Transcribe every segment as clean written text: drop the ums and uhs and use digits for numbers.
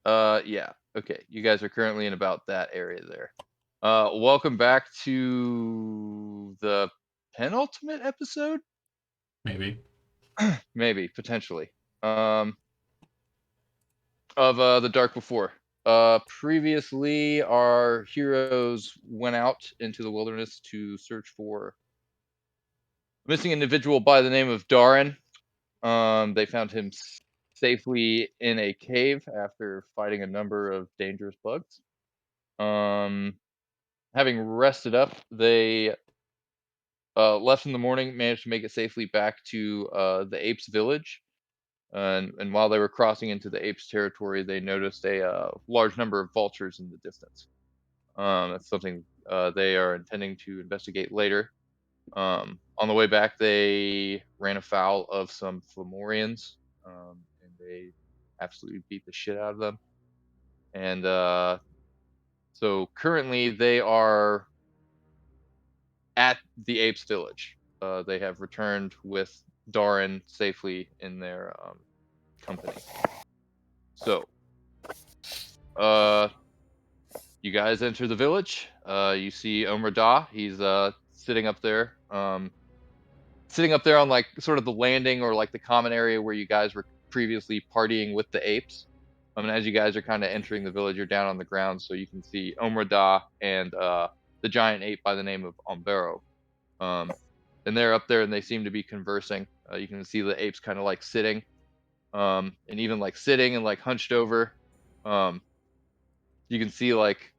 Yeah. Okay. You guys are currently in about that area there. Welcome back to the penultimate episode? Maybe. Maybe, potentially. Um, of The Dark Before. Previously, our heroes went out into the wilderness to search for a missing individual by the name of Darin. They found him safely in a cave after fighting a number of dangerous bugs. Um, Having rested up, they left in the morning, managed to make it safely back to the apes' village. And while they were crossing into the apes' territory, they noticed a large number of vultures in the distance. That's something they are intending to investigate later. On the way back, they ran afoul of some Flamorians, and they absolutely beat the shit out of them. And so currently, they are at the apes' village. They have returned with Darin safely in their company. So, uh, you guys enter the village. You see Omar Da. He's sitting up there. Sitting up there on like sort of the landing or like the common area where you guys were previously partying with the apes. And as you guys are kind of entering the village, you're down on the ground, so you can see Omar Da and the giant ape by the name of Ombero. Um, and they're up there and they seem to be conversing. You can see the apes kind of like sitting, and even like sitting and like hunched over. Um, you can see like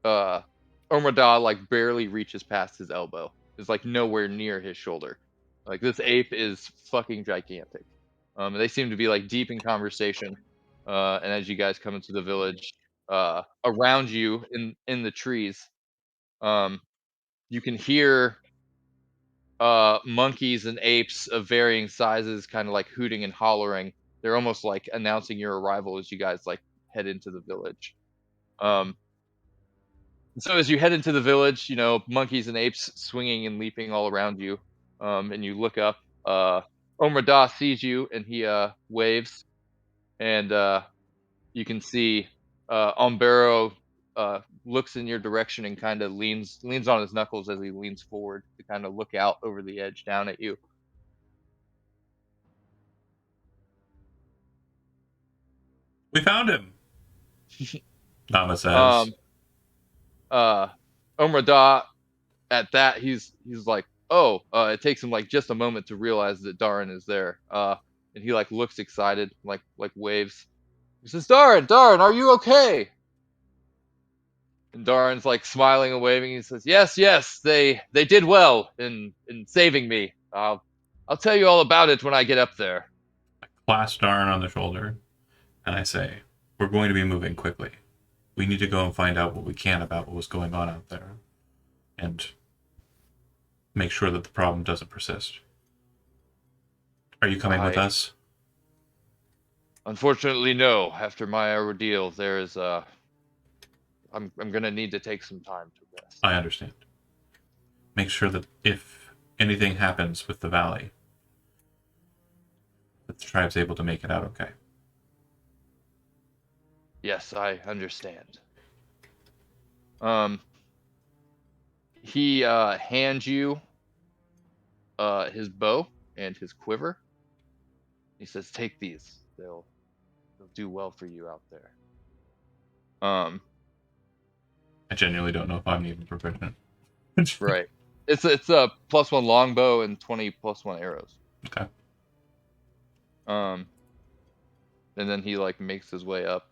Omar like barely reaches past his elbow. It's like nowhere near his shoulder. Like this ape is fucking gigantic. They seem to be like deep in conversation. And as you guys come into the village, around you in the trees, um, you can hear monkeys and apes of varying sizes kind of like hooting and hollering. They're almost like announcing your arrival as you guys like head into the village. Um, so as you head into the village, monkeys and apes swinging and leaping all around you. And you look up, Omar Da sees you and he waves, and you can see Umbero looks in your direction and kind of leans on his knuckles as he leans forward to kind of look out over the edge down at you. We found him, Nama says. Um, uh, Omar Da, at that, he's like, oh, it takes him like just a moment to realize that Darin is there. And he like looks excited, like waves. He says, Darin, are you okay? And Darin's like smiling and waving. He says, yes, they did well in saving me. I'll tell you all about it when I get up there. Clasp Darn on the shoulder, and I say, we're going to be moving quickly. We need to go and find out what we can about what was going on out there, and make sure that the problem doesn't persist. Are you coming with I us? Unfortunately no. After my ordeal, I'm gonna need to take some time to rest. I understand. Make sure that if anything happens with the valley, that the tribe's able to make it out okay. Yes, I understand. Um, he hands you his bow and his quiver. He says, "Take these. They'll do well for you out there." Um, I genuinely don't know if I'm even proficient. right. It's a +1 longbow and 20 +1 arrows. Okay. Um, and then he like makes his way up.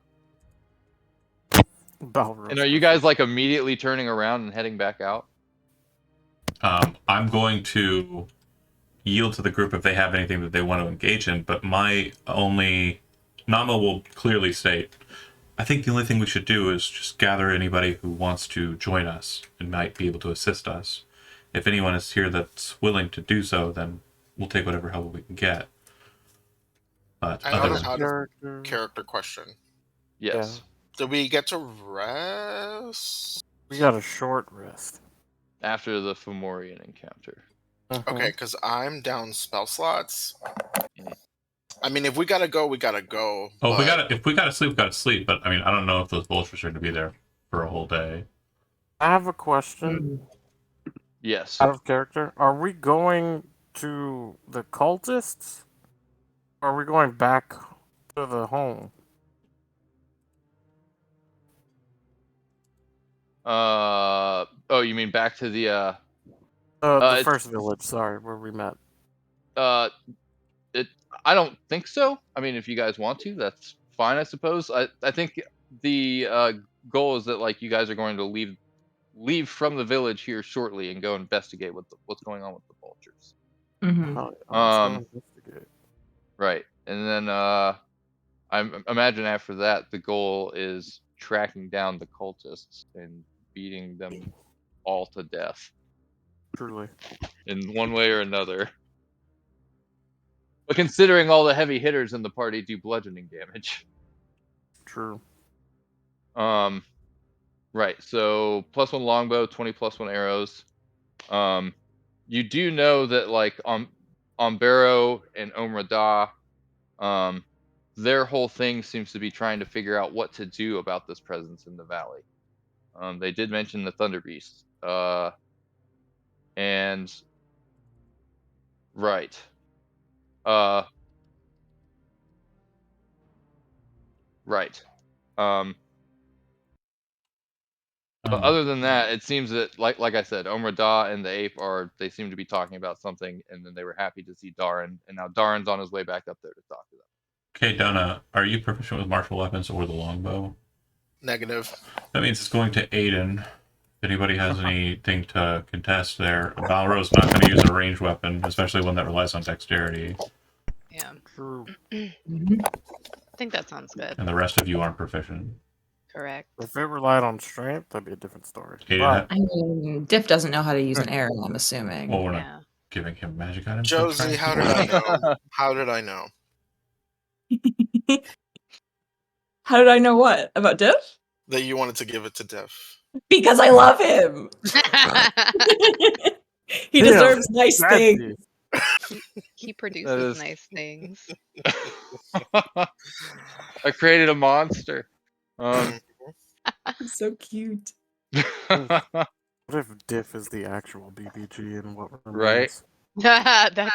And are you guys like immediately turning around and heading back out? I'm going to yield to the group if they have anything that they want to engage in, but my only. Nama will clearly state, I think the only thing we should do is just gather anybody who wants to join us and might be able to assist us. If anyone is here that's willing to do so, then we'll take whatever help we can get. But I have other an out of character question. Yes. Did we get to rest? We got a short rest. After the Fomorian encounter. Okay, because I'm down spell slots. Mhm. I mean, if we gotta go, we gotta go. Oh, but if we gotta sleep, we gotta sleep. But I mean, I don't know if those vultures are going to be there for a whole day. I have a question. Yes. Out of character. Are we going to the cultists? Or are we going back to the home? Oh, you mean back to the The it's- first village, sorry, where we met. it. I don't think so. I mean, if you guys want to, that's fine, I suppose. I think the goal is that like you guys are going to leave from the village here shortly and go investigate what's going on with the vultures. Mm-hmm. Oh, let's go investigate. Right, and then I imagine after that the goal is tracking down the cultists and beating them all to death Truly. in one way or another. But considering all the heavy hitters in the party do bludgeoning damage. True. Right, so +1 longbow, 20 +1 arrows. You do know that like Barrow and Omrada, their whole thing seems to be trying to figure out what to do about this presence in the valley. They did mention the Thunder Beast. And right. Right. But other than that, it seems that like I said, Omrada and the ape they seem to be talking about something, and then they were happy to see Darren, and now Darren's on his way back up there to talk to them. Okay, Donna, are you proficient with martial weapons or the longbow? negative. That means it's going to Aiden. If anybody has anything to contest there, Balro's not going to use a ranged weapon, especially one that relies on dexterity. Yeah. True. I think that sounds good. And the rest of you aren't proficient. Correct. If it relied on strength, that'd be a different story. Aiden, But I mean, Diff doesn't know how to use an arrow, I'm assuming. well, we're not Yeah. giving him magic items. Josie, how did I know? How did I know? How did I know what? About Diff? That you wanted to give it to Diff. Because I love him! He Yeah, deserves nice things. He produces is- nice things. I created a monster. He's so cute. what if Diff is the actual BBG and what remains? Right.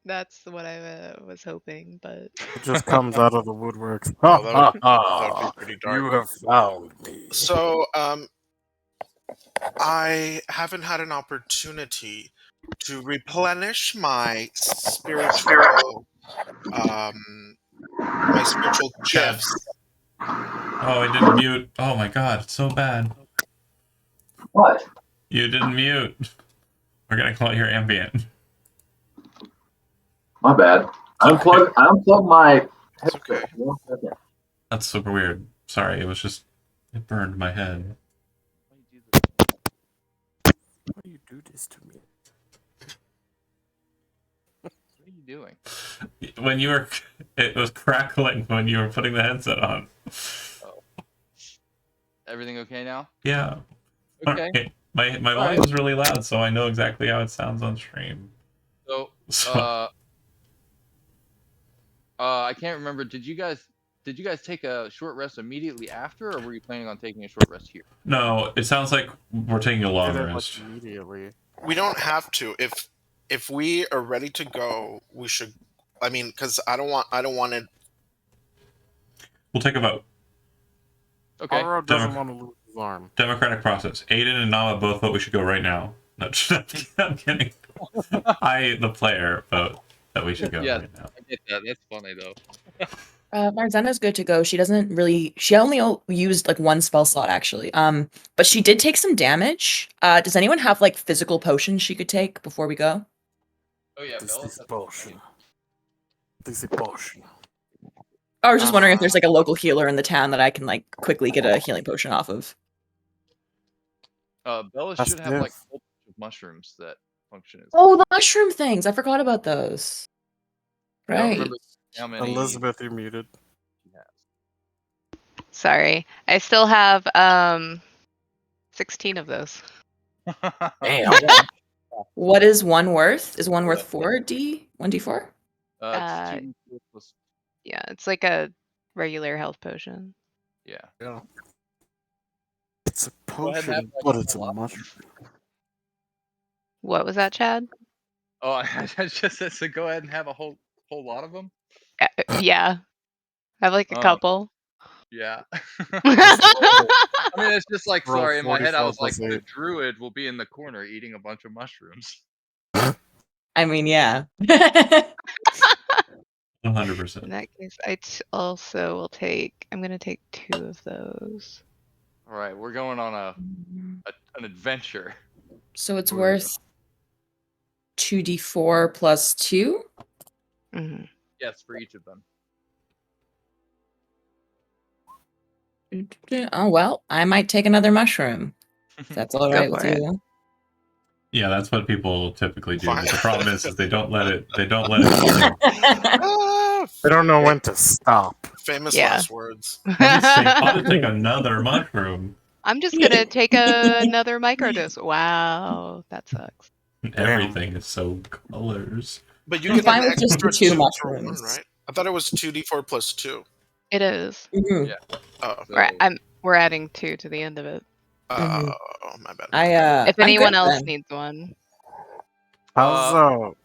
That's what I was hoping, but It just comes out of the woodworks. Oh, that would be pretty dark. You have found me. So, I haven't had an opportunity to replenish my spiritual gifts. Oh, I didn't mute. Oh my god, it's so bad. What? You didn't mute. We're gonna call it your ambient. My bad. I unplugged my It's okay. headset. 1 second. That's super weird. Sorry, it burned my head. Why do you do this to me? What are you doing? When it was crackling when you were putting the headset on. Everything okay now? Yeah. Okay. My volume's really loud, so I know exactly how it sounds on stream. So, I can't remember. Did you guys take a short rest immediately after, or were you planning on taking a short rest here? No, it sounds like we're taking a long Did it, like, rest. immediately. We don't have to. If we are ready to go, we should. I mean, because I don't want it. We'll take a vote. Okay. Alvaro doesn't want to lose his arm. Democratic process. Aiden and Nama both vote we should go right now. No, I'm kidding. I, the player, vote that we should go Yes. right now. I get that. That's funny though. Marzena's good to go. She only used like one spell slot actually. But she did take some damage. Does anyone have like physical potions she could take before we go? Oh yeah, This Bella. is potion. This is potion. I was just wondering if there's like a local healer in the town that I can like quickly get a healing potion off of. Bella That's should have like Diff. a whole bunch of mushrooms that function as. Oh, the mushroom things! I forgot about those. I don't Right. remember how many. Elizabeth, you're muted. she has. sorry. I still have 16 of those. Damn. What is one worth? Is one worth 1d4? It's 2 plus Yeah, it's like a regular health potion. Yeah. Yeah. It's a Go ahead and have, potion, like, but it's a lot. mushroom. What was that, Chad? Oh, I just said so. Go ahead and have a whole lot of them. Yeah. I have like a Um, couple. Yeah. Just I mean, it's just like, roll sorry, in my head, I 44 was like, plus the 8. druid will be in the corner eating a bunch of mushrooms. I mean, yeah. 100%. In that case, also will take. I'm gonna take 2 of those. All right, we're going on an adventure. So it's Where are we worth 2d4 plus 2. Hmm. Yes, for each of them. Oh, well, I might take another mushroom. If that's all Go right with for it. you. Yeah, that's what people typically do. Fine. But the problem is they don't let it. They don't let it grow. Ah, I don't know when to stop. famous Yeah. last words. I'll just take another mushroom. I'm just gonna take another microdose. Wow, that sucks. Everything is so colors. But you I'm get fine an with just the extra 2 2 for 1, mushrooms. right? I thought it was 2d4 plus 2. It is. Mhm. Yeah. Oh, So, We're adding 2 to the end of it. Mhm. My bad. If I'm anyone good else then. needs one, How's on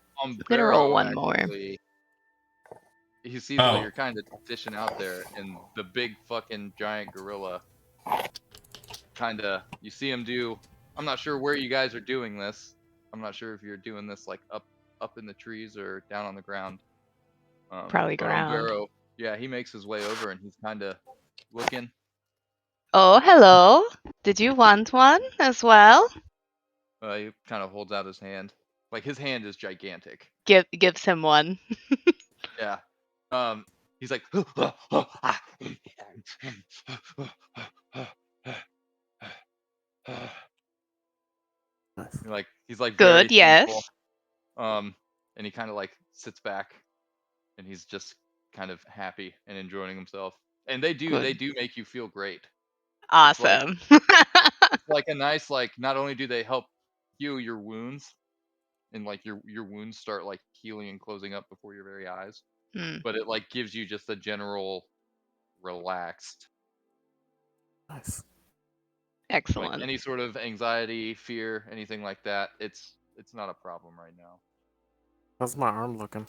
gonna roll Barrow, one more. actually, he sees Oh. what you're kind of dishing out there, and the big fucking giant gorilla kind of, you see him do. I'm not sure where you guys are doing this. I'm not sure if you're doing this like up in the trees or down on the ground. Probably But on ground. Barrow, yeah, he makes his way over and he's kind of looking. Oh, hello. Did you want one as well? He kind of holds out his hand. Like, his hand is gigantic. Gives him one. Yeah. He's like, he's like very Good, yes. thankful. And he kind of like sits back, and he's just kind of happy and enjoying himself. And they do Good. make you feel great. Awesome. It's like a nice, like, not only do they help heal your wounds, and like your wounds start like healing and closing up before your very eyes, Hmm, but it like gives you just a general relaxed, nice. like excellent. any sort of anxiety, fear, anything like that. It's not a problem right now. How's my arm looking?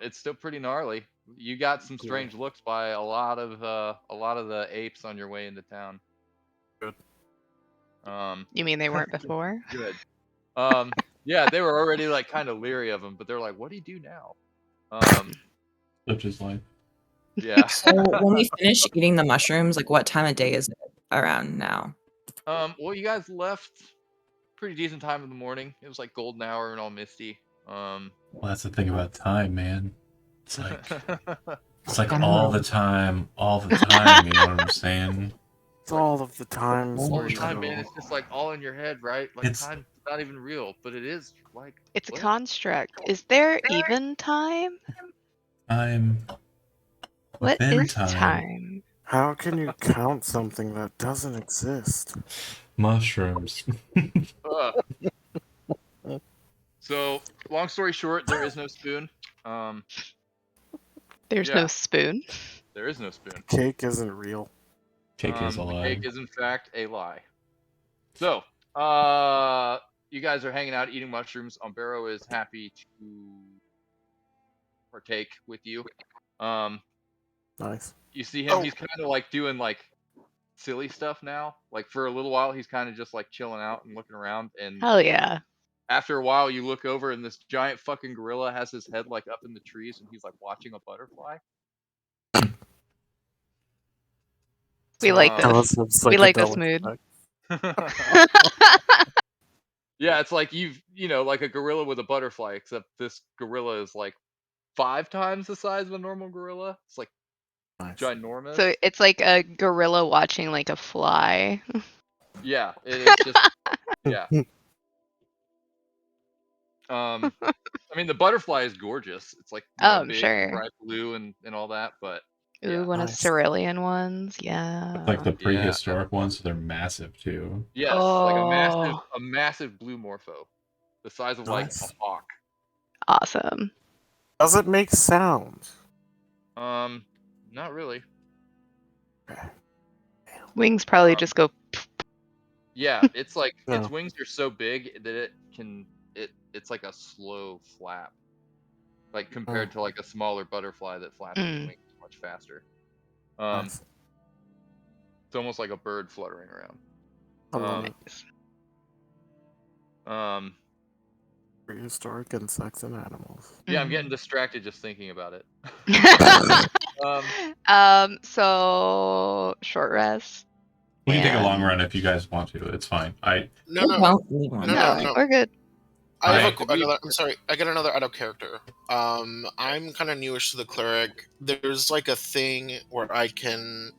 It's still pretty gnarly. You got some strange looks by a lot of the apes on your way into town. Good. You mean they weren't before? Good. Yeah, they were already like kind of leery of him, but they're like, "What do you do now?" Such is life. Yeah. So when we finish eating the mushrooms, like what time of day is it around now? Well, you guys left pretty decent time in the morning. It was like golden hour and all misty. Well, that's the thing about time, man. It's like I all know. the time, all the time. You know what I'm saying? It's all of the times. all the we time, go. man. It's just like all in your head, right? Like, It's- time's not even real, but it is. Like, It's a what? construct. Is there even time? I'm What within is time? How can you count something that doesn't exist? Mushrooms. So, long story short, there is no spoon. There's Yeah. no spoon. There is no spoon. Cake isn't real. Cake is The alive. cake is in fact a lie. So, you guys are hanging out eating mushrooms. Barrow is happy to partake with you. Nice. You see him, Oh. he's kind of like doing like silly stuff now. Like, for a little while, he's kind of just like chilling out and looking around. And Hell yeah. after a while, you look over and this giant fucking gorilla has his head like up in the trees, and he's like watching a butterfly. We like Um, this. Tell us some We like this psychedelic mood. effect. Yeah, it's like you know, like a gorilla with a butterfly, except this gorilla is like 5 times the size of a normal gorilla. It's like Nice. ginormous. So it's like a gorilla watching like a fly. Yeah, it is just yeah. I mean, the butterfly is gorgeous. It's like, you know, I'm big, sure. bright blue and all that, but Ooh, yeah. one of Nice. cerulean ones. Yeah. It's like the Yeah. prehistoric ones, so they're massive too. Yes, like Oh. a massive blue morpho, the size of like Nice. a hawk. Awesome. Does it make sound? Not really. Wings probably just go. Yeah, it's like Yeah. its wings are so big that it's like a slow flap. Like compared to like a smaller butterfly that flaps its Mm. wings much faster. It's almost like a bird fluttering around. I love it. Prehistoric insects and animals. Yeah, I'm getting distracted just thinking about it. So short rest. We can take a long and- run if you guys want to. It's fine. Well, we want No, that. we're good. I have Did we- another. I'm sorry. I got another out of character. I'm kind of newish to the cleric. There's like a thing where I can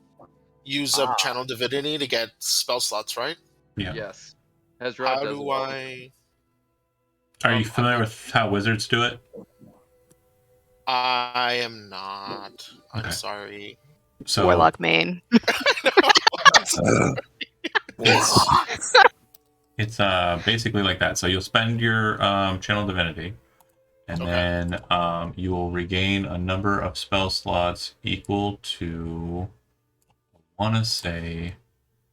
use up channel divinity to get spell slots, right? Yeah. Yes. Hezrod How does do I? Are you familiar with how wizards do it? I am not. I'm Okay. sorry. So Warlock main. it's basically like that. So you'll spend your channel divinity, and Okay. then you will regain a number of spell slots equal to, I want to say,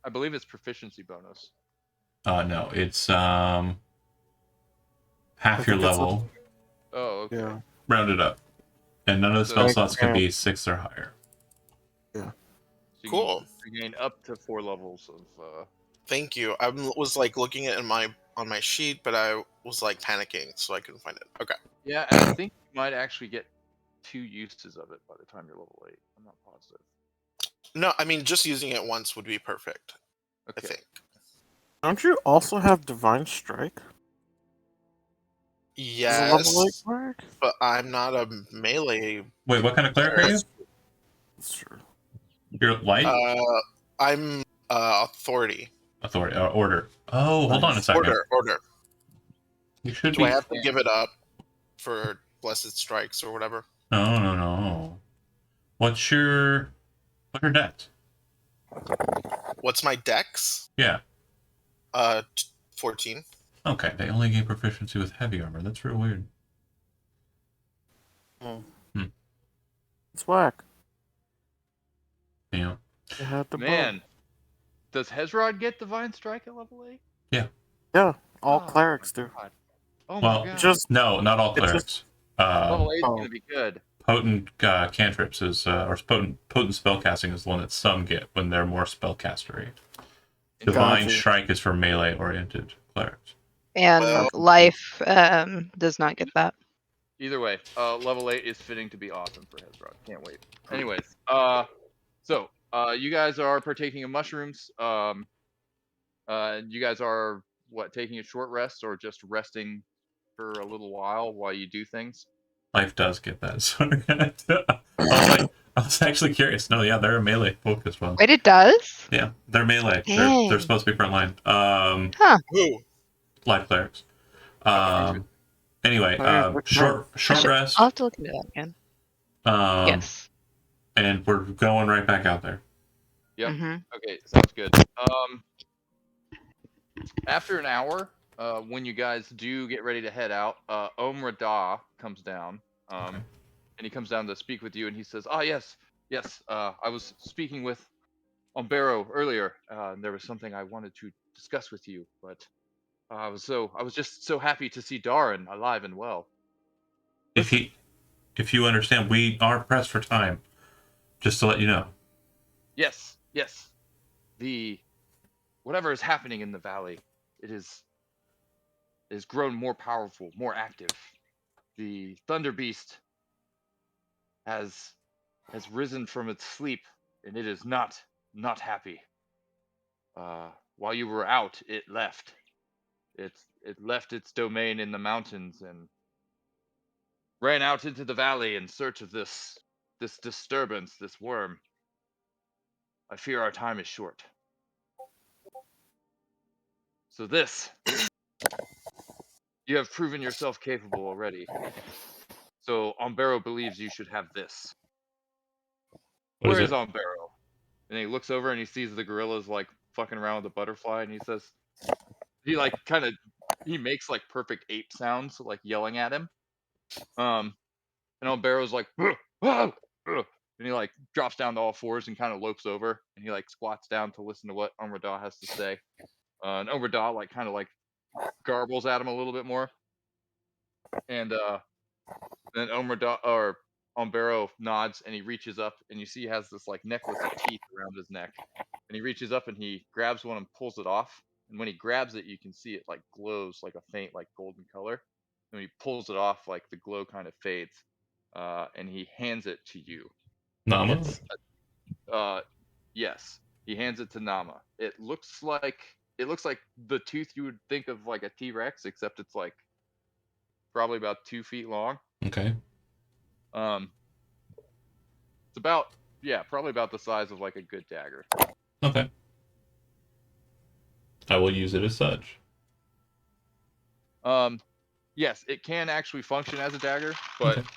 I believe it's proficiency bonus. no, it's half your think it's level, Oh, okay. Yeah. rounded up, and none of the spell So- slots can be 6 or higher. So you Cool. Regain up to 4 levels of. Thank you. I was like looking at it on my sheet, but I was like panicking, so I couldn't find it. Okay. Yeah, and I think you might actually get 2 uses of it by the time you're level 8. I'm not positive. No, I mean just using it once would be perfect. I Okay. think. Don't you also have Divine Strike? As a level 8 Yes, cleric? but I'm not a melee. Wait, what kind of cleric are you? That's true. You're light I'm authority. authority order. Oh, hold on a second. Order. You should Do be. I have to give it up for blessed strikes or whatever? No. What's your dex? What's my dex? Yeah. 14. Okay, they only gain proficiency with heavy armor. That's real weird. It's whack. Yeah. You had to Man, does Hezrod get Divine Strike at level 8? Yeah, Oh, all clerics do. God. Oh Well, my god. Just No, not all It's clerics. Level 8 is oh. gonna be good. Potent cantrips is, or potent spellcasting is the one that some get when they're more spellcastery. Divine Gotcha. Strike is for melee-oriented clerics. And Well- life does not get that. Either way, level 8 is fitting to be awesome for Hezrod. Can't wait. Anyways, so you guys are partaking of mushrooms. You guys are taking a short rest or just resting for a little while you do things? Life does get that. So I was actually curious. No, yeah, they're a melee focused one. Wait, it does? Yeah, they're melee. They're Dang. supposed to be frontline. Who? Life clerics. Anyway, short rest. I'll have to look into that again. Yes. And we're going right back out there. Yep. Mm-hmm. Okay, sounds good. After an hour, when you guys do get ready to head out, Omrada comes down, Okay. and he comes down to speak with you, and he says, yes, I was speaking with Umbero earlier, and there was something I wanted to discuss with you, but I was just so happy to see Darren alive and well. If you understand, we are pressed for time. Just to let you know. Yes. Whatever is happening in the valley, it has grown more powerful, more active. The Thunder Beast has risen from its sleep, and it is not happy. While you were out, it left. It left its domain in the mountains and ran out into the valley in search of this disturbance, this worm. I fear our time is short. So you have proven yourself capable already. So Umbero believes you should have this. Where is Umbero? And he looks over and he sees the gorilla's like fucking around with a butterfly, and he says, he makes like perfect ape sounds, like yelling at him. And Umbero's like, And he like drops down to all fours and kind of lopes over, and he like squats down to listen to what Omrada has to say. And Omrada like kind of like garbles at him a little bit more, and then Omrada or Umbero nods, and he reaches up, and you see he has this like necklace of teeth around his neck, and he reaches up and he grabs one and pulls it off. And when he grabs it, you can see it like glows like a faint like golden color. And when he pulls it off, like the glow kind of fades, and he hands it to you. Nama? It's yes, he hands it to Nama. It looks like the tooth you would think of like a T-Rex, except it's like probably about 2 feet long. Okay. It's about probably about the size of like a good dagger. Okay. I will use it as such. Yes, it can actually function as a dagger, but Okay.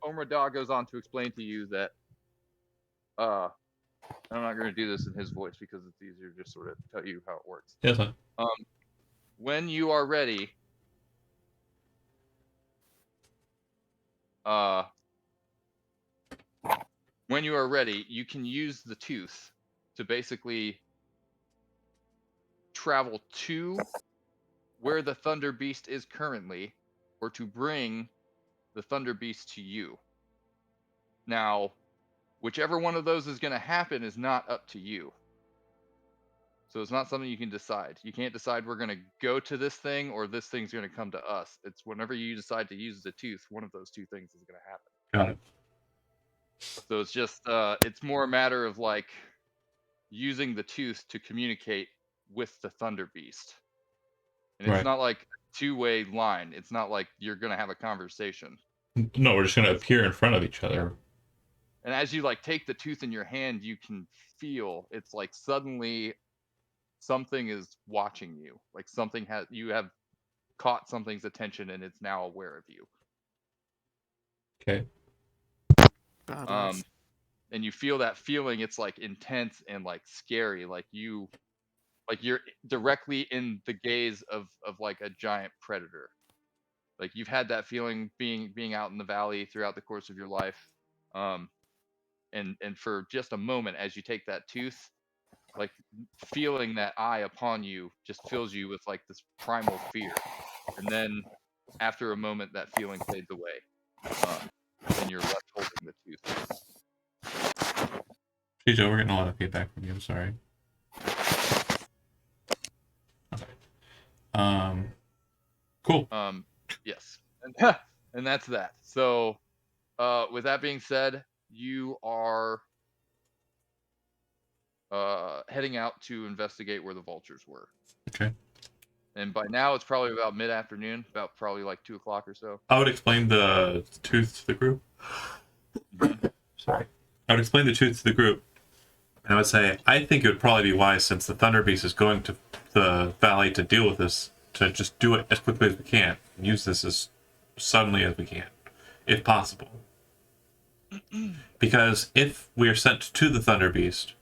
Omrada goes on to explain to you that I'm not going to do this in his voice because it's easier to just sort of tell you how it works. Yeah, that's fine. When you are ready, you can use the tooth to basically travel to where the Thunder Beast is currently, or to bring the Thunder Beast to you. Now, whichever one of those is going to happen is not up to you. So it's not something you can decide. You can't decide we're going to go to this thing or this thing's going to come to us. It's whenever you decide to use the tooth, one of those two things is going to happen. Got it. So it's just, it's more a matter of like using the tooth to communicate with the Thunder Beast. And it's Right. not like a two-way line. It's not like you're going to have a conversation. No, we're just going to appear in front of each other. And as you like take the tooth in your hand, you can feel it's like suddenly something is watching you. Like you have caught something's attention and it's now aware of you. Okay. Badass. And you feel that feeling. It's like intense and like scary. Like you're directly in the gaze of like a giant predator. Like you've had that feeling being out in the valley throughout the course of your life. And for just a moment, as you take that tooth, like feeling that eye upon you just fills you with like this primal fear. And then after a moment, that feeling fades away. And you're left holding the tooth. Hey Joe, we're getting a lot of feedback from you. I'm sorry. Okay. Cool. Yes. And that's that. So, with that being said, you are heading out to investigate where the vultures were. Okay. And by now, it's probably about mid-afternoon, about probably like 2 o'clock or so. I would explain the tooth to the group. Sorry. I would explain the tooth to the group. And I would say, I think it would probably be wise, since the Thunder Beast is going to the valley to deal with this, to just do it as quickly as we can. And use this as suddenly as we can, if possible. Because if we are sent to the Thunder Beast,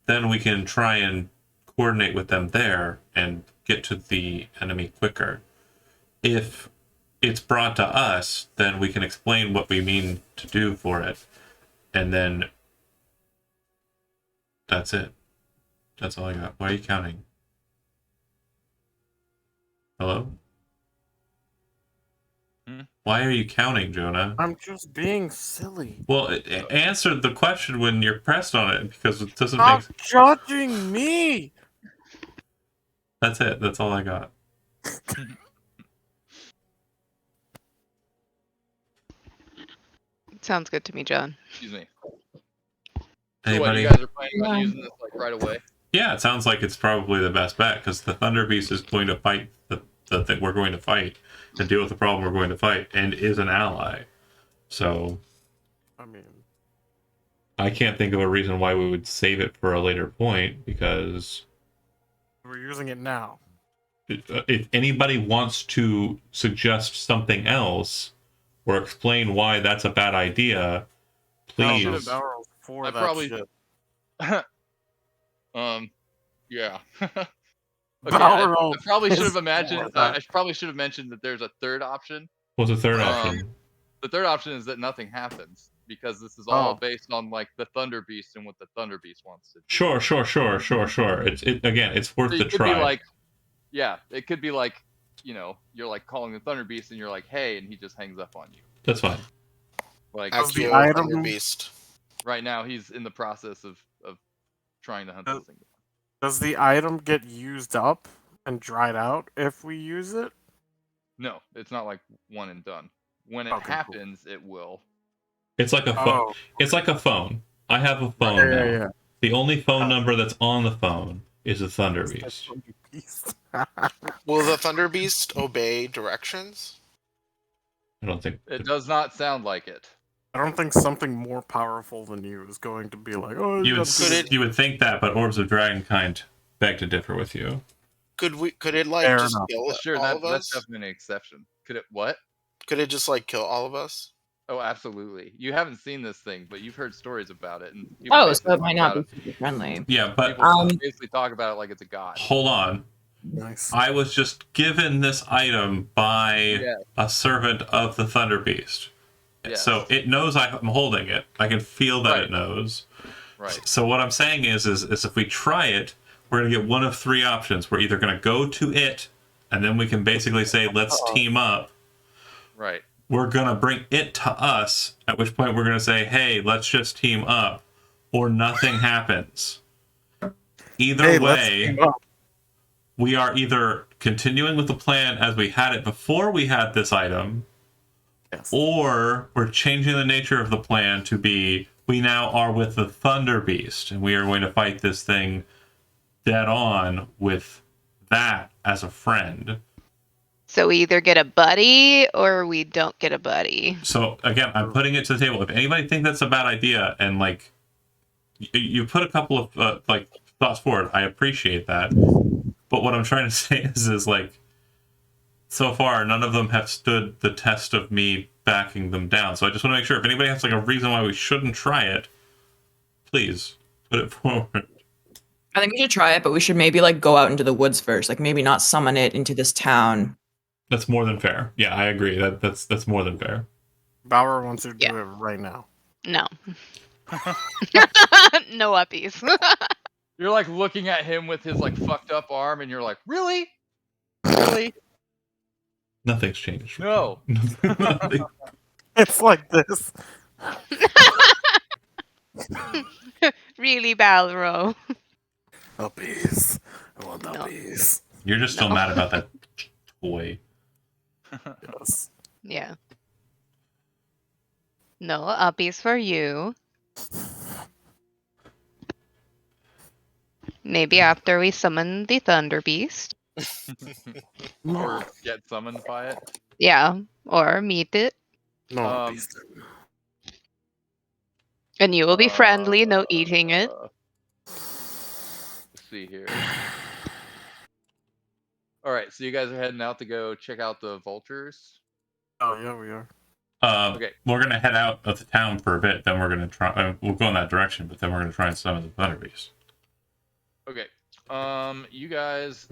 then we can try and coordinate with them there and get to the enemy quicker. If it's brought to us, then we can explain what we mean to do for it. And then that's it. That's all I got. Why are you counting? Hello? Why are you counting, Jonah? I'm just being silly. Well, answer the question when you're pressed on it, because it doesn't Stop make... judging me! That's it. That's all I got. Sounds good to me, John. Excuse me. Anybody? So what, you guys are planning on using this like right away? Yeah, it sounds like it's probably the best bet, because the Thunder Beast is going to fight the thing we're going to fight, and deal with the problem we're going to fight, and is an ally. So, I mean, I can't think of a reason why we would save it for a later point, because we're using it now. if anybody wants to suggest something else or explain why that's a bad idea, please. I probably shit. Yeah. Okay, Balrog I probably should is have imagined. for that. I probably should have mentioned that there's a third option. What's the third option? The third option is that nothing happens. because this is all Oh. based on like the Thunder Beast and what the Thunder Beast wants to do. Sure. It's worth So the it could try. be like, yeah, it could be like, you're like calling the Thunder Beast and you're like, hey, and he just hangs up on you. That's fine. Like Accio item- Thunder Beast. right now, he's in the process of trying to hunt this thing. Does the item get used up and dried out if we use it? No, it's not like one and done. When it Okay, cool. happens, it will. It's like a phone. Oh, It's like a phone. I have a phone yeah, now. yeah, yeah. The only phone number that's on the phone is the Thunder Beast. Beast. Will the Thunder Beast obey directions? I don't think. It does not sound like it. I don't think something more powerful than you is going to be like, oh, You would gotta do this. you would think that, but Orbs of Dragonkind beg to differ with you. Could it like Fair just enough. kill Sure, all of that's us? definitely an exception. Could it what? Could it just like kill all of us? Oh, absolutely. You haven't seen this thing, but you've heard stories about it, and people Oh, basically so it talk might not about be super friendly. Yeah, but People basically talk about it like it's a god. hold on. Nice. I was just given this item by Yeah. a servant of the Thunder Beast. Yes. So it knows I'm holding it. I can feel that Right. it knows. Right. So what I'm saying is if we try it, we're going to get one of three options. We're either going to go to it, and then we can basically say, let's team up. Right. We're going to bring it to us, at which point we're going to say, hey, let's just team up, or nothing happens. Either Hey, let's way, team up. we are either continuing with the plan as we had it before we had this item, Yes. or we're changing the nature of the plan to be we now are with the Thunder Beast, and we are going to fight this thing dead on with that as a friend. So we either get a buddy or we don't get a buddy. So again, I'm putting it to the table. If anybody think that's a bad idea, and like you put a couple of like thoughts forward, I appreciate that. But what I'm trying to say is like, so far none of them have stood the test of me backing them down. So I just want to make sure if anybody has like a reason why we shouldn't try it, please put it forward. I think we should try it, but we should maybe like go out into the woods first. Like maybe not summon it into this town. That's more than fair. Yeah, I agree. That's more than fair. Bauer wants to do Yeah. it right now. No. No uppies. You're like looking at him with his like fucked up arm, and you're like, really? Really? Nothing's changed. No. Nothing. It's like this. Really, Balro. Uppies. I want No. uppies. You're just still No. mad about that toy. Yes. Yeah. No uppies for you. Maybe after we summon the Thunder Beast. Or get summoned by it. Yeah. Or meet it. No Um, uppies. And you will be friendly, no eating it. Let's see here. All right, so you guys are heading out to go check out the vultures. Oh yeah, we are. Okay. We're gonna head out of the town for a bit. Then we're gonna try. We'll go in that direction, but then we're gonna try and summon the Thunder Beast. Okay. You guys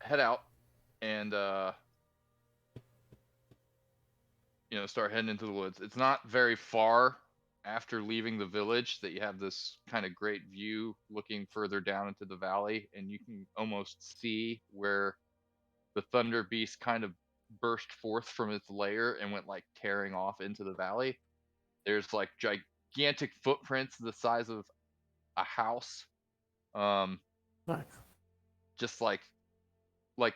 head out and start heading into the woods. It's not very far after leaving the village that you have this kind of great view looking further down into the valley, and you can almost see where the Thunder Beast kind of burst forth from its lair and went like tearing off into the valley. There's like gigantic footprints the size of a house. Nice. Just like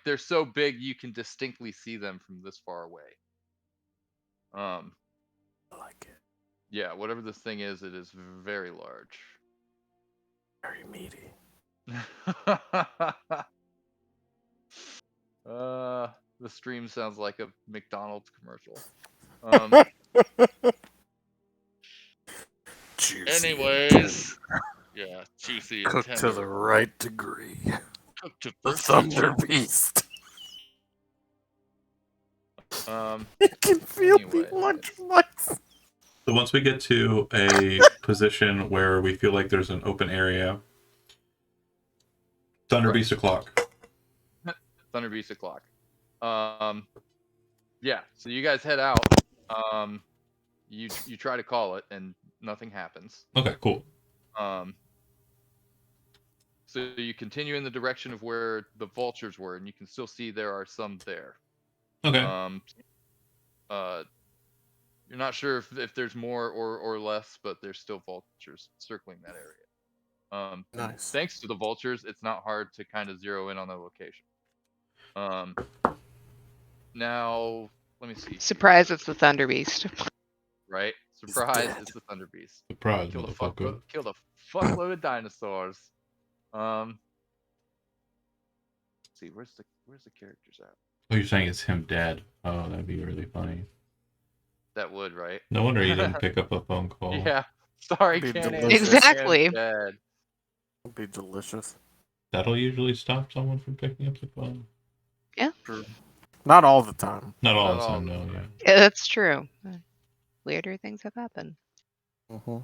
they're so big you can distinctly see them from this far away. I like it. Yeah, whatever this thing is, it is very large. Very meaty. The stream sounds like a McDonald's commercial. Juicy. Anyways, yeah, juicy and Cooked to tender. the right degree. Cooked to The Thunder Beast. You can feel Anyway. the electrolytes. So once we get to a position where we feel like there's an open area, Thunder Beast o'clock. Thunder Beast o'clock. Yeah, so you guys head out. You try to call it and nothing happens. Okay, cool. So you continue in the direction of where the vultures were, and you can still see there are some there. Okay. You're not sure if there's more or less, but there's still vultures circling that area. Nice. Thanks to the vultures, it's not hard to kind of zero in on the location. Now, let me see. Surprise! It's the Thunder Beast. Right? Surprise! dead. It's the Thunder Beast. Surprise, Kill the motherfucker. fuckload of dinosaurs. Let's see, where's the characters at? Oh, you're saying it's him dead? Oh, that'd be really funny. That would, right? No wonder you didn't pick up a phone call. Yeah. Sorry, Be can't delicious. answer. Exactly. Man's dead. It'd be delicious. That'll usually stop someone from picking up the phone. True. Not all the time. Not all Not the all time, the no. time. Yeah. Yeah, that's true. Weirder things have happened. Mm-hmm.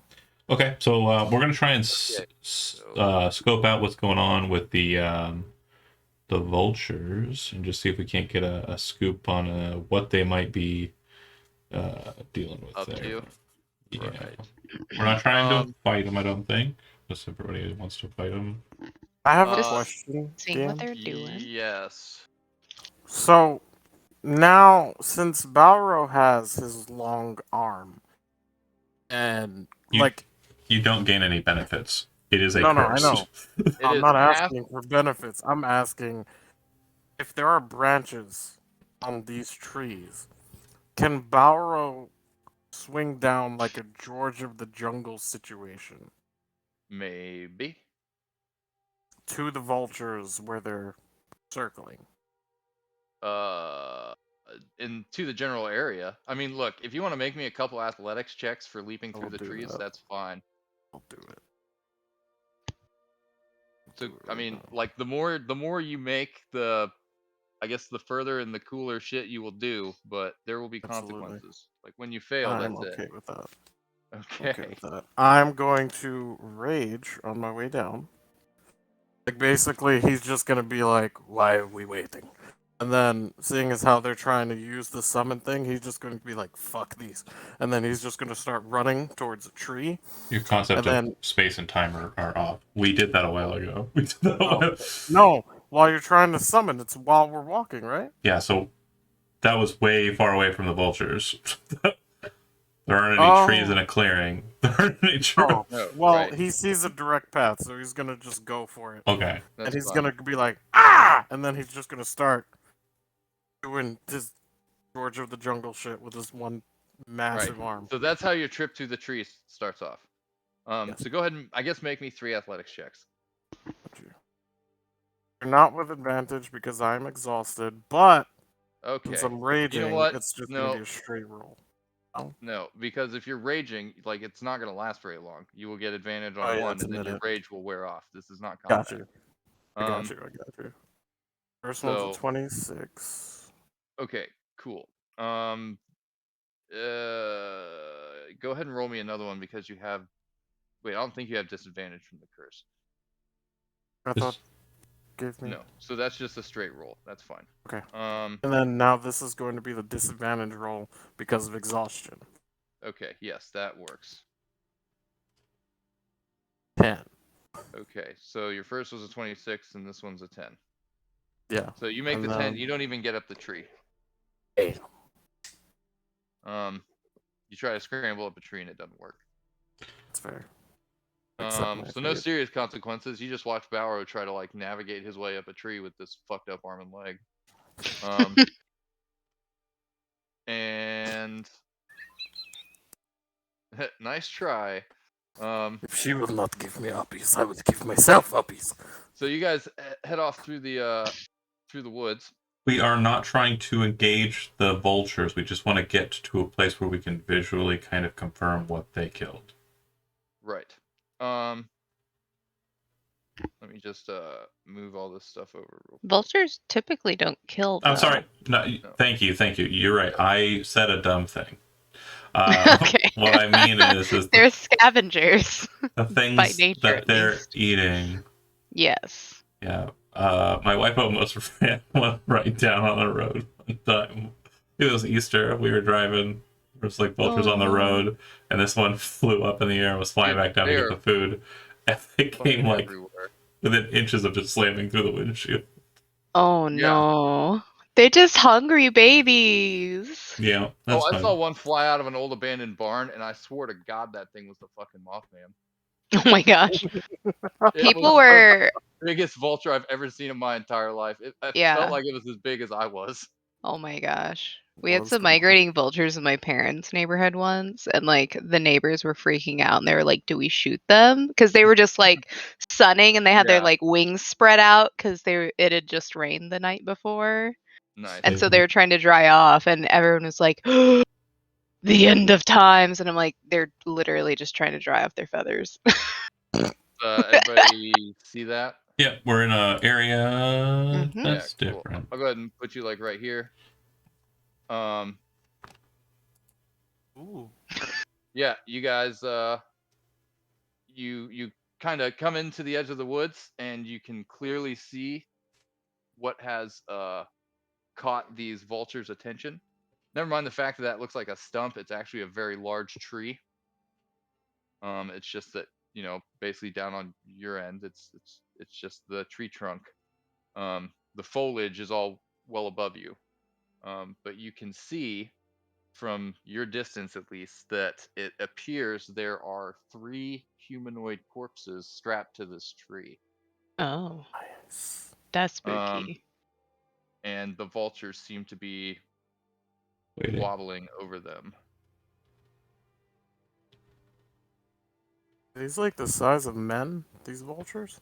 Okay, so we're gonna try and Okay, scope out what's going on with the vultures and just see if we can't get a scoop on what they might be dealing with Up there. to. Yeah. Right. We're not trying to Um, fight them, I don't think. Unless everybody wants to fight them. I have a Just question. seeing what Dan. they're doing. Yes. So now, since Balro has his long arm, and You don't gain any benefits. It is a No, I curse. know. It I'm is not half- asking for benefits. I'm asking if there are branches on these trees, can Balro swing down like a George of the Jungle situation Maybe. to the vultures where they're circling? Into the general area. I mean, look, if you want to make me a couple athletics checks for leaping through I'll the do trees, that. that's fine. I'll do it. So, do it I right mean, now. like the more you make, I guess the further and the cooler shit you will do, but there will be Absolutely. consequences. Like when you fail, I'm that's okay it. with that. Okay. Okay with that. I'm going to rage on my way down. Like basically, he's just gonna be like, "Why are we waiting?" And then, seeing as how they're trying to use the summon thing, he's just going to be like, "Fuck these!" And then he's just going to start running towards a tree. Your concept And of space and time are off. We did that a while ago. We did that a Oh. while. No, while you're trying to summon, it's while we're walking, right? Yeah, so that was way far away from the vultures. There aren't any trees in a clearing. There aren't any trees. Oh, No, well, right. he sees a direct path, so he's gonna just go for it. Okay. That's And he's fine. gonna be like, "Ah!" And then he's just gonna start doing this George of the Jungle shit with his one massive arm. So that's how your trip to the trees starts off. Yes. So go ahead and I guess make me 3 athletics checks. You're not with advantage because I'm exhausted, but Okay. since I'm raging, what? it's just No. gonna be a straight roll. No, because if you're raging, like it's not going to last very long. You will get advantage on Oh, yeah, one, it's and a then your minute. rage will wear off. This is not combat. Got you. I got you. First so- one's a 26. Okay, cool. Go ahead and roll me another one because you have. Wait, I don't think you have disadvantage from the curse. I thought gave me. No, so that's just a straight roll. That's fine. Okay. Um. And then now this is going to be the disadvantage roll because of exhaustion. Okay. Yes, that works. 10. Okay, so your first was a 26, and this one's a 10. Yeah. So you make And the 10. then- You don't even get up the tree. Hey. You try to scramble up a tree and it doesn't work. That's fair. Accept my So no fate. serious consequences. You just watch Balro try to like navigate his way up a tree with this fucked up arm and leg. And nice try. If she will not give me uppies, I would give myself uppies. So you guys head off through the woods. We are not trying to engage the vultures. We just want to get to a place where we can visually kind of confirm what they killed. Right. Let me just move all this stuff over real quick. Vultures typically don't kill. I'm though. sorry. No, No. thank you. You're right. I said a dumb thing. Okay. What I mean is They're scavengers. the things by nature, that at they're least. eating. Yes. Yeah. My wife almost ran one right down on the road one time. It was Easter. We were driving There's like vultures on the road, and this one flew up in the air and was flying back down to get the food. And they came like everywhere. within inches of just slamming through the windshield. Oh Yeah. no. They're just hungry babies. Yeah, that's I fine. saw one fly out of an old abandoned barn, and I swore to God that thing was the fucking Mothman. Oh my gosh. It People was were the biggest vulture I've ever seen in my entire life. I Yeah. felt like it was as big as I was. Oh my gosh. We had Was some cool. migrating vultures in my parents' neighborhood once, and like the neighbors were freaking out and they were like, "Do we shoot them?" Because they were just like sunning and they had their Yeah. like wings spread out because it had just rained the night before. Nice. And so they were trying to dry off, and everyone was like, "The end of times." And I'm like, they're literally just trying to dry off their feathers. Everybody see that? Yeah, we're in a area Mhm. that's Yeah, cool. different. I'll go ahead and put you like right here. Ooh. Yeah, you guys you kind of come into the edge of the woods, and you can clearly see what has caught these vultures' attention. Never mind the fact that looks like a stump. It's actually a very large tree. It's just that, basically down on your end, it's just the tree trunk. The foliage is all well above you. But you can see from your distance, at least, that it appears there are 3 humanoid corpses strapped to this tree. Oh, Nice. that's spooky. And the vultures seem to be Waiting. wobbling over them. Are these like the size of men, these vultures?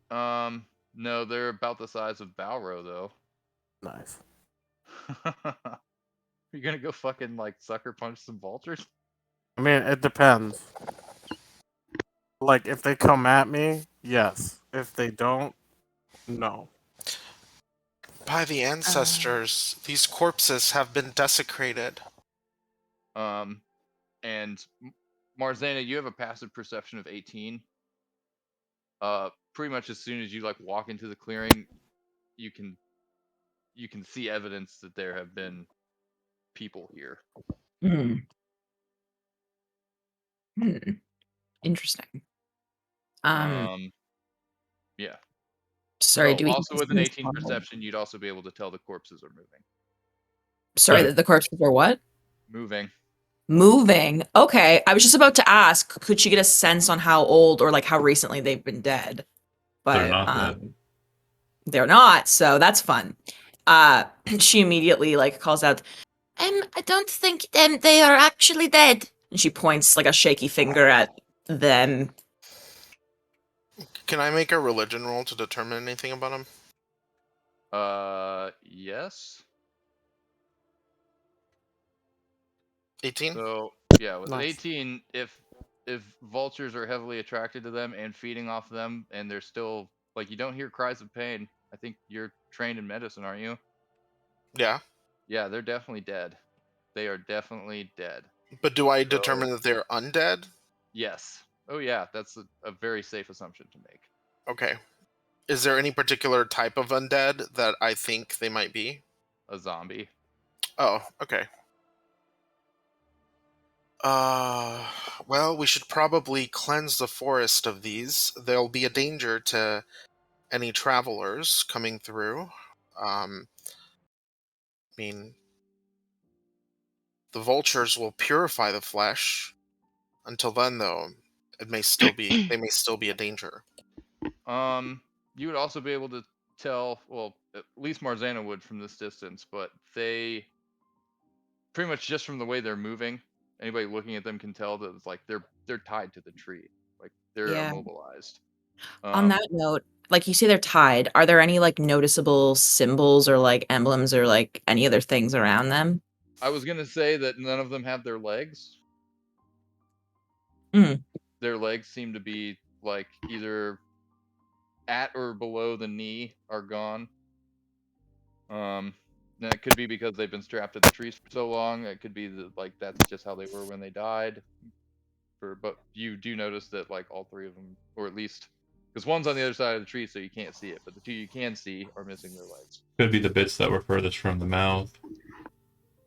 No, they're about the size of Balro, though. Nice. You're gonna go fucking like sucker punch some vultures? I mean, it depends. Like, if they come at me, yes. If they don't, no. By the ancestors, these corpses have been desecrated. And Marzana, you have a passive perception of 18. Pretty much as soon as you like walk into the clearing, you can see evidence that there have been people here. Hmm. Interesting. Yeah. Sorry, So do we also with an 18 perception? perception, you'd also be able to tell the corpses are moving. Sorry, Right. that the corpses are what? Moving. Moving. Okay, I was just about to ask, could she get a sense on how old or like how recently they've been dead? But They're not dead. they're not, so that's fun. She immediately like calls out, I don't think they are actually dead. And she points like a shaky finger at them. Can I make a religion roll to determine anything about them? Yes. 18? So yeah, with an Nice. 18, if vultures are heavily attracted to them and feeding off them, and they're still like, you don't hear cries of pain. I think you're trained in medicine, aren't you? Yeah. Yeah, they're definitely dead. They are definitely dead. But do I determine that they're undead? Yes. Oh yeah, that's a very safe assumption to make. Okay. Is there any particular type of undead that I think they might be? A zombie. Oh, okay. Well, we should probably cleanse the forest of these. They'll be a danger to any travelers coming through. I mean, the vultures will purify the flesh. Until then, though, they may still be a danger. You would also be able to tell, well, at least Marzana would from this distance, but they pretty much just from the way they're moving, anybody looking at them can tell that it's like they're tied to the tree, like they're Yeah. immobilized. On that note, like you say they're tied, are there any like noticeable symbols or like emblems or like any other things around them? I was gonna say that none of them have their legs. Mm. Their legs seem to be like either at or below the knee are gone. That could be because they've been strapped to the trees for so long. It could be that like that's just how they were when they died. But you do notice that like all 3 of them, or at least because one's on the other side of the tree, so you can't see it, but the 2 you can see are missing their legs. Could be the bits that were furthest from the mouth.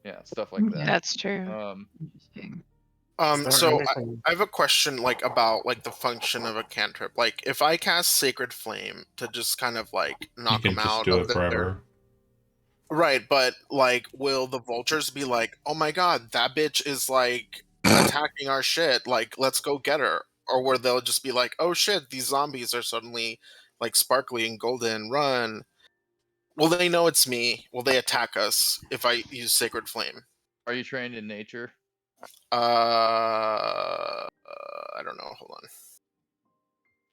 Yeah, stuff like that. That's true. there So anything- I have a question, like about like the function of a cantrip. Like, if I cast Sacred Flame to just kind of like You knock can them just out do of it their forever. right, but like, will the vultures be like, "Oh my god, that bitch is like attacking our shit. Like, let's go get her," or where they'll just be like, "Oh shit, these zombies are suddenly like sparkly and golden. Run!" Will they know it's me? Will they attack us if I use Sacred Flame? Are you trained in nature? I don't know. Hold on.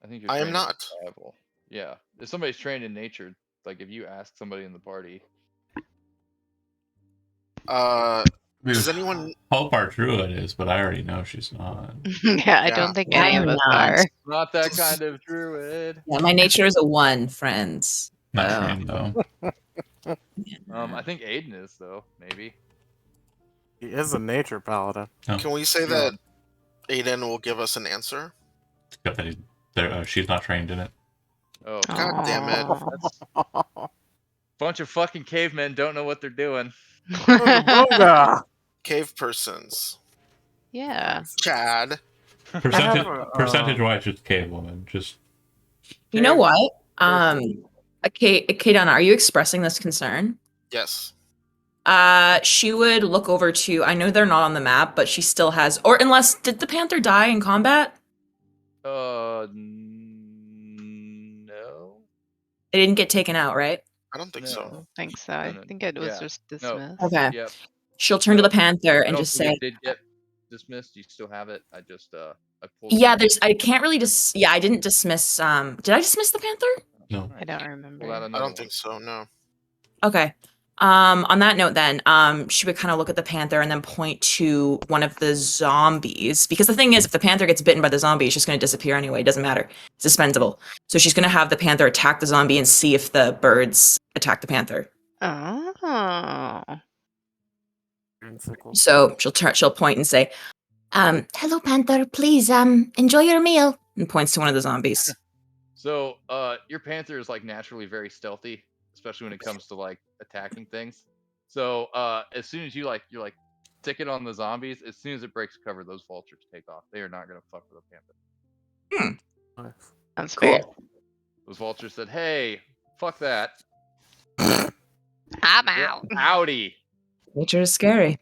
I think you're I am trained in not. survival. Yeah. If somebody's trained in nature, like if you ask somebody in the party, Does anyone? Hope our druid is, but I already know she's not. Yeah, I Yeah. don't think any of I'm us not. are. not that kind of druid. Yeah, my nature is a 1, friends. Not Oh. trained though. I think Aiden is though, maybe. He is a nature paladin. Can we say that Aiden will give us an answer? Except that she's not trained in it. Oh, God damn it. that's bunch of fucking cavemen don't know what they're doing. Booga booga! Cave persons. Yeah. Chad. Percentage wise, just cave woman. Just You know Cave what? person. Kadana, are you expressing this concern? Yes. She would look over to. I know they're not on the map, but she still has. Or unless did the panther die in combat? No. It didn't get taken out, right? I don't think No. so. I don't think so. I No, no. think it was Yeah. just No. dismissed. Okay. Yep. She'll turn to No, the panther I and don't just think say, it did get dismissed. You still have it. I just I pulled. "Yeah, there's. I can't really yeah, I didn't dismiss. Did I dismiss the panther? no. I don't remember. I don't think so. No. Okay. On that note then, she would kind of look at the panther and then point to one of the zombies. Because the thing is, if the panther gets bitten by the zombie, it's just going to disappear anyway. It doesn't matter. It's dispensable. So she's going to have the panther attack the zombie and see if the birds attack the panther. Oh. So she'll point and say, hello, panther. Please, enjoy your meal. And points to one of the zombies. So, your panther is like naturally very stealthy, especially when it comes to like attacking things. So, as soon as you're like ticking on the zombies, as soon as it breaks cover, those vultures take off. They are not gonna fuck with a panther. Nice. That's Cool. fair. Those vultures said, "Hey, fuck that. I'm out. Howdy." Nature is scary.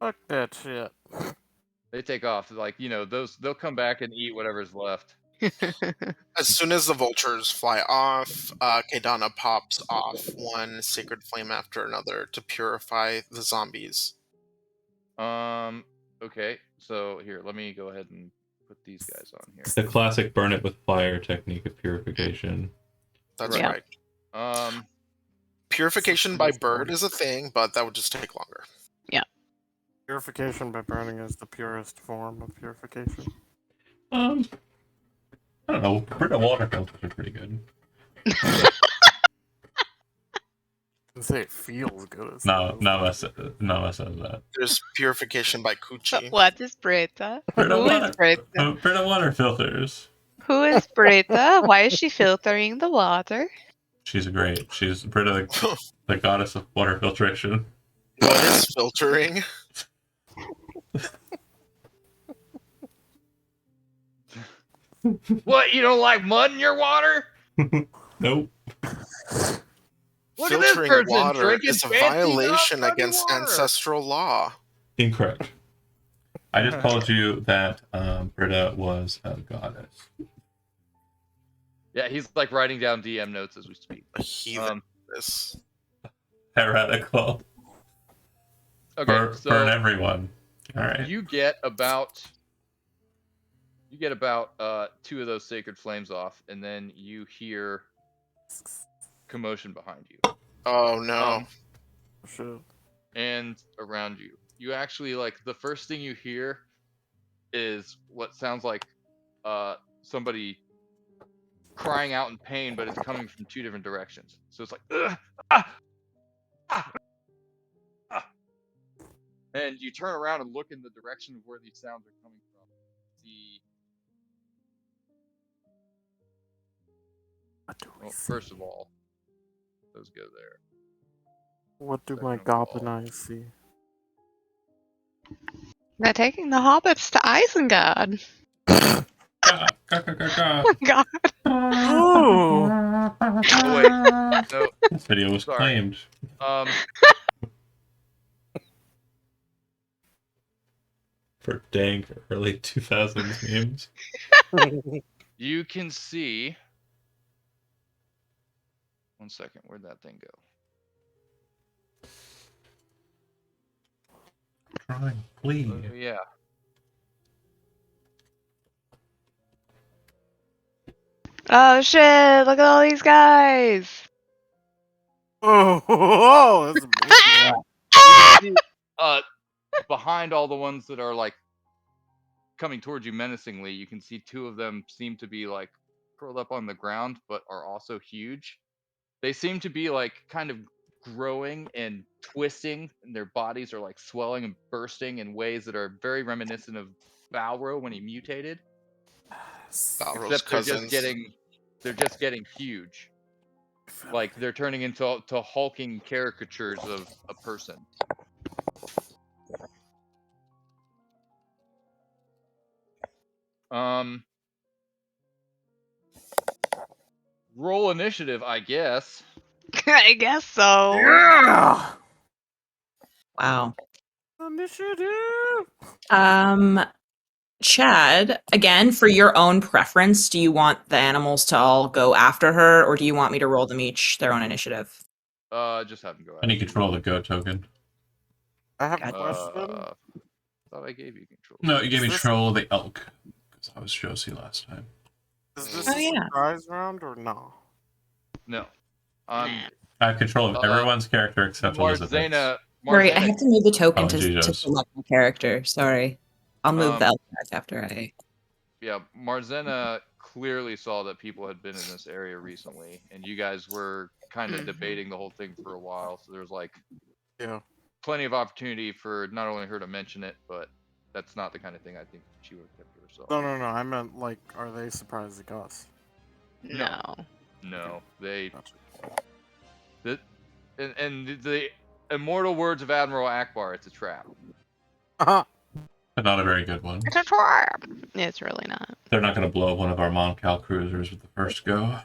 Fuck that shit. They take off. Like they'll come back and eat whatever's left. As soon as the vultures fly off, Kadana pops off one sacred flame after another to purify the zombies. Okay. So here, let me go ahead and put these guys on here. It's the classic burn it with fire technique of purification. That's Right. right. Purification by bird is a thing, but that would just take longer. Purification by burning is the purest form of purification. I don't know. Brita water filters are pretty good. I can say it feels good. As No one says that. There's purification by coochie. What is Brita? Brita Who is Brita? Brita water filters. Who is Brita? Why is she filtering the water? She's great. She's Brita, the goddess of water filtration. What is filtering? What? You don't like mud in your water? Nope. Look at this Filtering person water drinking is a fancy violation muddy against water. ancestral law. Incorrect. I just told you that Brita was a goddess. Yeah, he's like writing down DM notes as we speak. A heathen. This. Heretical. Okay, so burn everyone. All right. you get about 2 of those sacred flames off, and then you hear commotion behind you. Oh no. Shit. And around you. You actually the first thing you hear is what sounds like somebody crying out in pain, but it's coming from 2 different directions. So it's like "Ugh, ah, ah, ah." And you turn around and look in the direction of where these sounds are coming from. Well, first of all, those go there. What do my Second of all- goblin eyes see? They're taking the hobbits to Isengard. Gah, gah, gah, gah, gah. Oh God. Ooh. Oh wait, no. This video was Sorry. claimed. For dang early 2000s memes. You can see. One second, where'd that thing go? Trying, please. Yeah. Oh shit! Look at all these guys. Oh, that's amazing. Behind all the ones that are like coming towards you menacingly, you can see two of them seem to be like curled up on the ground, but are also huge. They seem to be like kind of growing and twisting, and their bodies are like swelling and bursting in ways that are very reminiscent of Balro when he mutated. Balrog's Except they're cousins. just getting huge. Like they're turning into hulking caricatures of a person. Roll initiative, I guess. I guess so. Yeah. Wow. Initiative. Chad, again, for your own preference, do you want the animals to all go after her, or do you want me to roll them each their own initiative? Just have them go. And you control the go token. I have a Gotcha. question. Thought I gave you control. No, you gave me Is this- control of the elk. Because I was Josie last time. Is this Oh, a yeah. surprise round or no? No. I have control of everyone's character except Elizabeth's. Sorry, I have to move the token Oh, to Jesus. select my character. Sorry. I'll move the Um, elk back after I. Yeah, Marzena clearly saw that people had been in this area recently, and you guys were kind of Mhm. debating the whole thing for a while. So there's like Yeah. plenty of opportunity for not only her to mention it, but that's not the kind of thing I think she would have kept to herself. No. I meant like, are they surprised at us? No. No, they Gotcha. and the immortal words of Admiral Akbar, it's a trap. Uh-huh. But not a very good one. It's a trap. It's really not. They're not going to blow up one of our Moncal cruisers with the first go.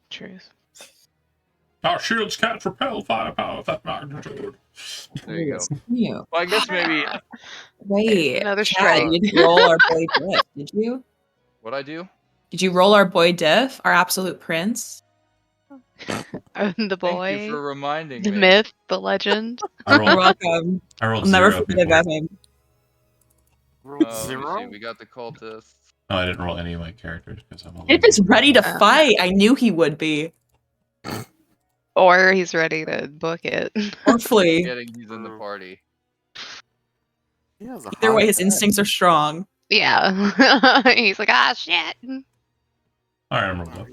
Truth. Our shields can't repel firepower of that magnitude. There you go. You. Well, I guess maybe Wait, Another Chad, strike. you didn't roll our boy Diff, did you? what I do. Did you roll our boy Diff, our absolute prince? The boy. Thank you for reminding The me. myth. The legend. I You're rolled, welcome. I rolled I'll never 0 forget people. about him. Roll Let me see. zero. We got the cultists. No, I didn't roll any of my characters because I'm a Diff lazy is ready to Oh. fight. I knew he would be. Or he's ready to book it. Hopefully. Getting he's in the party. He has a Either way, high his deck. instincts are strong. Yeah. He's like, ah, shit. Alright, I'm rolled up.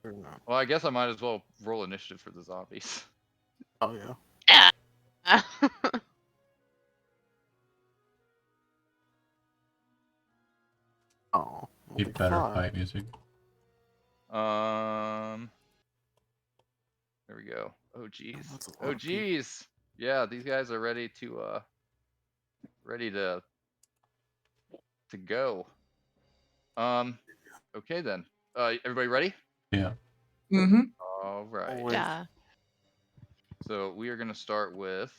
Or not. Well, I guess I might as well roll initiative for the zombies. Oh yeah. Oh. You only better 5. fight music. There we go. Oh geez. That's a lot Oh of people. geez. Yeah, these guys are ready to go. Okay then. Everybody ready? Yeah. Mm-hmm. All right. Wait. Yeah. So we are gonna start with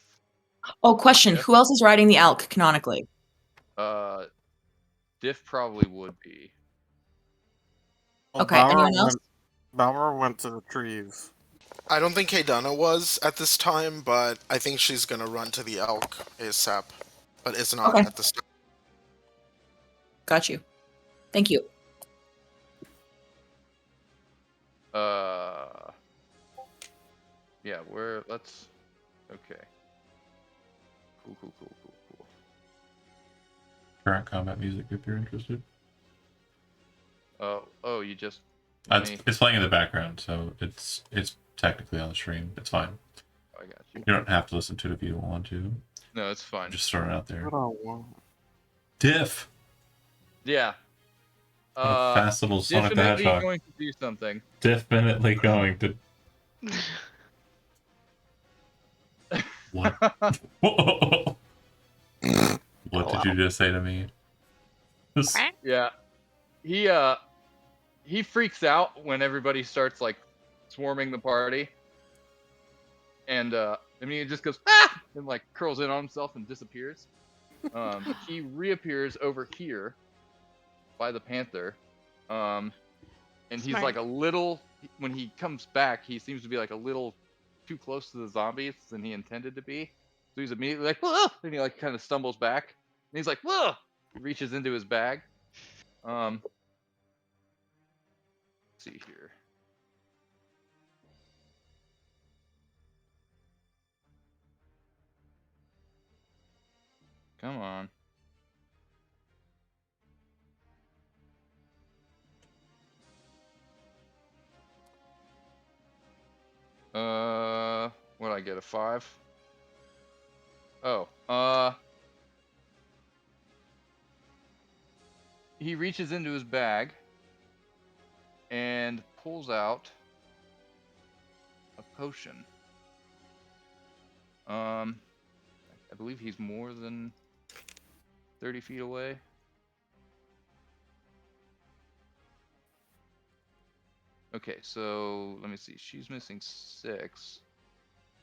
Oh, question. Yeah. Who else is riding the elk canonically? Diff probably would be. Well, Okay, anyone else? Balrog went to the trees. I don't think Kaydana was at this time, but I think she's gonna run to the elk ASAP. But it's not Okay. at this time. Got you. Thank you. Yeah, let's okay. Cool. Current combat music if you're interested. Oh, you just let me- It's playing in the background, so it's technically on the stream. It's fine. I got you. You don't have to listen to it if you don't want to. No, it's fine. Just throw it out there. What I want. Diff! Yeah. What a fast little Sonic the Definitely Hedgehog. going to do something. Definitely going to. What? Whoa. just say to me. Yeah. He freaks out when everybody starts like swarming the party. And I mean he just goes ah and like curls in on himself and disappears. He reappears over here by the panther. And he's Smart. like a little when he comes back, he seems to be like a little too close to the zombies than he intended to be. So he's immediately like, whoa! And he like kind of stumbles back. And he's like, whoa! He reaches into his bag. Let's see here. Come on. What'd I get? A 5? Oh, he reaches into his bag and pulls out a potion. I believe he's more than 30 feet away. Okay, so let me see. She's missing 6,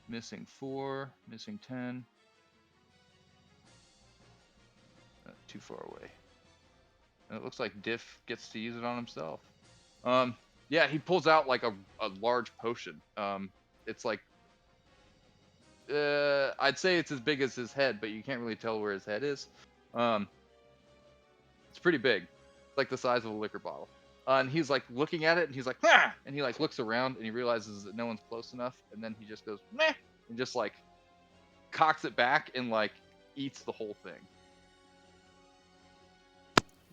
missing 4, missing 10. Too far away. And it looks like Diff gets to use it on himself. Yeah, he pulls out like a large potion. It's like I'd say it's as big as his head, but you can't really tell where his head is. It's pretty big. It's like the size of a liquor bottle. And he's like looking at it and he's like, ah! And he like looks around and he realizes that no one's close enough. And then he just goes, meh! And just like cocks it back and like eats the whole thing.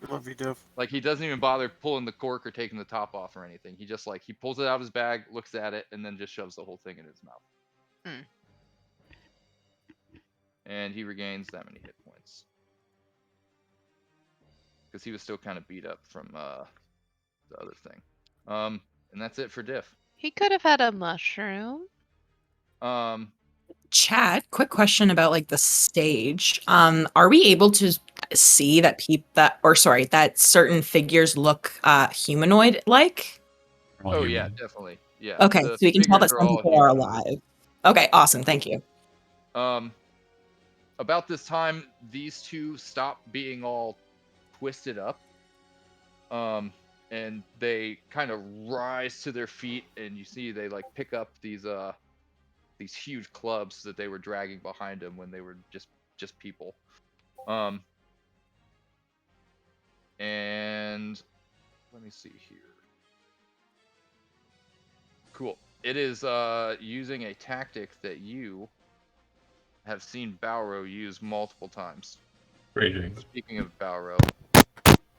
Love you, Div. Like he doesn't even bother pulling the cork or taking the top off or anything. He just like, he pulls it out of his bag, looks at it, and then just shoves the whole thing in his mouth. And he regains that many hit points. Because he was still kind of beat up from the other thing. And that's it for Diff. He could have had a mushroom. Chat, quick question about like the stage. Are we able to see that that certain figures look humanoid like? Well, Oh yeah, human. definitely. Yeah. Okay, so the we can tell that figures are some all people are human. alive. Okay, awesome, thank you. About this time, these two stop being all twisted up. And they kind of rise to their feet, and you see they like pick up these huge clubs that they were dragging behind them when they were just people. And let me see here. Cool. It is using a tactic that you have seen Balro use multiple times. Raging. Speaking of Balro,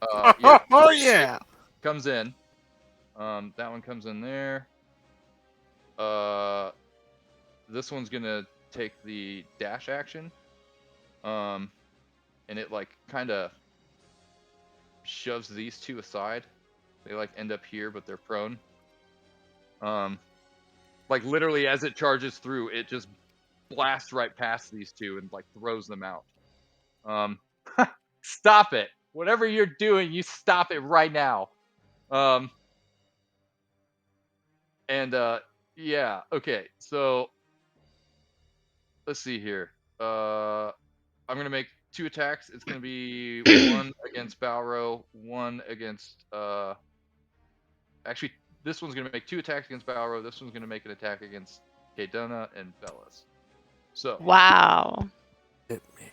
Oh yeah! comes in. That one comes in there. This one's gonna take the dash action. And it like kind of shoves these two aside. They like end up here, but they're prone. Like literally as it charges through, it just blasts right past these two and like throws them out. Stop it! Whatever you're doing, you stop it right now. Yeah, okay, so let's see here. I'm gonna make 2 attacks. It's gonna be 1 against Balro, 1 against actually this one's gonna make 2 attacks against Balro, this one's gonna make an attack against Kadona and Bellas. So Wow. Hit me.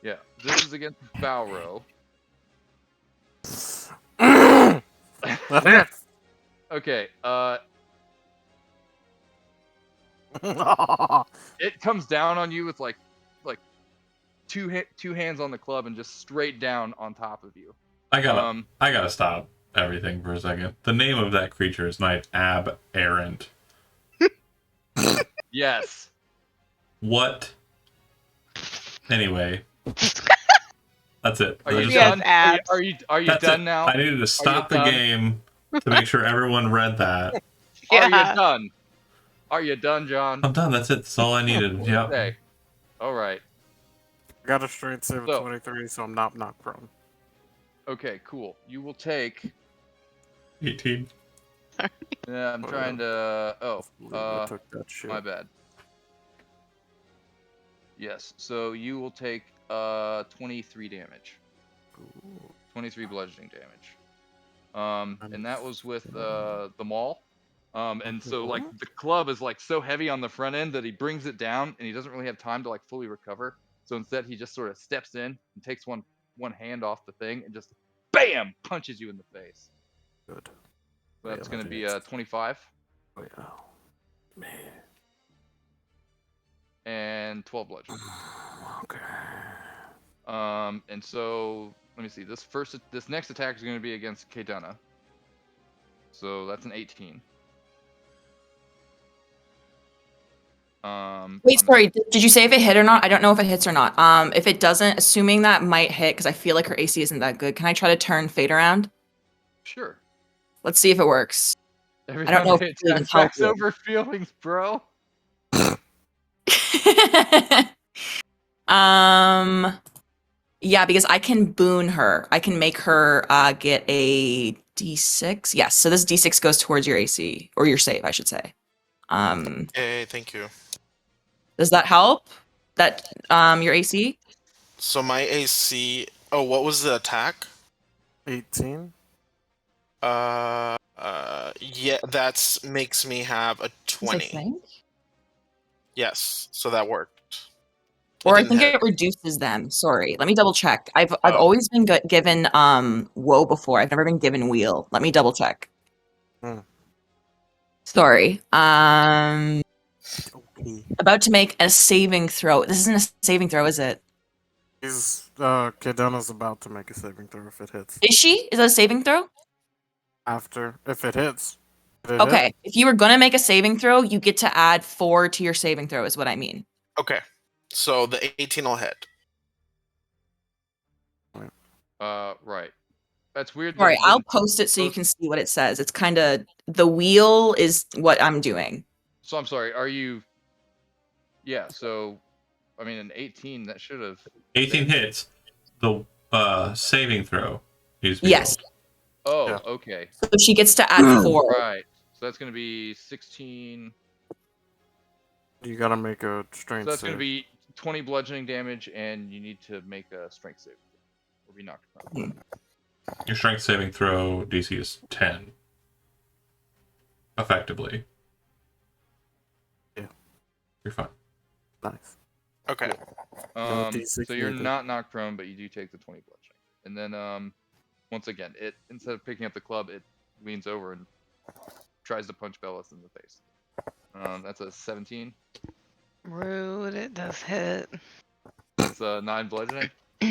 yeah, this is against Balro. Okay, it comes down on you with like two hands on the club and just straight down on top of you. I gotta stop everything for a second. The name of that creature is Knight Aberrant. Yes. What? Anyway, that's it. Are you He has done? abs. Are you That's done it. now? I needed to stop the done? game to make sure everyone read that. Are Yeah. you done? Are you done, John? I'm done. That's it. That's all I needed. Yep. Okay. All right. I got a strength save of So- 23, so I'm not knocked prone. Okay, cool. You will take. 18. Yeah, I'm Oh, trying to. Oh, I took that shit. my bad. Yes. So you will take 23 damage. Ooh. 23 bludgeoning damage. And that was with Understand. the maul. And so like What? the club is like so heavy on the front end that he brings it down and he doesn't really have time to like fully recover. So instead he just sort of steps in and takes one hand off the thing and just bam punches you in the face. Good. So that's Yeah, going to that be is. 25 Oh, yeah. Man. and 12 bludgeoning. Okay. And so let me see. This next attack is going to be against Kedana. So that's an 18. Wait, I'm- sorry. Did you say if it hit or not? I don't know if it hits or not. If it doesn't, assuming that might hit, because I feel like her AC isn't that good. Can I try to turn Fate around? Sure. Let's see if it works. Every I don't time know if they it's even attack facts helpful. over feelings, bro. Yeah, because I can boon her. I can make her get a D6. Yes, so this D6 goes towards your AC or your save, I should say. Hey, thank you. Does that help? That your AC? So my AC. Oh, what was the attack? 18? Yeah, that's makes me have a Yes, I 20. think. Yes, so that worked. Or I didn't think hit. it reduces them. Sorry. Let me double check. I've Oh. always been given woe before. I've never been given wheel. Let me double check. Hmm. Sorry. Okay. About to make a saving throw. This isn't a saving throw, is it? Kedana's about to make a saving throw if it hits. Is she? Is that a saving throw? After, if it hits. Did it hit? Okay. If you were gonna make a saving throw, you get to add 4 to your saving throw, is what I mean. Okay, so the 18 will hit. Right. That's weird. Sorry, that it I'll didn't post it so you post- can see what it says. It's kind of the wheel is what I'm doing. So I'm sorry. Are you? Yeah. So, I mean, an 18 that should have. 18 hits. The saving throw needs to be Yes. rolled. Oh, Yeah. okay. So she gets to add 4. Right. So that's going to be 16. You gotta make a So strength that's save. going to be 20 bludgeoning damage, and you need to make a strength save or be knocked prone. Your strength saving throw DC is 10. Effectively. Yeah. You're fine. Nice. Okay. No D6 So you're needed. not knocked prone, but you do take the 20 bludgeoning. And then, once again, it instead of picking up the club, it leans over and tries to punch Bellis in the face. That's a 17. Rude. It does hit. That's a 9 bludgeoning. All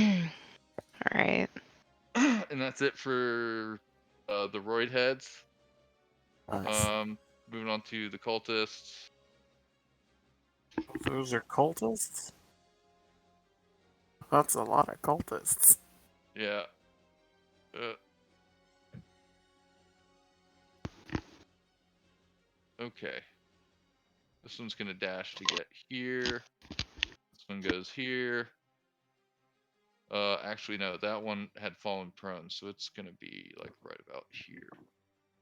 right. And that's it for the roid heads. Nice. Moving on to the cultists. Those are cultists? That's a lot of cultists. Yeah. Okay. This one's gonna dash to get here. This one goes here. Actually no, that one had fallen prone, so it's gonna be like right about here.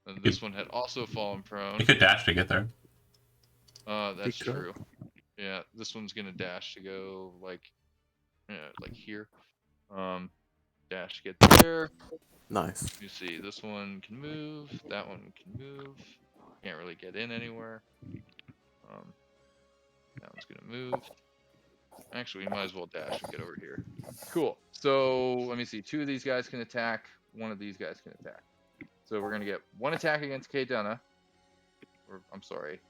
And this one had also fallen prone. You could dash to get there. That's could. true. Yeah, this one's gonna dash to go like here. Dash to get there. Nice. You see, this one can move. That one can move. Can't really get in anywhere. That one's gonna move. Actually, we might as well dash and get over here. Cool. So let me see. 2 of these guys can attack. 1 of these guys can attack. So we're gonna get 1 attack against Kaydana. Or I'm sorry.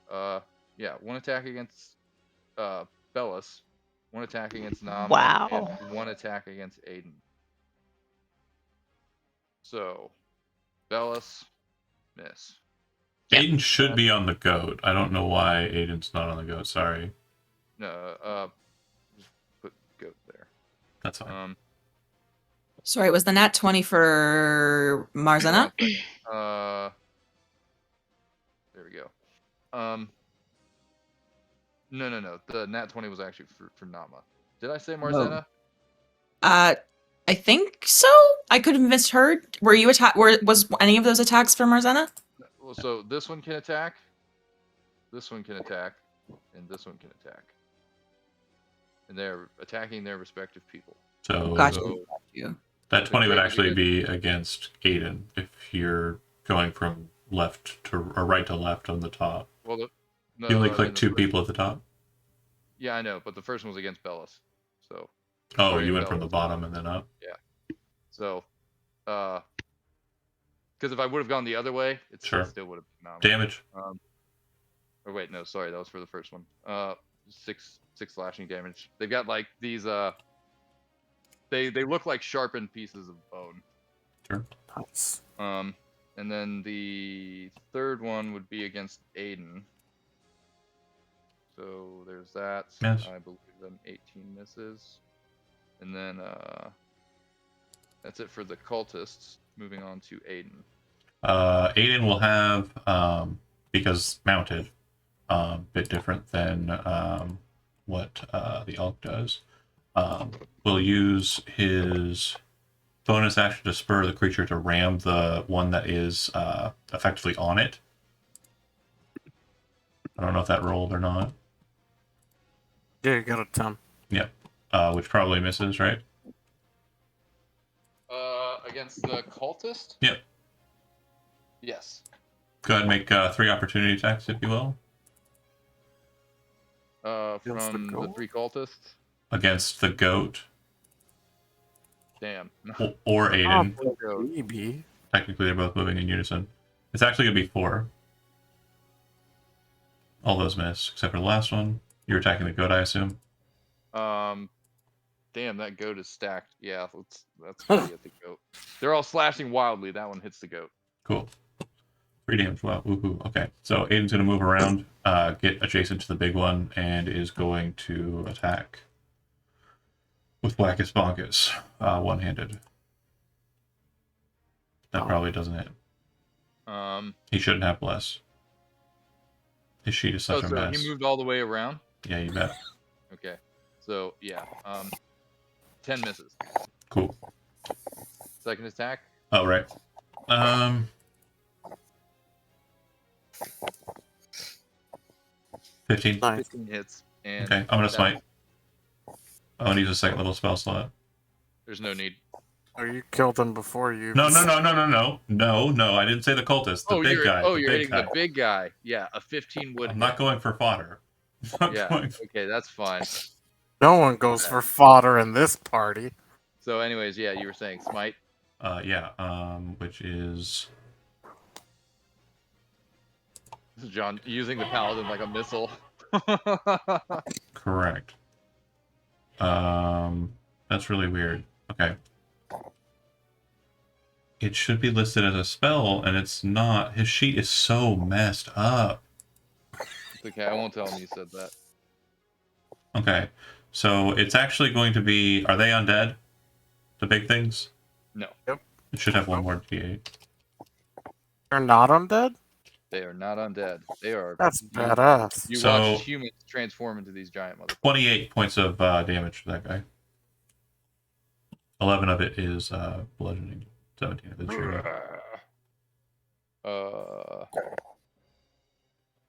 Yeah, 1 attack against Bellis. 1 attack against Nama. Wow. And 1 attack against Aiden. So Bellis, miss. Yep. Aiden should be on the goat. I don't know why Aiden's not on the goat. Sorry. No, just put goat there. That's fine. Sorry, was the nat 20 for Marzana? There we go. No. The nat 20 was actually for Nama. Did I say Marzana? I think so. I could have misheard. Were you was any of those attacks from Arzena? Well, so this one can attack, this one can attack, and this one can attack. And they're attacking their respective people. So Gotcha. So You. that 20 would Great, actually good. be against Aiden if you're going from left to or right to left on the top. well, You only I click mean, the 2 first- people at the top. Yeah, I know, but the first one was against Bellis. So Oh, Fray you and went from the Bellis. bottom and then up. So, because if I would have gone the other way, it Sure. still would have been nominal. Damage. Or wait, no, sorry, that was for the first one. 6 slashing damage. They've got like these they look like sharpened pieces of bone. Nice. And then the third one would be against Aiden. So there's that. Miss. I believe an 18 misses. And then that's it for the cultists. Moving on to Aiden. Aiden will have because mounted, bit different than what the elk does. Will use his bonus action to spur the creature to ram the one that is effectively on it. I don't know if that rolled or not. Yeah, you got a 10. Yep. Which probably misses, right? Against the cultist? Yep. Yes. Go ahead and make 3 opportunity attacks, if you will, Against the From the goat? 3 cultists. against the goat Damn. or Aiden. Oh, maybe. Technically, they're both moving in unison. It's actually going to be 4. All those miss, except for the last one. You're attacking the goat, I assume. Damn, that goat is stacked. Yeah, that's gonna be at the goat. They're all slashing wildly. That one hits the goat. Cool. 3 damage. Wow. Woohoo. Okay. So Aiden's going to move around, get adjacent to the big one, and is going to attack with Wackus Bonkus, one-handed. That probably doesn't hit. He shouldn't have bless. His sheet is such a so mess. he moved all the way around. Yeah, you bet. Okay. So yeah, 10 misses. Cool. Second attack. Oh, right. 15. Nice. 15 hits. And Okay, I'm gonna that- smite. I'm gonna use a second level spell slot. There's no need. Oh, you killed him before you. No, I didn't say the cultist. The big you're guy. oh, the you're big hitting guy. the big guy. Yeah, a 15 would. I'm hit. not going for fodder. I'm Yeah. going for- Okay, that's fine. No one goes for fodder in this party. So, anyways, yeah, you were saying smite. Which is This is John using the paladin like a missile. correct. That's really weird. Okay. It should be listed as a spell, and it's not. His sheet is so messed up. It's okay, I won't tell him you said that. Okay. So it's actually going to be. Are they undead? The big things? No, It should have one more d8. They're not undead? they are not undead. They are. That's badass. You So- watch humans transform into these giant motherfuckers. 28 points of damage to that guy. 11 of it is bludgeoning. 17 of it is shooting.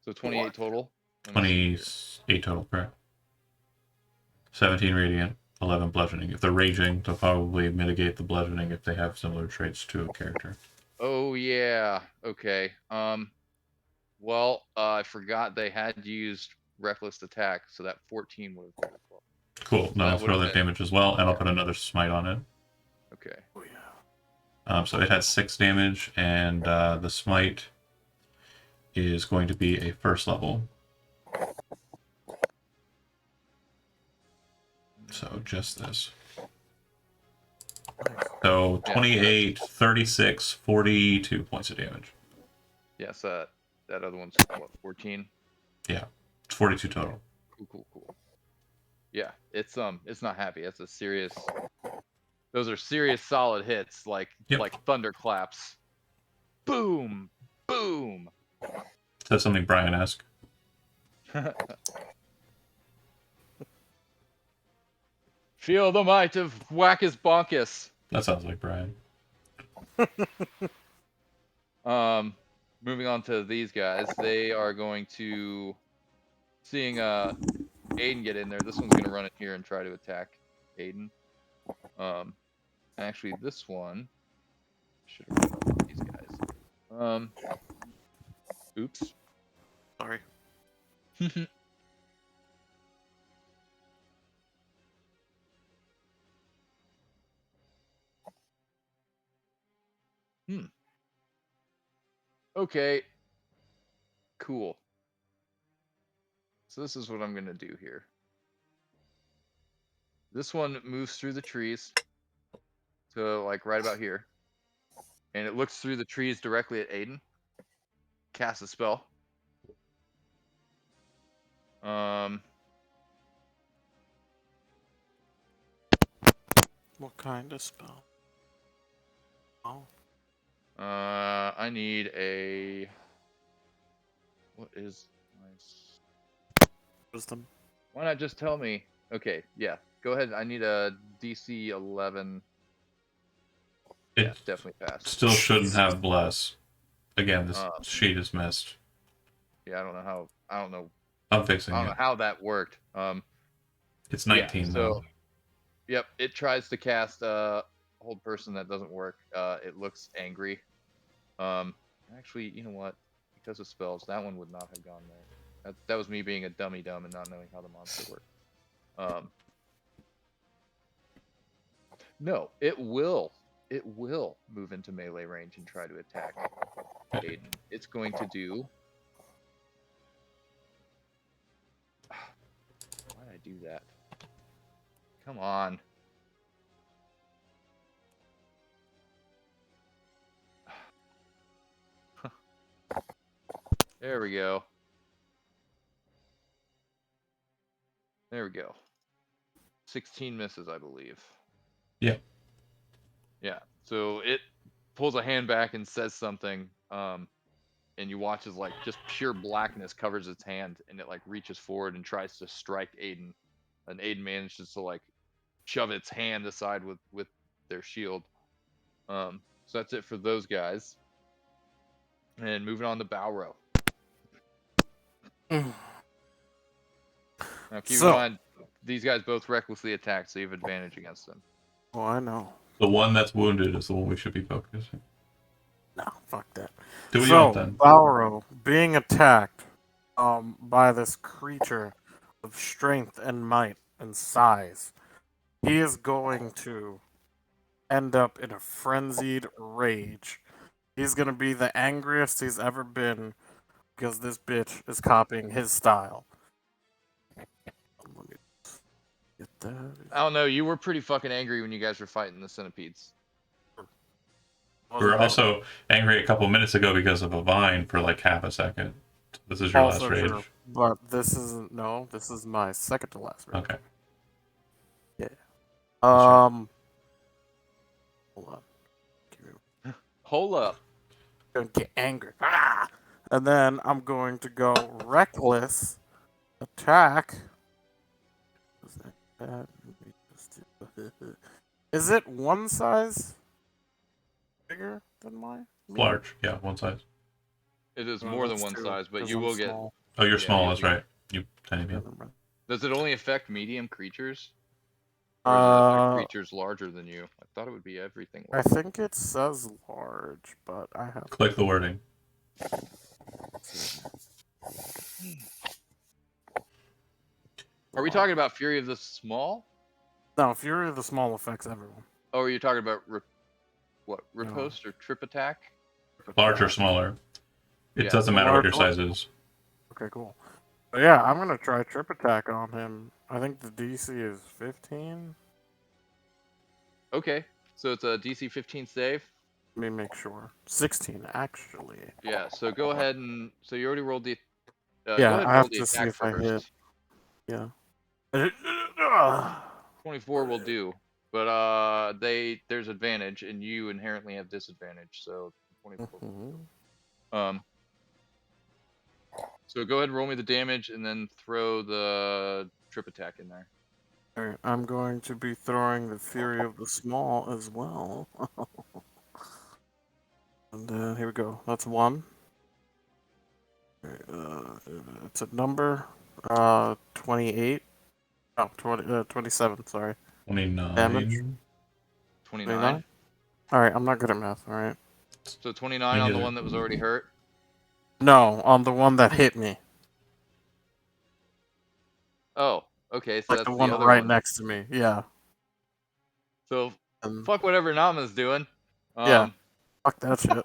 So 28 total. 28 total, correct. 17 radiant, 11 bludgeoning. If they're raging, they'll probably mitigate the bludgeoning if they have similar traits to a character. Oh yeah. Okay. Well, I forgot they had used reckless attack, so that 14 would have been as well. Cool. Now That I'll throw would've that been- damage as well, and I'll put another smite on it. Okay. Oh, yeah. So it had 6 damage, and the smite is going to be a first level. So just this. So Yeah. 28, 36, 42 points of damage. Yes, that other one's what, 14? It's 42 total. Cool. Yeah, it's not happy. That's a serious. Those are serious solid hits, like Yep. like thunderclaps. Boom, boom. Is that something Brian asked? Feel the might of Wackus Bonkus. That sounds like Brian. Moving on to these guys, they are going to, seeing Aiden get in there. This one's gonna run in here and try to attack Aiden. Actually, this one should have run over these guys. Oops. Sorry. Okay. Cool. So this is what I'm gonna do here. This one moves through the trees to like right about here, and it looks through the trees directly at Aiden. Casts a spell. What kind of spell? Oh. I need a. What is my? Wisdom. Why not just tell me? Okay, yeah. Go ahead. I need a DC 11. It Yeah, definitely passed. still shouldn't have bless. Again, this Um, sheet is missed. Yeah, I don't know how. I don't know. I'm fixing I don't know it. how that worked. It's Yeah, 19 so though. yep, it tries to cast hold person. That doesn't work. It looks angry. Actually, you know what? Because of spells, that one would not have gone there. That was me being a dummy dumb and not knowing how the monster worked. No, it will. It will move into melee range and try to attack Aiden. It's going to do. Why did I do that? Come on. There we go. There we go. 16 misses, I believe. Yeah. Yeah. So it pulls a hand back and says something. And you watch as like just pure blackness covers its hand, and it like reaches forward and tries to strike Aiden. And Aiden manages to like shove its hand aside with their shield. So that's it for those guys. And moving on to Balro. Now keep in mind, these guys both recklessly attacked, so you have advantage against them. Oh, I know. The one that's wounded is the one we should be focusing. No, fuck that. Do we So, not then? Balro being attacked by this creature of strength and might and size, he is going to end up in a frenzied rage. He's going to be the angriest he's ever been because this bitch is copying his style. Let me get that. I don't know. You were pretty fucking angry when you guys were fighting the centipedes. We were also angry a couple minutes ago because of a vine for like half a second. This is your also last rage. true, but this isn't. No, this is my second to last rage. Okay. Yeah. right. Hold on. Hold up. Gonna get angry. Ah! And then I'm going to go reckless attack. Is that bad? Let me just do- Is it one size bigger than mine? Large. Yeah, one size. It is Oh, more than that's one two, size, but 'cause you I'm will get. small. Oh, you're Yeah, small. you'll That's be- right. You tiny man. Never mind. Does it only affect medium creatures? Or does it affect Uh, creatures larger than you? I thought it would be everything. I think it says large, but I have. Click the wording. Are we talking about Fury of the Small? No, Fury of the Small affects everyone. Oh, are you talking about riposte or trip attack? Large or smaller. It Yeah, doesn't matter what your large- size is. Okay, cool. But yeah, I'm gonna try trip attack on him. I think the DC is 15. Okay, so it's a DC 15 save. Let me make sure. 16, actually. Yeah, so go ahead and so you already rolled the. Go Yeah, ahead and I roll have the to see attack if I first. hit. Yeah. 24 will do, but there's advantage, and you inherently have disadvantage, so 24. Mhm. So go ahead and roll me the damage, and then throw the trip attack in there. Alright, I'm going to be throwing the Fury of the Small as well. And here we go. That's 1. It's a number. 28. Oh, 27, sorry. 29. Damage. 29. Alright, I'm not good at math, alright. So 29 on the one that was already hurt. No, on the one that hit me. Oh, okay. So Like that's the the one other right one. next to me, yeah. So Um, fuck whatever Nama's doing. Yeah. Fuck that shit.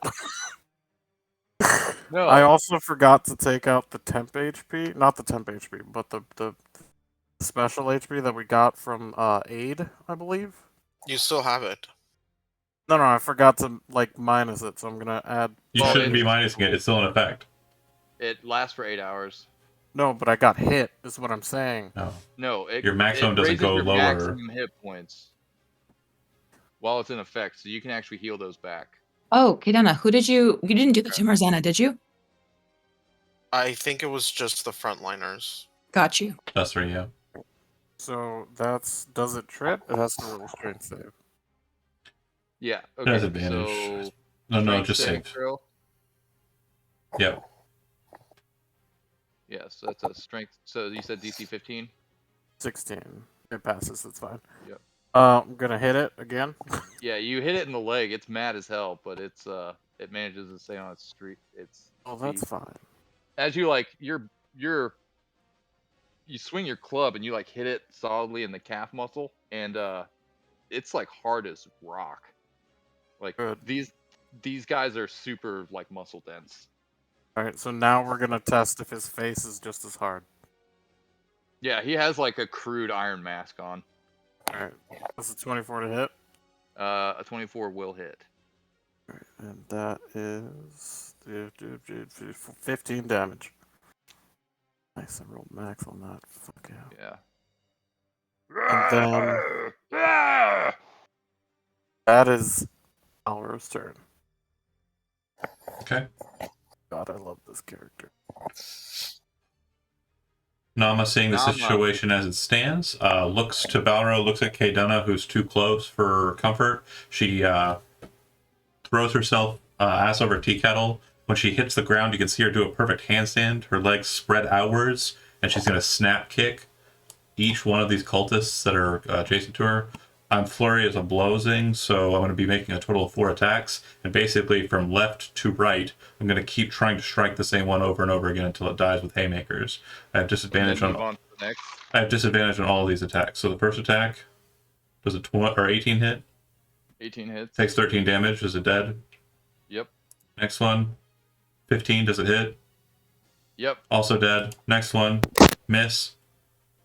No. I also forgot to take out the temp HP. Not the temp HP, but the special HP that we got from Aid, I believe. You still have it. No, I forgot to like minus it, so I'm gonna add. You Well, shouldn't be it's- minusing it. It's still in effect. It lasts for 8 hours. No, but I got hit. Is what I'm saying. No. No, Your maximum it doesn't raises go your lower. maximum hit points while it's in effect, so you can actually heal those back. Oh, Kedana, you didn't do that to Marzana, did you? I think it was just the frontliners. Got you. That's 3, yeah. So does it trip? It has to roll a strength save. Yeah. It Okay. has advantage. So No, strength just saving save. throw. Yeah. Yeah. So that's a strength. So you said DC 15. 16. It passes. It's fine. Yep. I'm gonna hit it again. Yeah, you hit it in the leg. It's mad as hell, but it manages to stay on its street. It's Oh, that's fine. as you like you swing your club and you like hit it solidly in the calf muscle, and it's like hard as rock. Like Good. these guys are super like muscle dense. All right. So now we're gonna test if his face is just as hard. Yeah, he has like a crude iron mask on. All right. That's a 24 to hit. A 24 will hit. All right, and that is 15 damage. Nice, I rolled max on that. Fuck yeah. Yeah. And then that is Alro's turn. Okay. God, I love this character. Nama, seeing the Nama. situation as it stands, looks to Balro, looks at Kaydana, who's too close for comfort. She throws herself ass over tea kettle. When she hits the ground, you can see her do a perfect handstand. Her legs spread outwards, and she's going to snap kick each one of these cultists that are adjacent to her. I'm flurry as a blowsing, so I'm going to be making a total of 4 attacks. And basically, from left to right, I'm going to keep trying to strike the same one over and over again until it dies with haymakers. I have disadvantage Move on to the next. I have disadvantage on all of these attacks. So the first attack does a 18 hit, 18 hits. takes 13 damage. Is it dead? Yep. Next one, 15. Does it hit? Yep. Also dead. Next one, miss,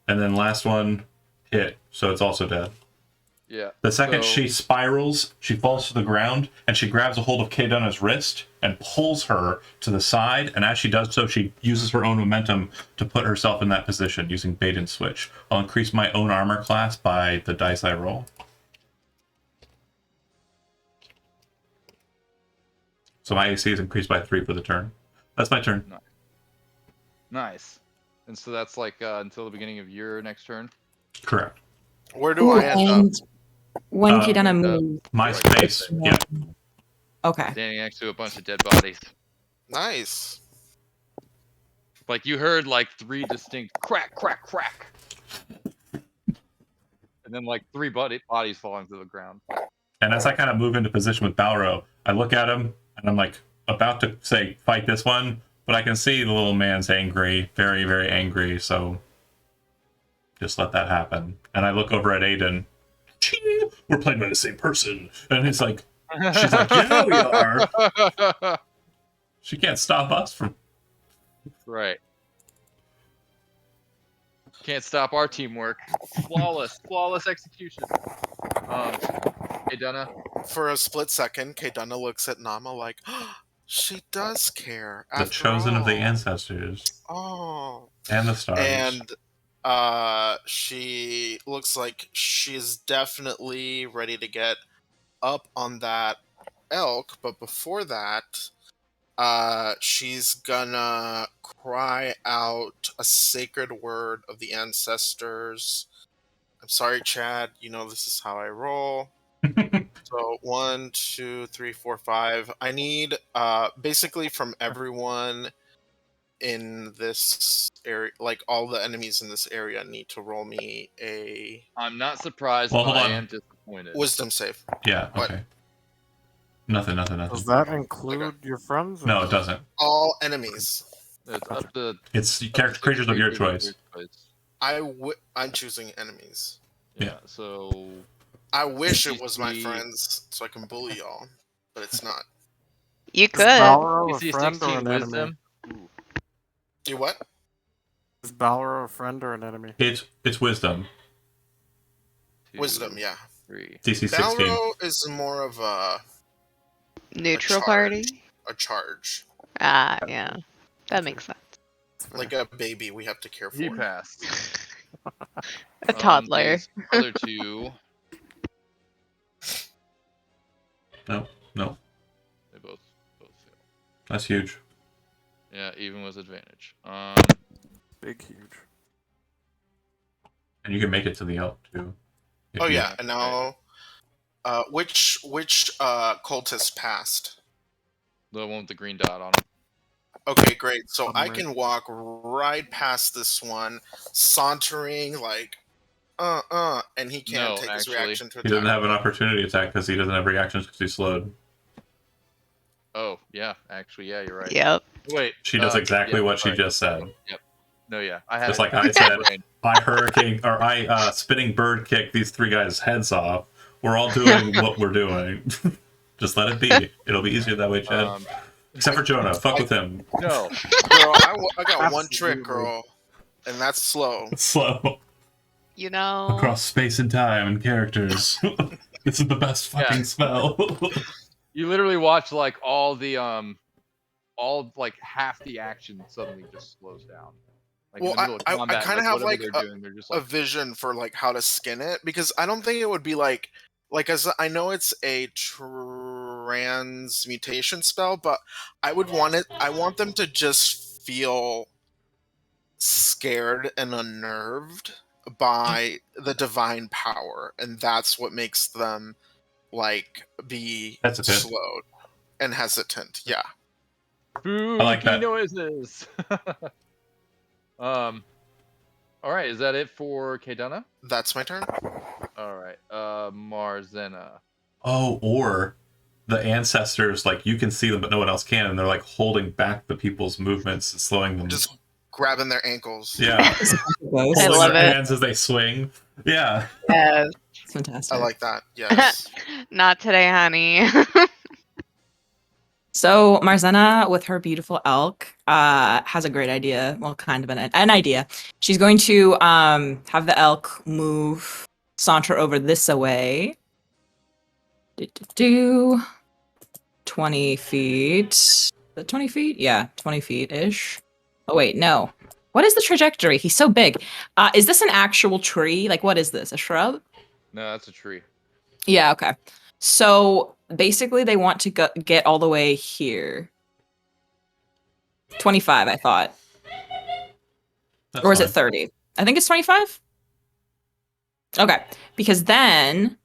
and then last one, hit. So it's also dead. Yeah. The second So- she spirals, she falls to the ground, and she grabs a hold of Kayduna's wrist and pulls her to the side. And as she does so, she uses her own momentum to put herself in that position using bait and switch. I'll increase my own armor class by the dice I roll. So my AC is increased by 3 for the turn. That's my turn. Nice. And so that's like until the beginning of your next turn. Correct. Where do I end up? And when Uh, Kedana with, moves. My Right. space. Yeah. Okay. Standing next to a bunch of dead bodies. Nice. Like you heard like 3 distinct crack, crack, crack. And then like 3 bodies falling to the ground. And as I kind of move into position with Balro, I look at him and I'm like about to say fight this one, but I can see the little man's angry, very, very angry. So just let that happen. And I look over at Aiden. Ching! We're played by the same person, and it's like she's like, yeah, we are. She can't stop us from. Right. Can't stop our teamwork. Flawless execution. Hey, Donna. For a split second, Kaydana looks at Nama like, she does care. The after chosen of the all." ancestors Oh. and the stars. And she looks like she's definitely ready to get up on that elk, but before that, she's gonna cry out a sacred word of the ancestors I'm sorry, Chad. You know this is how I roll. So 1, 2, 3, 4, 5. I need basically from everyone in this area, like all the enemies in this area, need to roll me a I'm not surprised, Well, but hold I on. am disappointed. wisdom save. Yeah. What? Okay. Nothing. Does that include your friends? Or No, it doesn't. All enemies. It's up to It's up character to creatures of your creatures choice. I'm choosing enemies. Yeah. So I wish it was my DC friends so I can bully y'all, but it's not. You Is could. Balro a DC friend or 16 an enemy? wisdom. Ooh. You what? Is Balro a friend or an enemy? It's wisdom. 2, Wisdom, yeah. 3. DC 16. Balro is more of Neutral charge. party. a charge. Ah, yeah. That makes sense. Like a baby we have to care He for. passed. A toddler. These other 2, No. they both fail. That's huge. Yeah, even with advantage. Big, huge. And you can make it to the elk too. if Oh you- yeah, and now which cultist passed? The one with the green dot on it. Okay, great. So I Right. can walk right past this one, sauntering like and he can't No, take his actually. reaction to He doesn't attack. have an opportunity attack because he doesn't have reactions because he's slowed. Oh, yeah. Actually, yeah, you're right. Yep. Wait. She does exactly yeah, what she sorry. just said. No, yeah. I had Just it like I in my said. brain. I spinning bird kick these 3 guys' heads off. We're all doing what we're doing. Just let it be. It'll be easier that way, Chad. Except for Jonah. Fuck with him. No. Girl, I got one trick, Absolutely. girl, and that's slow. Slow. You know. Across space and time and characters. This is the best fucking Yeah. spell. You literally watch like all like half the action suddenly just slows down. Like Well, in the middle of I combat, kinda have, whatever like, they're doing, they're just A like vision for like how to skin it, because I don't think it would be like as I know it's a transmutation spell, but I want them to just feel scared and unnerved by the divine power, and that's what makes them like be Hesitant. slowed and hesitant. Yeah. spooky like that. noises. All right, is that it for Kadana? That's my turn. All right, Marzena. Oh, or the ancestors, like you can see them, but no one else can, and they're like holding back the people's movements and slowing them. Just grabbing their ankles. Yeah. I Holding love their it. hands as they swing. Yeah. Yes. It's fantastic. I like that. Yes. Not today, honey. So Marzena, with her beautiful elk, has a great idea. Well, kind of an idea. She's going to have the elk saunter over this away. 20 feet. Is that 20 feet? Yeah, 20 feet-ish. Oh, wait, no. What is the trajectory? He's so big. Is this an actual tree? Like, what is this? A shrub? No, that's a tree. Yeah, okay. So basically, they want to get all the way here. 25, I thought. That's Or is it fine. 30? I think it's 25. Okay, because then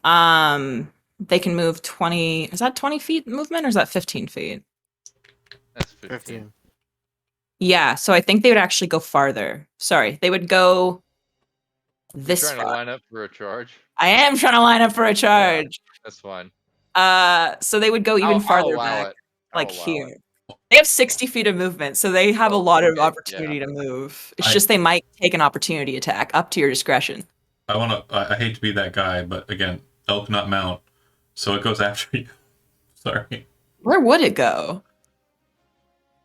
they can move 20. Is that 20 feet movement or is that 15 feet? That's 15. 15. Yeah, so I think they would actually go farther. Sorry, they would go You're this trying to far. line up for a charge? I am trying to line up for a charge. That's fine. So they would go even farther allow back, it. I'll like allow here. it. They have 60 feet of movement, so they have a Oh, lot of okay, opportunity yeah. to move. It's I- just they might take an opportunity attack, up to your discretion. I hate to be that guy, but again, elk not mount. So it goes after you. Sorry. Where would it go?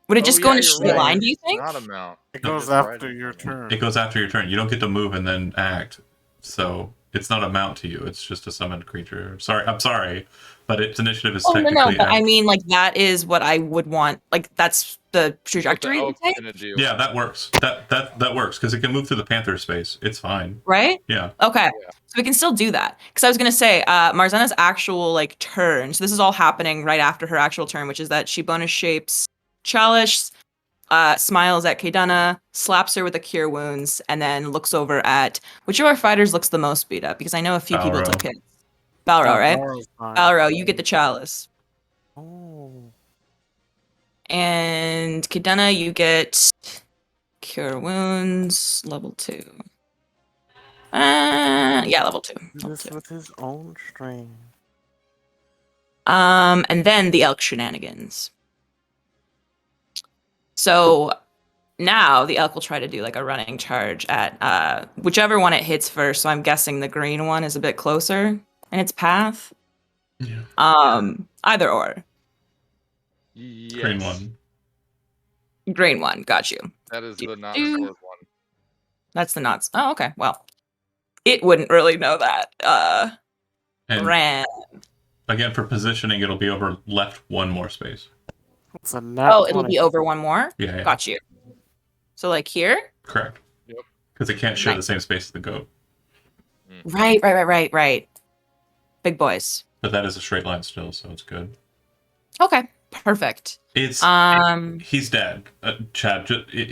Would it just go in a you're straight right. line, do you It's think? Not a mount. It No, goes just right after in your front turn. It goes after your turn. You don't get to move and then act. So it's not a mount to you. It's just a summoned creature. I'm sorry, but its initiative is Oh, no, technically. but I mean, like, that is what I would want. Like, that's the What the trajectory, elk's to take, gonna do? Yeah, that works. That works because it can move through the panther space. It's fine. right? Yeah. Okay, Yeah. so we can still do that. Because I was going to say, Marzena's actual, like, turn, so this is all happening right after her actual turn, which is that she bonus shapes Chalice, smiles at Kaydana, slaps her with a cure wounds, and then looks over at which of our fighters looks the most beat up, because I know a few people took Balro. hits. Balro, right? Balro's fine. Balro, you get the chalice. Oh. And Kaydana, you get cure wounds, level 2. Yeah, level 2. Do this with his own strain. And then the elk shenanigans. So now the elk will try to do like a running charge at whichever one it hits first. So I'm guessing the green one is a bit closer in its path. Yeah. Either or. Yes. Green one. Green one, got you. That is the not Do- sword one. That's the knots. Oh, okay. Well, it wouldn't really know that. And Ran. again, for positioning, it'll be over left one more space. It's a nat Oh, it'll 20. be over one more? Yeah. Got you. So like here? Correct. Yep. Because it can't share Nice. the same space as the goat. Right. Big boys. But that is a straight line still, so it's good. Okay. Perfect. It's Um he's dead. Chad,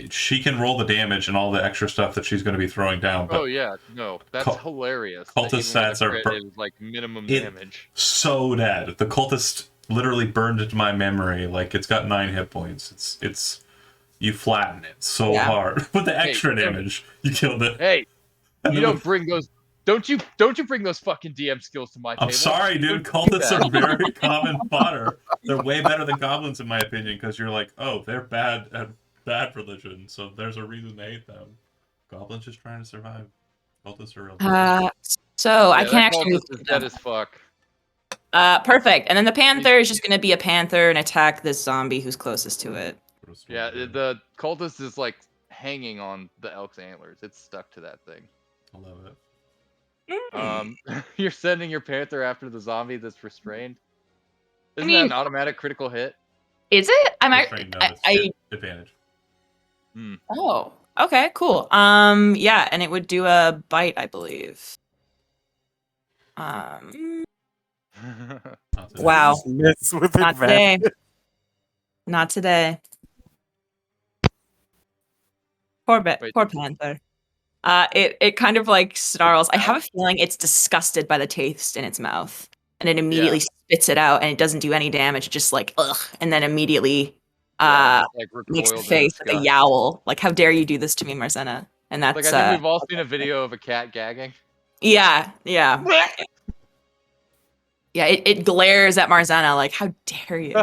she can roll the damage and all the extra stuff that she's going to be throwing down. But Oh yeah, no, that's Cul- hilarious. cultist That even stats with are a crit, it was like minimum It- damage. so dead. The cultist literally burned into my memory. Like it's got 9 hit points. It's you flatten it so Yeah. hard with the extra Hey, damage. You killed it. Hey, And you then don't bring those. Don't you bring those fucking DM skills to my table? I'm sorry, dude. Don't do Cultists that. are very common fodder. They're way better than goblins, in my opinion, because you're like, oh, they're bad at bad religion, so there's a reason to hate them. Goblins just trying to survive. Cultists are real. So I Yeah, can't that actually move cultist is dead as fuck. perfect. And then the panther is just gonna be a panther and attack this zombie who's closest to it. Yeah, the cultist is like hanging on the elk's antlers. It's stuck to that thing. I love it. You're sending your panther after the zombie that's restrained. Isn't mean- that an automatic critical hit? Is it? Restrained, no, it's advantage. Oh, okay, cool. Yeah, and it would do a bite, I believe. Not today. Wow. Miss with Not advantage. today. Not today. Poor Wait. panther. It kind of like snarls. I have a feeling it's disgusted by the taste in its mouth, and it immediately spits it out, and it doesn't do any damage. It just like ugh, and then immediately Like makes the recoiled in face with a disgust. yowl. Like, how dare you do this to me, Marcena? And that's Like I think we've all seen a video of a cat gagging. yeah. Yeah, it glares at Marzana like, how dare you?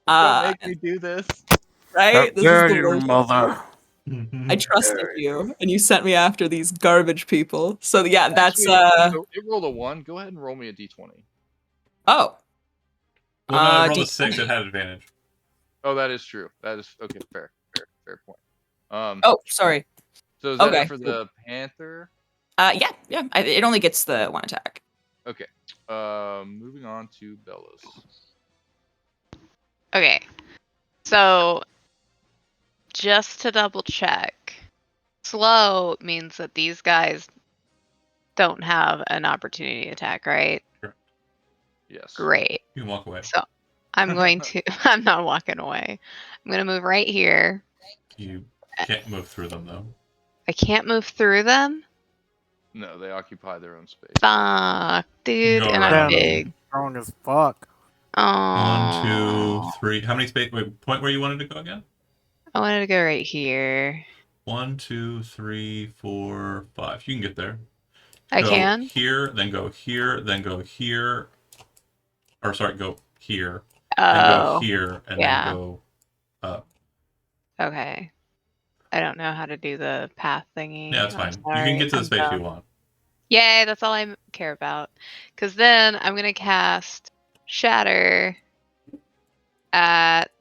Don't make me do this. Right? This How is the dare you, worst. mother? I trusted you, and you sent me after these garbage people. So yeah, that's Actually, so it rolled a 1. Go ahead and roll me a d20. oh. Well, no, I rolled a D- 6. It had advantage. Oh, that is true. That is okay. Fair point. Oh, sorry. So is that okay, it for the panther? Yeah. It only gets the one attack. Okay. Moving on to Bellows. Okay. So, just to double check, slow means that these guys don't have an opportunity attack, right? Yes. Great. You can walk away. So, I'm going to. I'm not walking away. I'm going to move right here. You can't move through them, though. I can't move through them? No, they occupy their own space. Fuck, dude. Go And around I'm them. big. Strong as fuck. Oh. 1, 2, 3. How many space? Wait, point where you wanted to go again? I wanted to go right here. 1, 2, 3, 4, 5. You can get there. I Go can? here, then go here, then go here. Or sorry, go here, then Oh. go here, and yeah. then go up. Okay. I don't know how to do the path thingy. Yeah, that's I'm fine. You sorry. can get to the I'm space dumb. you want. Yay, that's all I care about. Because then I'm going to cast Shatter at...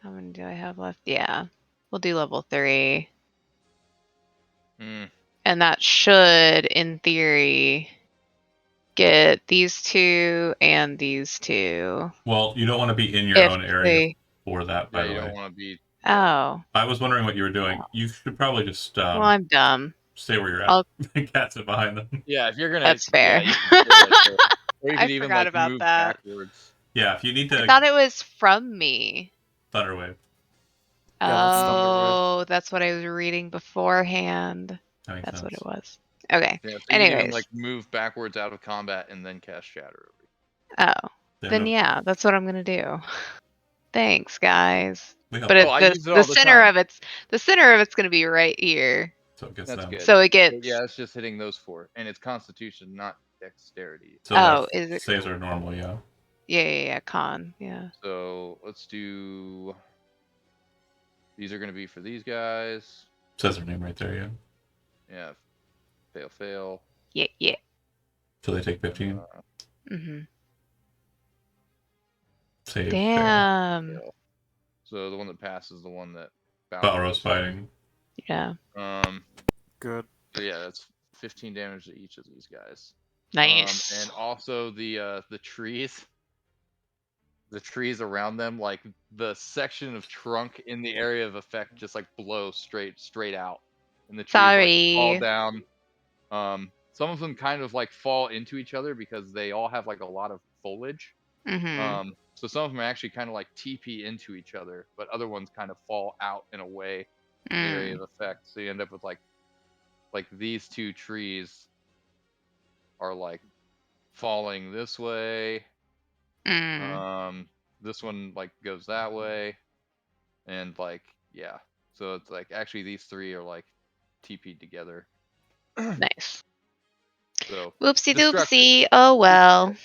How many do I have left? Yeah. We'll do level 3. Mm. And that should, in theory, get these 2 and these 2. Well, you don't want to be in your If own area they... for that, by Yeah, the you way. don't want to be. Oh. I was wondering what you were doing. You should probably just Well, I'm dumb. stay where you're at. I'll- Cats it behind them. Yeah, if you're gonna. That's fair. Yeah, you can do it, or you I could even forgot like about move that. backwards. Yeah, if you need I to thought it was from me. Thunderwave. Yeah, that's Thunderwave. Oh, that's what I was reading beforehand. That makes That's sense. what it was. Okay. Yeah, so you can Anyways. even like move backwards out of combat and then cast Shatter. Oh. Then Then no- yeah, that's what I'm gonna do. Thanks, guys. we help. But Oh, I use it the all the center time. of the center of it's gonna be right here. So it gets That's them. good. So it So gets yeah, it's just hitting those 4, and it's Constitution, not Dexterity. So Oh, their is it saves are normal, yeah, con, yeah. So let's do. These are going to be for these guys. Says their name right there, yeah. Yeah. Fail. Yeah. So they take 15. Mm-hmm. Save. Damn. Fail. So the one that passes, the one that Balrog's fighting. Yeah. Good. So yeah, that's 15 damage to each of these guys. Nice. And also the trees. The trees around them, like the section of trunk in the area of effect, just like blow straight out, and the trees like fall Sorry. down. Some of them kind of like fall into each other because they all have like a lot of foliage. Mm-hmm. So some of them are actually kind of like TP into each other, but other ones kind of fall out and away in the area of effect. So you end up with like these 2 trees are like falling this way. This one like goes that way, and like yeah. So it's like actually these 3 are like TP'd together. Nice. So Whoopsie destructive. doopsie. Oh well.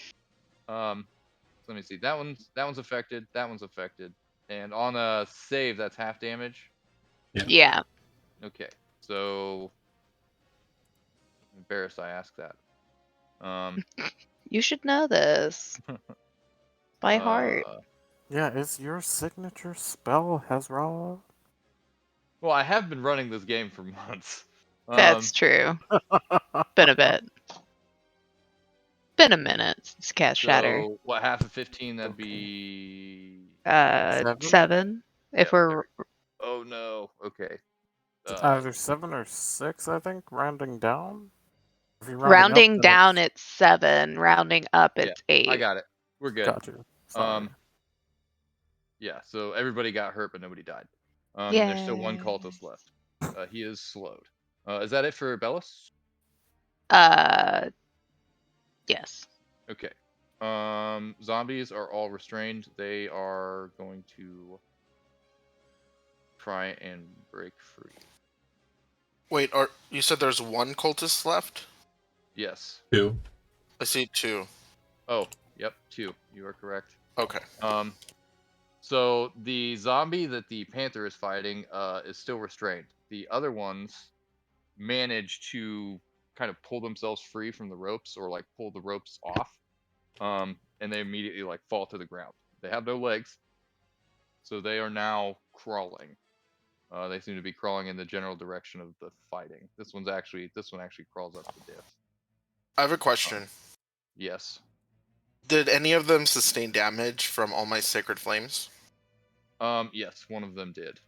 So let me see. That one's affected. That one's affected. And on a save, that's half damage. Yeah. Okay. So embarrassed I asked that. You should know this by heart. Yeah, is your signature spell Hezra? Well, I have been running this game for months. That's true. Been a bit. Been a minute since cast Shatter. So what, half of 15? That'd be 7. If we're Oh no. Okay. Either 7 or 6, I think, rounding down. If you're rounding up, then down, it's 7. Rounding up, it's 8. I got it. We're good. Got you. Sorry. Yeah. So everybody got hurt, but nobody died. And there's still 1 cultist left. He is slowed. Is that it for Bellis? Yes. Okay. Zombies are all restrained. They are going to try and break free. Wait, you said there's 1 cultist left? Yes. 2. I see 2. Oh, yep, 2. You are correct. Okay. So the zombie that the panther is fighting is still restrained. The other ones manage to kind of pull themselves free from the ropes, or like pull the ropes off, and they immediately like fall to the ground. They have no legs, so they are now crawling. They seem to be crawling in the general direction of the fighting. This one actually crawls up the diff. I have a question. Yes. Did any of them sustain damage from all my sacred flames? Yes, one of them did.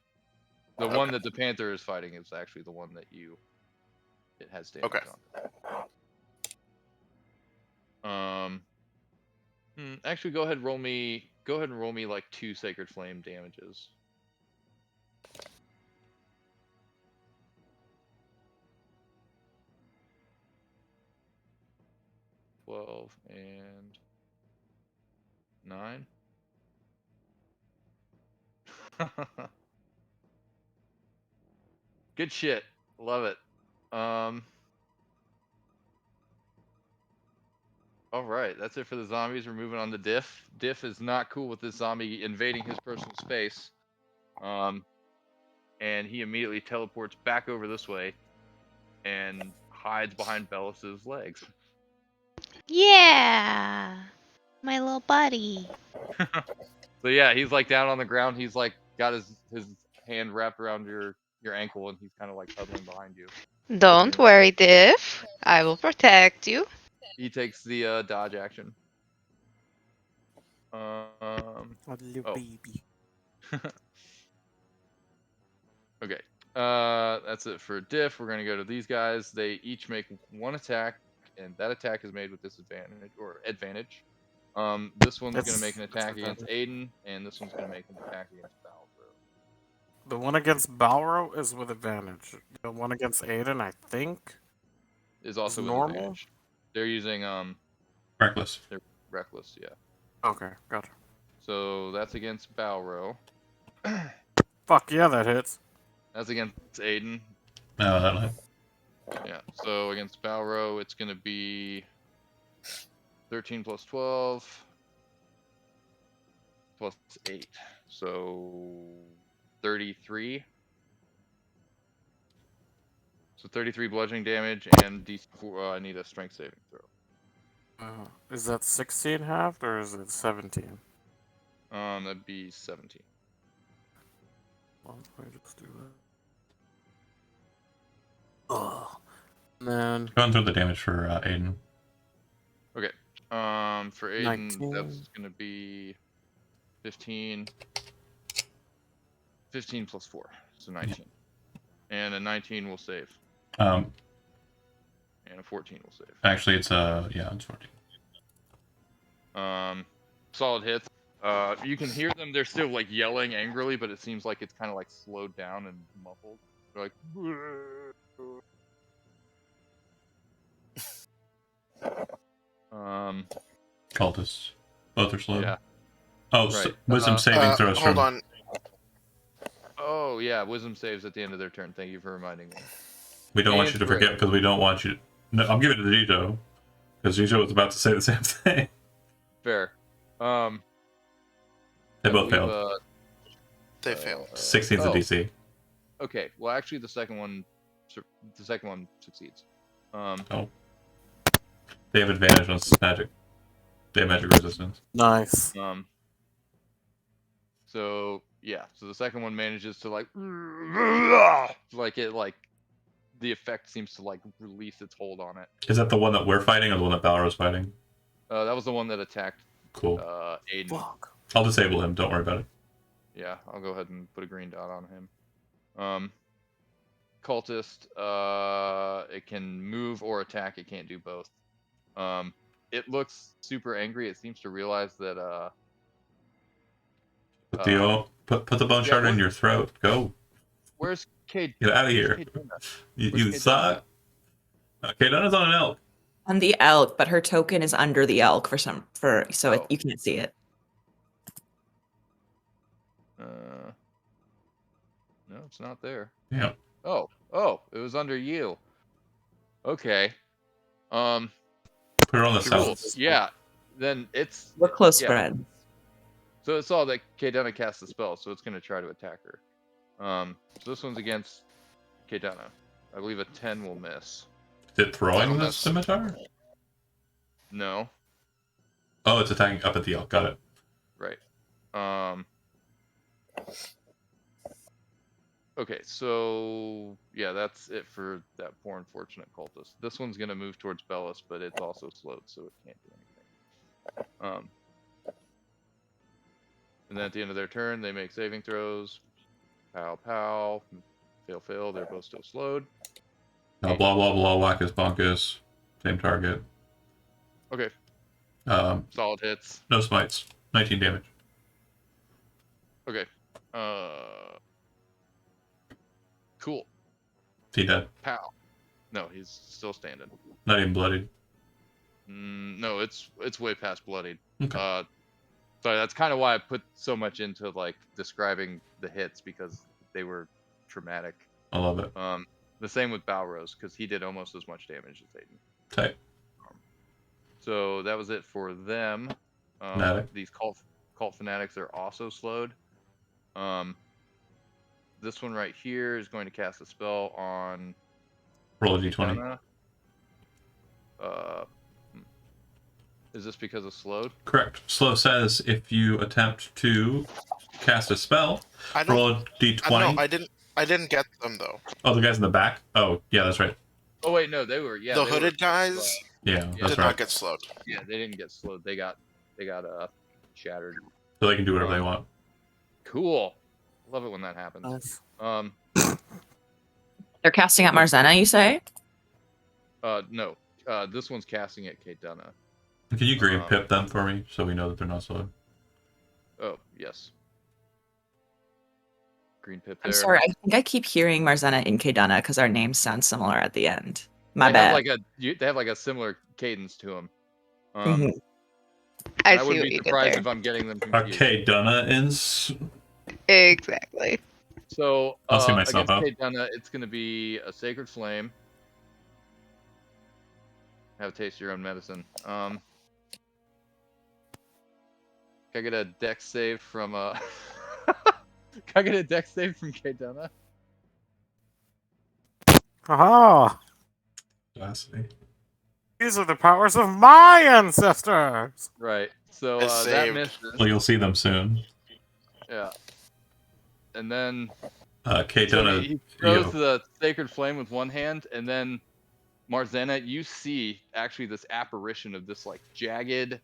The one that the panther is fighting is actually the one that it has damage on. Actually, go ahead and roll me like 2 sacred flame damages. $12 and 9. Good shit. Love it. All right, that's it for the zombies. We're moving on to Diff. Diff is not cool with this zombie invading his personal space. And he immediately teleports back over this way and hides behind Bellis's legs. Yeah. My little buddy. So yeah, he's like down on the ground. He's like got his hand wrapped around your ankle, and he's kind of like huddling behind you. Don't worry, Diff. I will protect you. He takes the dodge action. Baby. Okay. That's it for Diff. We're gonna go to these guys. They each make 1 attack, and that attack is made with disadvantage or advantage. This one's gonna It's- make an it's attack against advantage. Aiden, and this one's gonna make an attack against Balro. The one against Balro is with advantage. The one against Aiden, I think, Is also with normal? advantage. They're using Reckless. they're reckless, yeah. Okay, gotcha. So that's against Balro. Fuck yeah, that hits. That's against Aiden. No, that'll hit. Yeah. So against Balro, it's gonna be 13 plus 12 plus 8. So 33. So 33 bludgeoning damage and DC4. I need a strength saving throw. Is that 16 halved or is it 17? That'd be 17. Well, let me just do that. Ugh. And then Going through the damage for Aiden. Okay. For Aiden, 19. that's gonna be 15. 15 plus 4, so 19. And a 19 will save, Um, and a 14 will save. actually, it's it's 14. Solid hits. You can hear them. They're still like yelling angrily, but it seems like it's kind of like slowed down and muffled. They're like. Cultists. Both are slowed. Yeah. Oh, Right. wisdom saving throws Hold from. on. Oh yeah, wisdom saves at the end of their turn. Thank you for reminding me. We don't want And you to Fray. forget because we don't want you. No, I'm giving it to Gito because Gito was about to say the same thing. Fair. They I both believe, failed. They failed. 16's oh, a DC. Okay. Well, actually, the second one succeeds. They have advantage on magic. They have magic resistance. nice. So yeah, so the second one manages to like the effect seems to like release its hold on it. Is that the one that we're fighting or the one that Balrog's fighting? That was the one that attacked Cool. Aiden. Fuck. I'll disable him. Don't worry about it. Yeah, I'll go ahead and put a green dot on him. Cultist, it can move or attack. It can't do both. It looks super angry. It seems to realize that Put the bone shard in your throat. Go. where's Kate? Get out of here. You suck. Okay, Donna's on an elk. On the elk, but her token is under the elk so Oh. you can't see it. No, it's not there. Yeah. Oh, it was under you. Okay. Put her on the Cool. south. Yeah. Then it's We're close Yeah. friends. so it saw that Kaydana cast the spell, so it's gonna try to attack her. So this one's against Kaydana. I believe a 10 will miss. Is it throwing That'll the miss. scimitar? No. Oh, it's attacking up at the elk. Got it. Right. Okay, so yeah, that's it for that poor unfortunate cultist. This one's gonna move towards Bellis, but it's also slowed, so it can't do anything. And then at the end of their turn, they make saving throws. Pow, pow. Fail, fail. They're both still slowed. Blah blah blah. Wackus bonkus. Same target. Okay, solid hits. No smites. 19 damage. Okay. Cool. Is he dead? Pow. No, he's still standing. Not even bloodied. No, it's way past bloodied. Okay. So that's kind of why I put so much into like describing the hits because they were traumatic. I love it. The same with Balrose because he did almost as much damage as Aiden. Tight. So that was it for them. Fanatic. These cult fanatics are also slowed. This one right here is going to cast a spell on Roll a d20. Dana. Is this because of slowed? Correct. Slow says if you attempt to cast a spell, I don't. roll a d20. I didn't get them though. Oh, the guys in the back? Oh, yeah, that's right. Oh wait, no, they were The hooded guys Yeah, that's did right. not get slowed. Yeah, they didn't get slowed. They got shattered. So they can do whatever they want. Cool. Love it when that happens. Nice. They're casting at Marzena, you say? No. This one's casting at Kate Dunna. Can you green pip them for me so we know that they're not slowed? Oh, yes. Green pip I'm there. sorry. I think I keep hearing Marzena and Kaydana because our names sound similar at the end. My They bad. have like a similar cadence to them. Mhm. I I see wouldn't what be you did surprised there. if I'm getting them confused. Okay, Dunna is. Exactly. So I'll see myself against out. Kaydana, it's going to be a Sacred Flame. Have a taste of your own medicine. Can I get a dex save from Can I get a dex save from Kaydana? Haha! Audacity. These are the powers of my ancestors! Right. So I that saved. misses. Well, you'll see them soon. Yeah. And then Okay, so Dunna. he throws Yo. the Sacred Flame with one hand, and then Marzena, you see actually this apparition of this like jagged,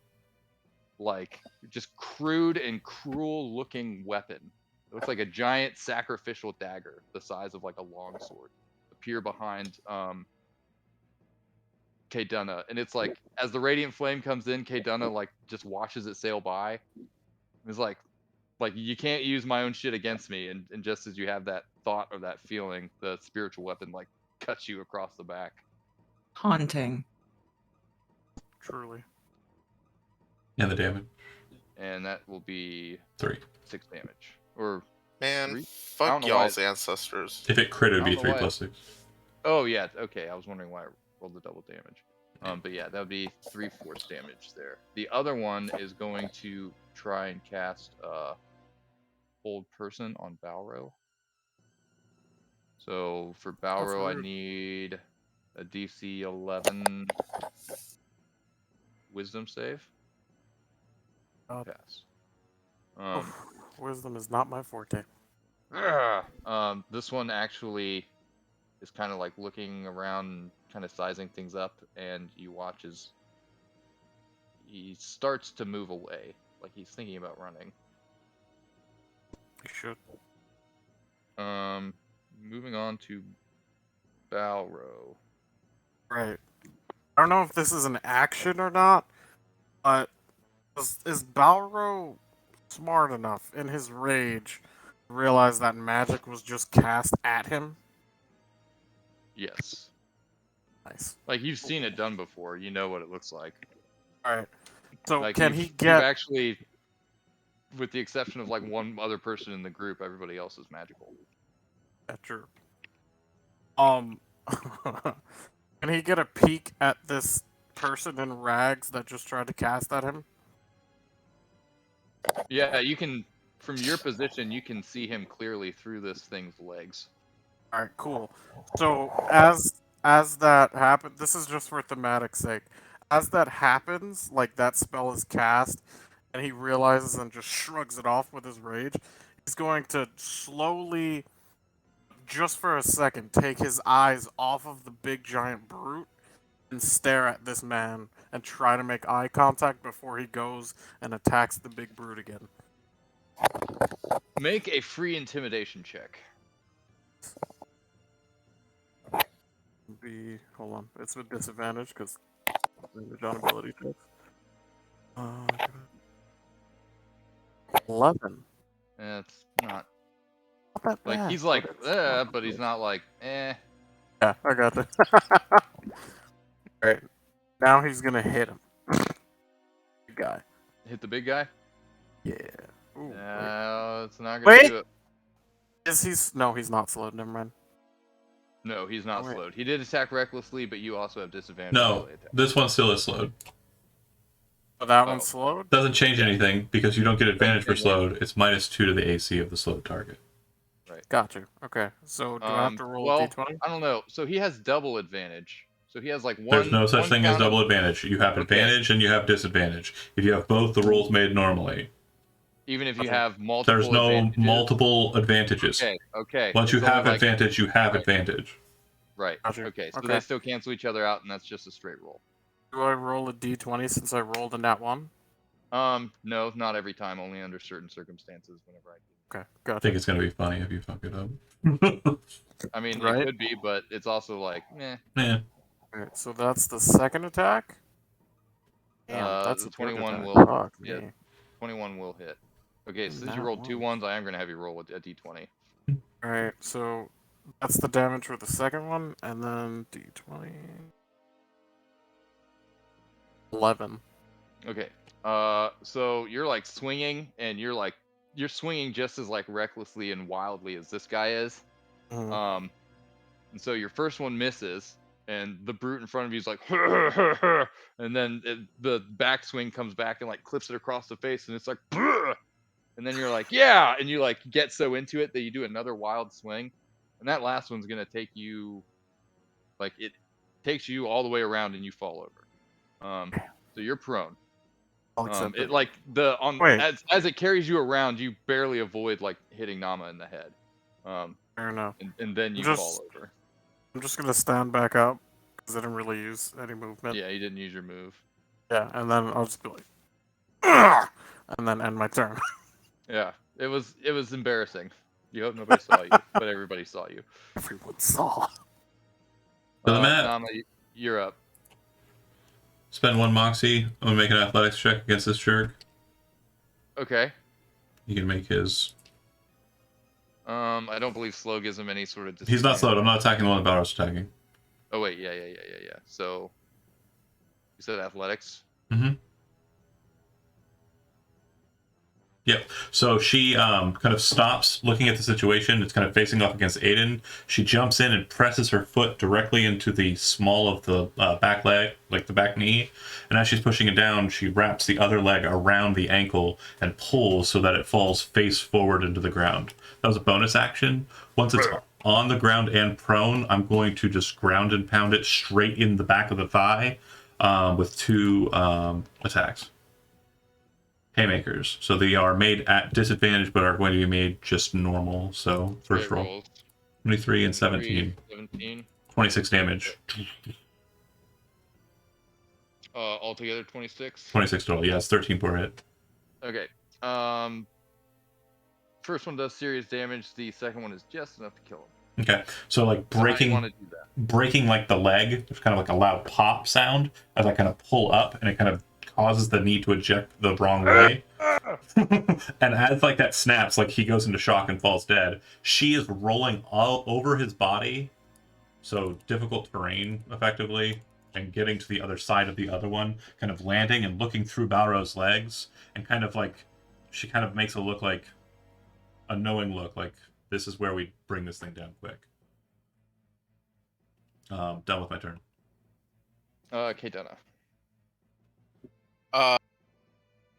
like just crude and cruel looking weapon. It looks like a giant sacrificial dagger the size of like a longsword appear behind Kaydana. And it's like as the radiant flame comes in, Kaydana like just watches it sail by. It's like you can't use my own shit against me, and just as you have that thought or that feeling, the spiritual weapon like cuts you across the back. Haunting. Truly. And the damage. And that will be 3. 6 damage. Or Man, 3? I fuck don't know why y'all's ancestors. If it crit, it would I be don't know 3 why- plus 6. Oh yeah, okay. I was wondering why I rolled the double damage. But yeah, that would be 3/4 damage there. The other one is going to try and cast Hold Person on Balro. So for Balro, I rude. need a DC 11 Wisdom save. God. Pass. Oof. Wisdom is not my forte. This one actually is kind of like looking around, kind of sizing things up, and you watch as he starts to move away, like he's thinking about running. You should. Moving on to Balro. Right. I don't know if this is an action or not, but is Balro smart enough in his rage to realize that magic was just cast at him? Yes. Nice. Like you've seen it done before, you know what it looks like. Alright. So Like can you've he get actually, with the exception of like one other person in the group, everybody else is magical. that true? Can he get a peek at this person in rags that just tried to cast at him? Yeah, you can, from your position, you can see him clearly through this thing's legs. Alright, cool. So as that happens, this is just for thematic sake. As that happens, like that spell is cast, and he realizes and just shrugs it off with his rage, he's going to slowly, just for a second, take his eyes off of the big giant brute and stare at this man and try to make eye contact before he goes and attacks the big brute again. Make a free intimidation check. Hold on, it's with disadvantage because the on ability checks. 11. It's not Not that like bad, he's like, but it's but he's not like, eh. Yeah, I got it. Alright. Now he's gonna hit him. Big guy. Hit the big guy. Yeah. Ooh, wait. No, it's not gonna Wait! do it. No, he's not slowed, never mind. No, he's not Oh, wait. slowed. He did attack recklessly, but you also have disadvantage. on No, melee attack. this one still is slowed. Oh, that Oh. one's slowed? Doesn't change anything because you don't get advantage for change anything. slowed. It's -2 to the AC of the slowed target. Gotcha. Okay, so do I have to roll a d20? I don't know. So he has double advantage. So he has like one. There's no such one thing as counter- double advantage. You have Okay. advantage and you have disadvantage. If you have both, the rolls made normally. Even if you Okay. have multiple. There's no advantages. multiple advantages. Okay. Once you It's only have like- advantage, you have Right. advantage. Right. Gotcha. Okay. So Okay. they still cancel each other out, and that's just a straight roll. Do I roll a d20 since I rolled a nat 1? No, not every time. Only under certain circumstances. Whenever I do. Okay, I gotcha. think it's gonna be funny if you fuck it up. I mean, Right. it could be, but it's also like, eh. Yeah. Alright, so that's the second attack. Damn, that's The a good 21 attack. will. Fuck Yeah, me. 21 will hit. Okay, so since you Not rolled two once. ones, I am gonna have you roll a d20. Alright, so that's the damage for the second one, and then d20. 11. Okay. So you're like swinging, and you're swinging just as like recklessly and wildly as this guy is. Mhm. And so your first one misses, and the brute in front of you is like, and then the backswing comes back and like clips it across the face, and it's like, and then you're like, yeah, and you like get so into it that you do another wild swing, and that last one's gonna take you, like it takes you all the way around, and you fall over. So you're prone. I'll accept It it. like Wait. as it carries you around, you barely avoid like hitting Nama in the head. Fair enough. And then you Just- fall over. I'm just gonna stand back up because I didn't really use any movement. Yeah, you didn't use your move. Yeah, and then I'll just be like, "Ugh!" and then end my turn. Yeah, it was embarrassing. You hope nobody saw you, but everybody saw you. Everyone saw. To the map. Nama, you're up. Spend 1 moxie. I'm gonna make an athletics check against this jerk. Okay. He can make his. I don't believe slow gives him any sort of. He's not slowed. I'm disadvantage. not attacking the one that Balrog's attacking. Oh wait, yeah. So you said athletics. Mm-hmm. Yep. So she kind of stops looking at the situation. It's kind of facing off against Aiden. She jumps in and presses her foot directly into the small of the back leg, like the back knee. And as she's pushing it down, she wraps the other leg around the ankle and pulls so that it falls face forward into the ground. That was a bonus action. Once it's on the ground and prone, I'm going to just ground and pound it straight in the back of the thigh with 2 attacks. Haymakers. So they are made at disadvantage, but are going to be made just normal. So first Great roll. rolls. 23 and 17. 17. 26 damage. Altogether 26. 26 total. Yeah, it's 13 per hit. Okay. First one does serious damage. The second one is just enough to kill him. Okay. So like So how do you want breaking to do that? breaking like the leg, there's kind of like a loud pop sound as I kind of pull up, and it kind of causes the knee to eject the wrong way. And as like that snaps, like he goes into shock and falls dead, she is rolling all over his body, so difficult terrain effectively, and getting to the other side of the other one, kind of landing and looking through Balrog's legs, and kind of like she kind of makes a look like a knowing look, like this is where we bring this thing down quick. Done with my turn. Kaydana.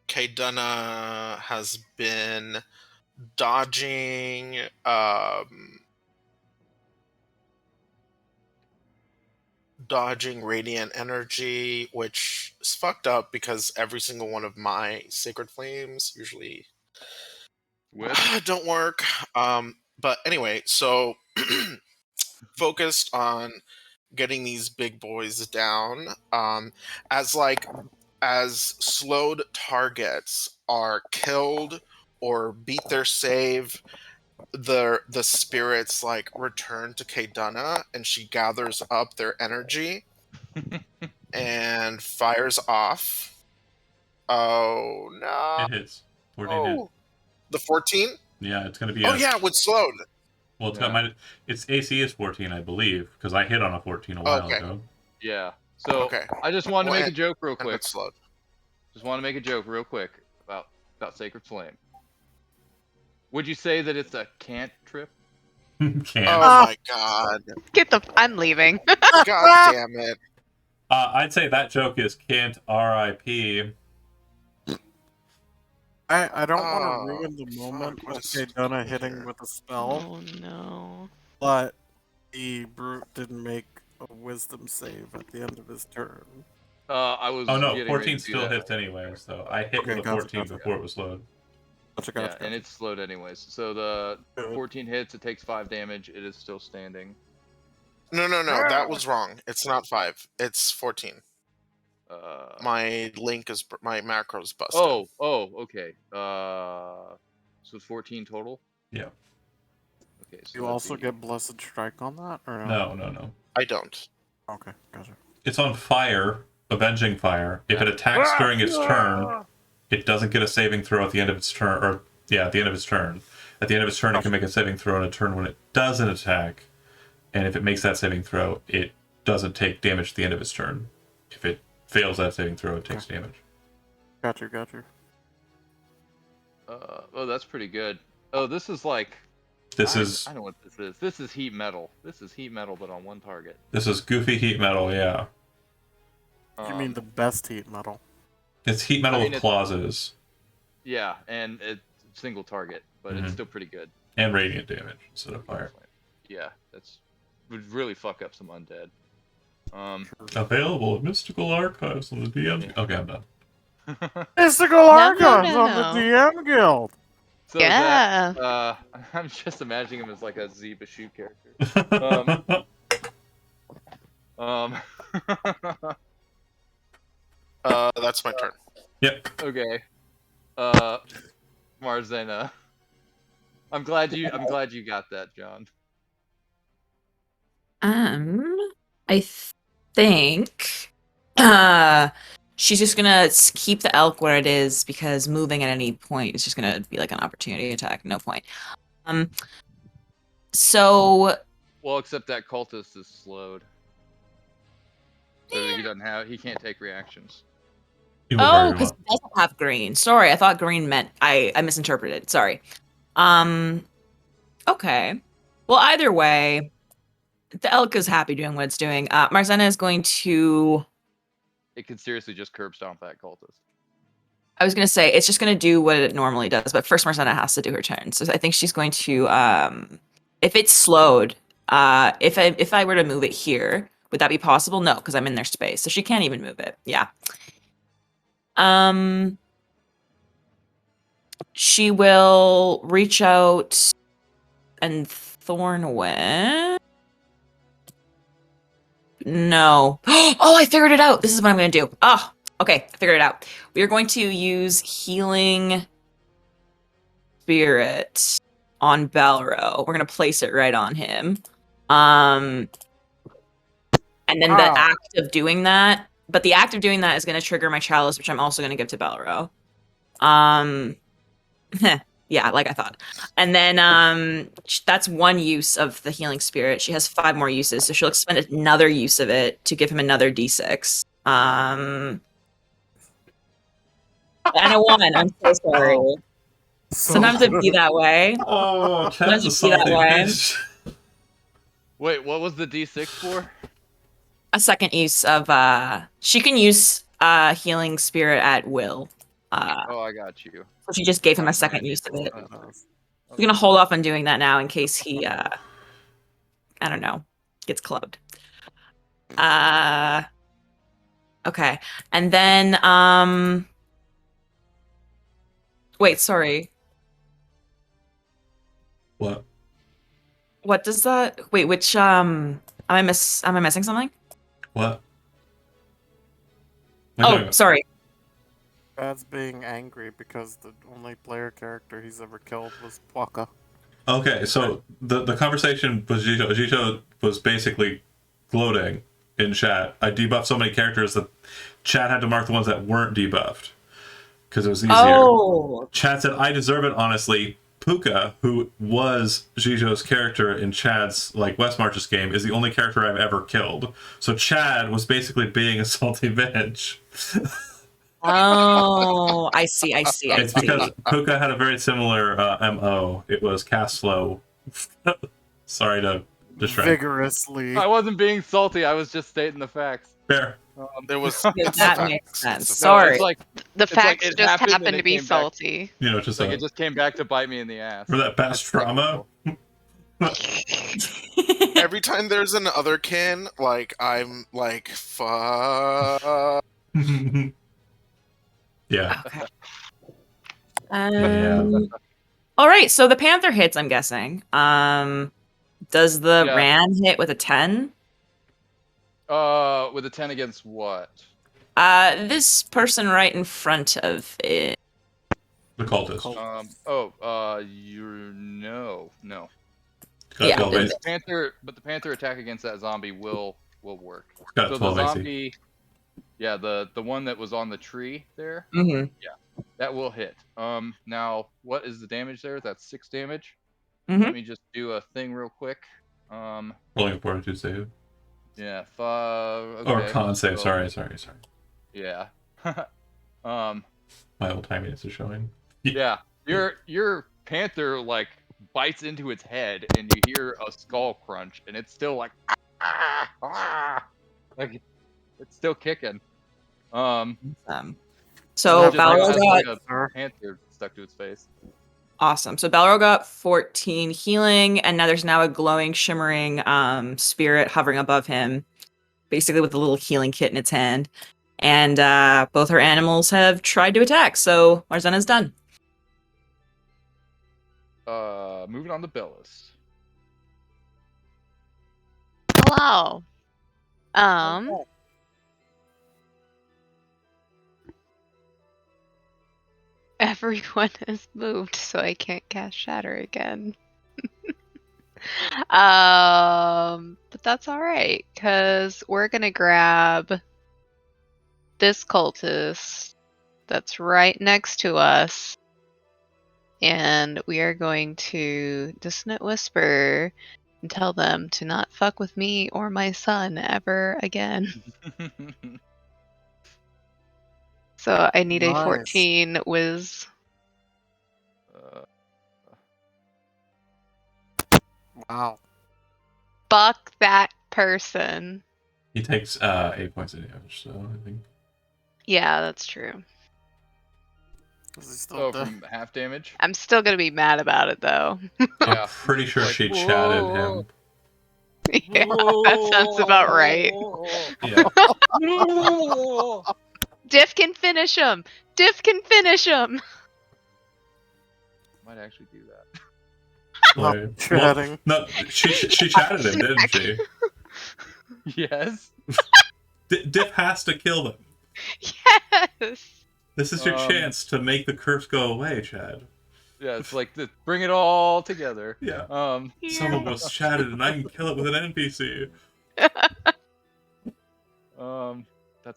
Kaydana has been dodging dodging radiant energy, which is fucked up because every single one of my sacred flames usually don't work. But anyway, so focused on getting these big boys down. As slowed targets are killed or beat their save, the spirits like return to Kaydana, and she gathers up their energy and fires off. Oh no! It hits. 14 hit. The 14? Yeah, it's gonna be. Oh yeah, with slowed. Well, it's got my. Its AC is 14, I believe, because I hit on a 14 a while ago. Yeah. So Okay. I just wanted to Well, make a joke real And quick. it's slowed. Just want to make a joke real quick about Sacred Flame. Would you say that it's a cantrip? Can. Oh my god. I'm leaving. God damn it. I'd say that joke is can't RIP. I don't Oh, want to ruin the moment fuck, what with is Kaydana going hitting here? with a spell, Oh no. but the brute didn't make a wisdom save at the end of his turn. I was. Oh no, getting 14 ready to do still that. hits anyway, so I hit Okay, with a gotcha, 14 gotcha. before it was slowed. Gotcha, Yeah, gotcha, and gotcha. it's slowed anyways. So the 14 hits. It takes 5 damage. It is still standing. No, that was wrong. It's not 5. It's 14. My macro is busted. Oh, okay. So it's 14 total. Yeah. Okay. So You let's also see. get Blessed Strike on that, or no? No. I don't. Okay, gotcha. It's on fire, Avenging Fire. If it attacks during its turn, it doesn't get a saving throw at the end of its turn. Or at the end of its turn. At the end of its turn, it can make a saving throw on a turn when it doesn't attack. And if it makes that saving throw, it doesn't take damage at the end of its turn. If it fails that saving throw, it takes damage. Got you. Oh, that's pretty good. Oh, this is like. I know what this is. This is heat metal. This is heat metal, but on one target. This is goofy heat metal, yeah. You mean the best heat metal? It's heat metal with clauses. Yeah, and it's single target, but it's still pretty good. And radiant damage instead of fire. Yeah, that's would really fuck up some undead. Available at Mystical Archives on the DM. Yeah. Okay, I'm done. Mystical Archives on the DM Guild. So Yeah. that, I'm just imagining him as like a Zeba shoe character. That's my turn. Yep. Okay. Marzena. I'm glad you got that, John. I think she's just gonna keep the elk where it is because moving at any point is just gonna be like an opportunity attack. No point. So. Well, except that cultist is slowed. So he can't take reactions. Oh, because he doesn't have green. Sorry, I thought green meant I misinterpreted. Sorry. Okay. Well, either way, the elk is happy doing what it's doing. Marzena is going to. It could seriously just curb stomp that cultist. I was gonna say it's just gonna do what it normally does, but first Marzena has to do her turn. So I think she's going to if it's slowed, if I were to move it here, would that be possible? No, because I'm in their space. So she can't even move it. Yeah. She will reach out and thorn whip. No. Oh, I figured it out. This is what I'm going to do. Oh, okay. I figured it out. We are going to use Healing Spirit on Balro. We're going to place it right on him. And then the act of doing that, but the act of doing that is going to trigger my chalice, which I'm also going to give to Balro. Yeah, like I thought. And then that's one use of the Healing Spirit. She has 5 more uses, so she'll expend another use of it to give him another d6. And a 1. I'm so sorry. Sometimes it'd be that way. Oh, Sometimes Chad's it'd be that way. Wait, what was the D6 for? A second use of she can use Healing Spirit at will. Oh, I got you. So she just gave him a second use of it. We're gonna hold off on doing that now in case he I don't know, gets clubbed. Okay. And then wait, sorry. What? What does that wait, which am I missing something? What? Oh, sorry. Bad's being angry because the only player character he's ever killed was Pwaka. Okay, so the conversation was Jito was basically gloating in chat. I debuffed so many characters that chat had to mark the ones that weren't debuffed because it was easier. Oh. Chat said, I deserve it, honestly. Puka, who was Jito's character in Chad's West Marches game, is the only character I've ever killed. So Chad was basically being a salty bitch. Oh, I see. It's because Puka had a very similar MO. It was cast slow. Sorry to distract. Vigorously. I wasn't being salty. I was just stating the facts. Fair. There was that makes sense. Sorry. The facts it just happened happened to be came back. salty. Just it just came back to bite me in the ass. for that past trauma. every time there's an otherkin, I'm like, fuck. Yeah. Okay. Yeah. All right, so the Panther hits, I'm guessing. Does the Ran hit with a 10? With a 10 against what? This person right in front of it. The cultist. No. Yeah, the But the Panther attack against that zombie will work. Got So 12 the AC. zombie, Yeah, the one that was on the tree there. Mm-hmm. That will hit. Now what is the damage there? That's 6 damage. Mhm. Let me just do a thing real quick. Rolling a fortitude save. Yeah, 5. Or Okay. con save. so- Sorry. Yeah. My old timiness is showing. Yeah. Your panther like bites into its head, and you hear a skull crunch, and it's still like, like it's still kicking. So Just Balro has, got like a Sir. panther stuck to its face. awesome. So Balro got 14 healing, and now there's a glowing, shimmering spirit hovering above him, basically with a little healing kit in its hand. And both her animals have tried to attack, so Marzena's done. Moving on to Bellis. Hello. Everyone has moved, so I can't cast Shatter again. But that's alright, because we're gonna grab this cultist that's right next to us, and we are going to Dissonant Whisper and tell them to not fuck with me or my son ever again. So I need a Nice. 14 whiz. Wow. Fuck that person. He takes 8 points of damage, so I think. Yeah, that's true. Is he still Oh, dead? from half damage. I'm still gonna be mad about it though. Yeah. I'm pretty sure Like, she chatted him. Yeah, that sounds about right. Yeah. Diff can finish him. Diff can finish him. Might actually do that. Like, Chatting. no, she chatted him, didn't she? Yes. Diff has to kill them. Yes. This is your chance to make the curse go away, Chad. Yeah, it's like bring it all together. Yeah. Yeah. Someone was chatted and I can kill it with an NPC. That's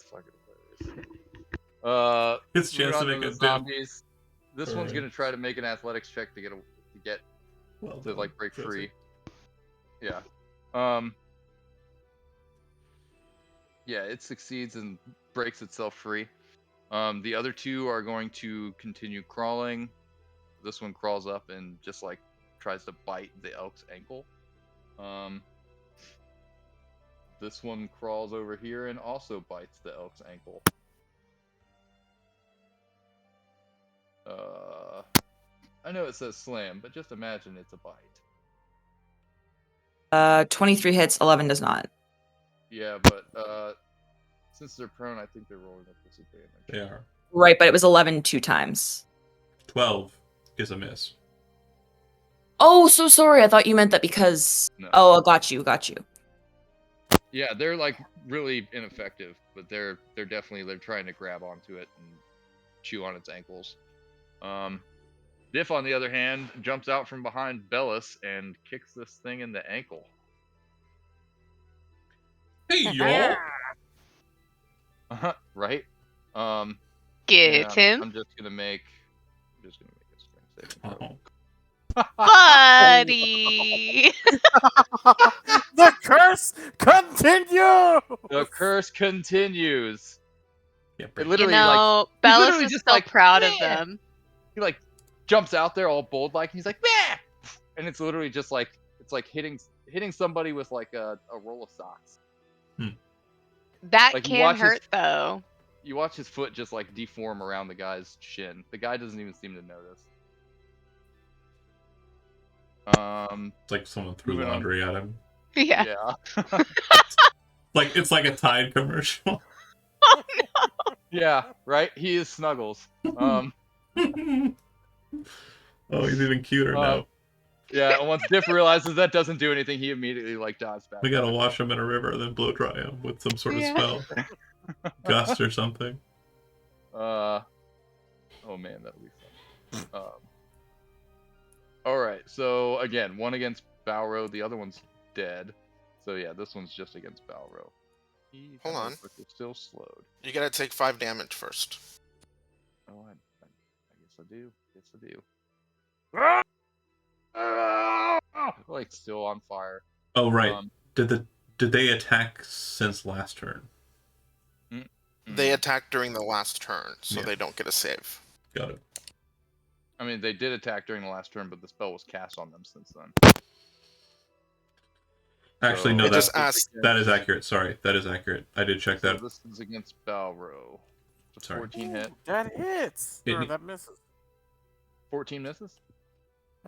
fucking hilarious. His moving chance to on make the a diff. zombies. This one's Alright. gonna try to make an athletics check to get Well to done, like break Jesse. free. Yeah. Yeah, it succeeds and breaks itself free. The other two are going to continue crawling. This one crawls up and just like tries to bite the elk's ankle. This one crawls over here and also bites the elk's ankle. I know it says slam, but just imagine it's a bite. 23 hits, 11 does not. Yeah, but since they're prone, I think they're rolling at disadvantage. They are. Right, but it was 11 2 times. 12 is a miss. Oh, so sorry. I thought you meant that because. No. Oh, got you. Yeah, they're like really ineffective, but they're trying to grab onto it and chew on its ankles. Diff, on the other hand, jumps out from behind Bellis and kicks this thing in the ankle. Hey, y'all! Right? Get him. I'm just gonna make a strength saving throw. Buddy. The curse continues! The curse continues. Yeah, It break. literally Bellis literally is just still like, proud of "Man!" them. he like jumps out there all bold like, and he's like, "Man!" And it's literally just like it's like hitting somebody with like a roll of socks. That Like, you can watch his- hurt though. You watch his foot just like deform around the guy's shin. The guy doesn't even seem to notice. It's like someone threw moving on. laundry at him. Yeah. Yeah. Like it's like a Tide commercial. Yeah, right? He is Snuggles. Oh, he's even cuter now. Yeah, and once Diff realizes that doesn't do anything, he immediately like dives back. We gotta wash him in a river and then blow dry him with some sort of Yeah. spell. Gust or something. Oh man, that would be fun. Alright, so again, one against Balro, the other one's dead. So yeah, this one's just against Balro. Hold on. But you're still slowed. You gotta take 5 damage first. Oh, I guess I do. Yes, I do. Like still on fire. Oh right. Did they attack since last turn? They attacked during the last turn, so Yeah. they don't get a save. Got it. I mean, they did attack during the last turn, but the spell was cast on them since then. Actually, So no, It just asks. that is accurate. Sorry, that is accurate. I did check So that. this is against Balro. It's a Sorry. 14 hit. That hits! Or It- that misses. 14 misses?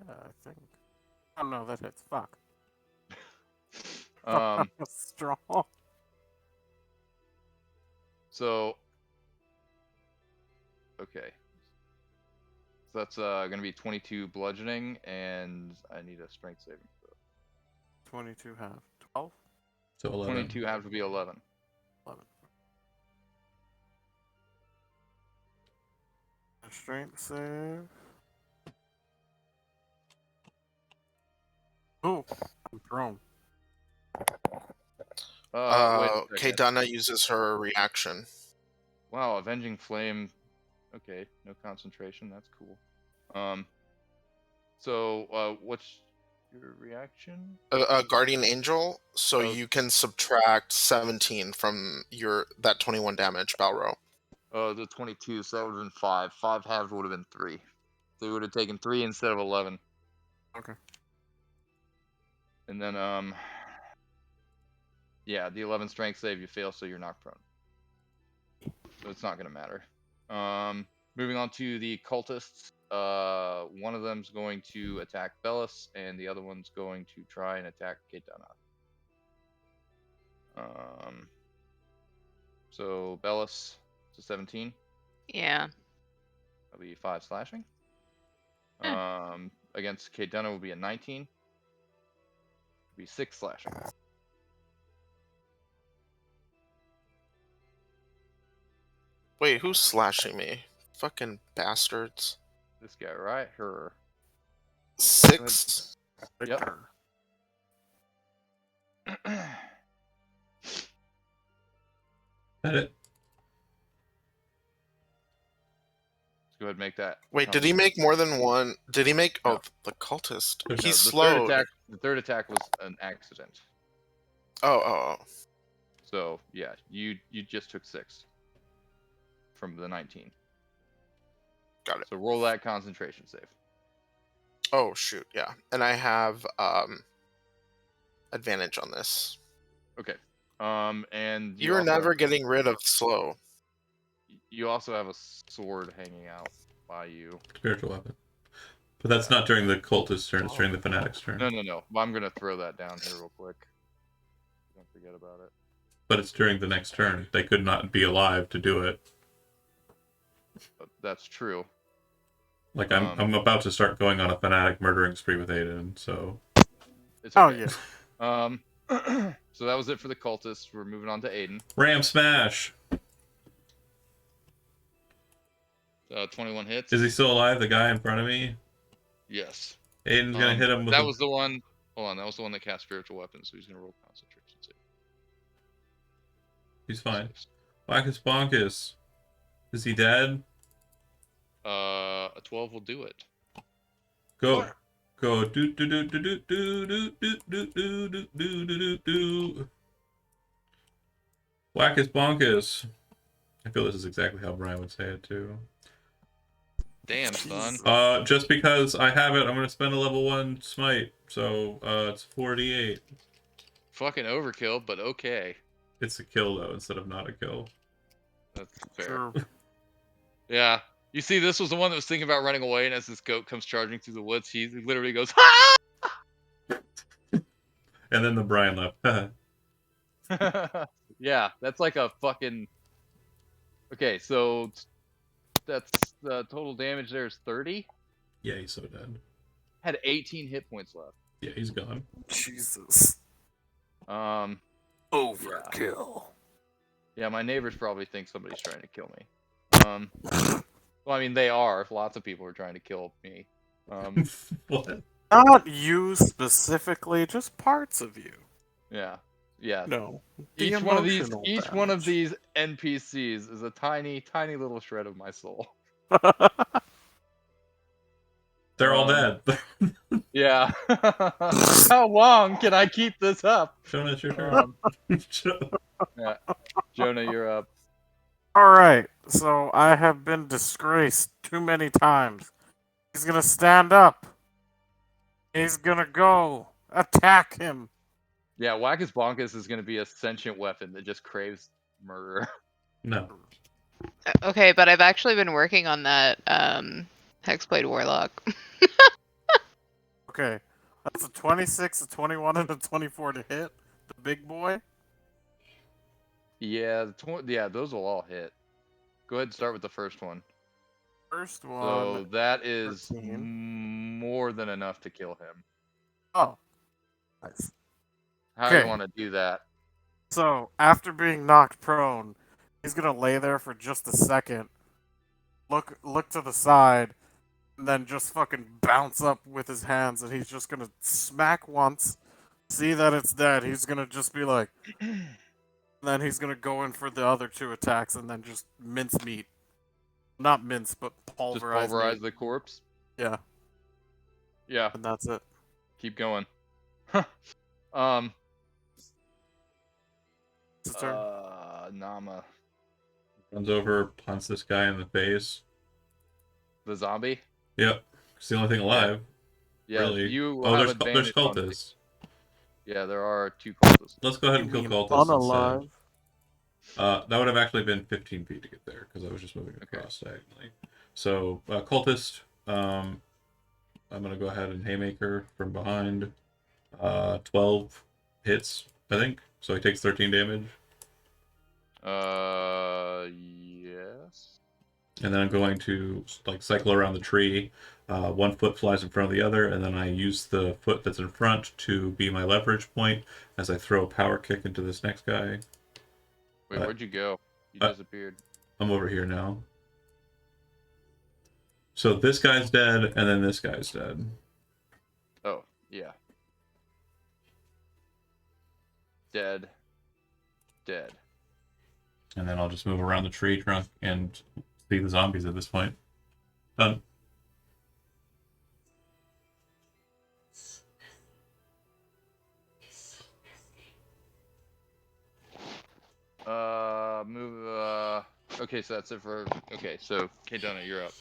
Yeah, I think. Oh no, that hits. Fuck. Um, Strong. so okay. So that's gonna be 22 bludgeoning, and I need a strength saving throw. 22 half. 12? So 11. 22 half would be 11. 11. A strength save. Oh, I'm thrown. Wait a second. Kaydana uses her reaction. Wow, Avenging Flame. Okay, no concentration. That's cool. So what's your reaction? A guardian angel, so Oh. you can subtract 17 from that 21 damage, Balro. The 22, so that would have been 5. 5 halves would have been 3. So you would have taken 3 instead of 11. Okay. And then, yeah, the 11 strength save you fail, so you're knocked prone. So it's not going to matter. Moving on to the cultists. One of them's going to attack Bellis, and the other one's going to try and attack Kaydana. So Bellis to 17. Yeah. That'll be 5 slashing. Eh. Against Kaydana will be a 19. Be 6 slashing. Wait, who's slashing me? Fucking bastards. This guy, right? Her. 6? Yep. That it. Let's go ahead and make that. Wait, did he make more than one? Did he make? No. Oh, the cultist. No, He's the slowed. The third attack was an accident. Oh. So yeah, you just took 6 from the 19. Got it. So roll that concentration save. Oh shoot, yeah. And I have advantage on this. Okay. And You're also never have, getting rid of slow. you also have a sword hanging out by you. Spiritual weapon. But that's not during the cultist's turn. It's during the fanatic's turn. No. I'm gonna throw that down here real quick. Don't forget about it. But it's during the next turn. They could not be alive to do it. But that's true. Like I'm about to start going on a fanatic murdering spree with Aiden, so It's Oh, okay. yeah. So that was it for the cultists. We're moving on to Aiden. Ram smash. 21 hits. Is he still alive? The guy in front of me. Yes. Aiden's gonna hit him with. That was the one. Hold on, that was the one that cast spiritual weapons. So he's gonna roll concentration save. He's fine. Wackus bonkus. Is he dead? A 12 will do it. Go. Go. Do do do do do do do do do do do do do do. Wackus bonkus. I feel this is exactly how Brian would say it too. Damn, son. Just because I have it, I'm gonna spend a level 1 smite. So it's 48. Fucking overkill, but okay. It's a kill though, instead of not a kill. That's fair. True. Yeah. You see, this was the one that was thinking about running away, and as this goat comes charging through the woods, he literally goes, "Ha!" And then the Brian left. Yeah, that's like a fucking. Okay, so that's the total damage there is 30. Yeah, he's so dead. Had 18 hit points left. Yeah, he's gone. Jesus. Overkill. Yeah, my neighbors probably think somebody's trying to kill me. Well, I mean, they are. Lots of people are trying to kill me. What? Not you specifically, just parts of you. Yeah. Yeah. No. The Each one of these emotional NPCs is a tiny, tiny little shred of my soul. They're all Um, dead. Yeah. How long can I keep this up? Jonah, it's your turn. Um, yeah. Jonah, you're up. Alright, so I have been disgraced too many times. He's gonna stand up. He's gonna go attack him. Yeah, Wackus Bonkus is going to be a sentient weapon that just craves murder. No. Okay, but I've actually been working on that Hexblade Warlock. Okay, that's a 26, a 21, and a 24 to hit. The big boy. Yeah, yeah, those will all hit. Go ahead and start with the first one. First one. So that is 13. more than enough to kill him. Oh. Nice. How do you Okay. want to do that? So, after being knocked prone, he's gonna lay there for just a second, look to the side, and then just fucking bounce up with his hands, and he's just gonna smack once, see that it's dead, he's gonna just be like, then he's gonna go in for the other two attacks, and then just mince meat. Not mince, but Just pulverize pulverize meat. the corpse? Yeah, Yeah, and that's it. keep going. It's his turn. Nama. Runs over, punts this guy in the face. The zombie? Yep. It's the only thing alive. Yeah, Really. you will Oh, have there's advantage on- cultists. Yeah, there are 2 cultists. Let's go ahead and You kill mean cultists unalive? instead. That would have actually been 15 feet to get there because I was just moving Okay. across diagonally. So cultist, I'm gonna go ahead and haymaker from behind. 12 hits, I think. So he takes 13 damage. Yes. And then I'm going to like cycle around the tree. 1 foot flies in front of the other, and then I use the foot that's in front to be my leverage point as I throw a power kick into this next guy. Wait, where'd you go? You uh, disappeared. I'm over here now. So this guy's dead, and then this guy's dead. Oh, yeah. Dead. Dead. And then I'll just move around the tree trunk and see the zombies at this point. Done. Move, okay, so that's it for, okay, so, K-Donna, you're up.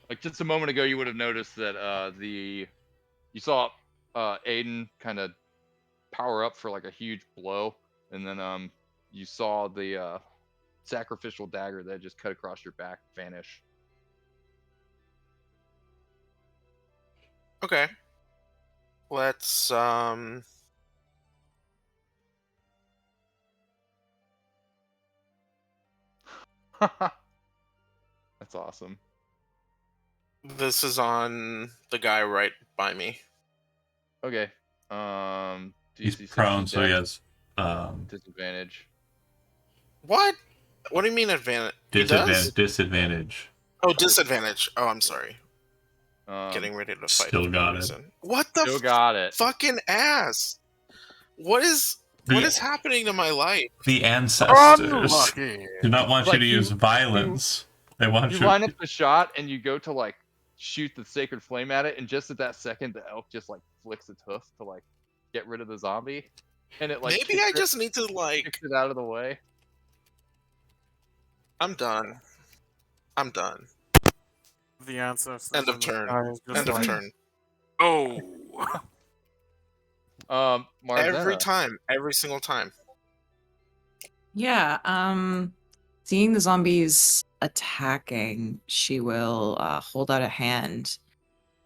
Like, just a moment ago, you would have noticed that, you saw, Aiden kind of power up for, like, a huge blow, and then, you saw the, sacrificial dagger that just cut across your back vanish. Okay. Let's That's awesome. this is on the guy right by me. Okay. He's DC 16 prone, so he dex, has disadvantage. What? What do you mean advantage? He does? disadvantage. Oh, disadvantage. Oh, I'm sorry. Um, Getting ready to fight. Still for no got it. reason. What the Still got it. fucking ass? What is happening to my life? The ancestors Unlucky. do not want Like you to use violence. They want You you. line up the shot and you go to like shoot the sacred flame at it, and just at that second, the elk just like flicks its hoof to like get rid of the zombie, and it like Maybe I just need to like. kicks it out of the way. I'm done. I'm done. The ancestors. End of and the turn. guy is just End of like, turn. Oh. Marzena. Every time. Every single time. Yeah, seeing the zombies attacking, she will hold out a hand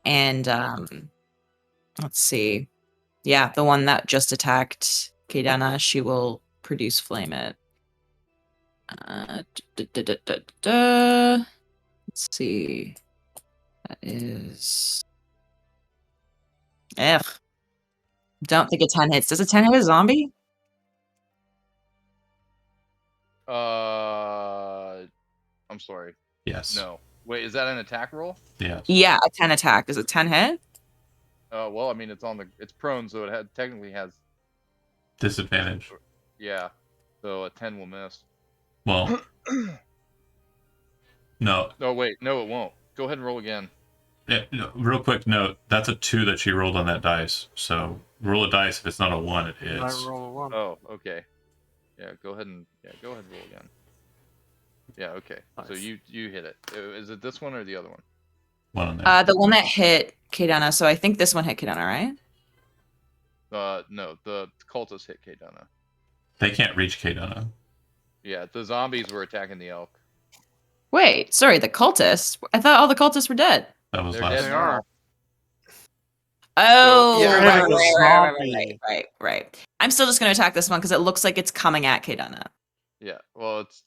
and let's see. Yeah, the one that just attacked Kaidana, she will produce flame it. Let's see. That is Ugh. Don't think a 10 hits. Does a 10 hit a zombie? I'm sorry. Yes. No. Wait, is that an attack roll? Yes. Yeah, a 10 attack. Does a 10 hit? Well, I mean, it's prone, so it technically has Disadvantage. Yeah. So a 10 will miss. Well, no. Oh wait, no, it won't. Go ahead and roll again. Yeah, no, real quick note, that's a 2 that she rolled on that dice. So roll a dice. If it's not a 1, it I hits. roll a 1. Oh, okay. Yeah, go ahead and roll again. Yeah, okay. So Nice. you hit it. Is it this one or the other one? One on there. The one that hit Kaydana, so I think this one hit Kaydana, right? No, the cultists hit Kaydana. They can't reach Kaydana. Yeah, the zombies were attacking the elk. Wait, sorry, the cultists? I thought all the cultists were dead. That was They're last. dead They now. are. Oh, yeah, right, like the zombie. right. I'm still just going to attack this one because it looks like it's coming at Kaydana. Yeah, well, it's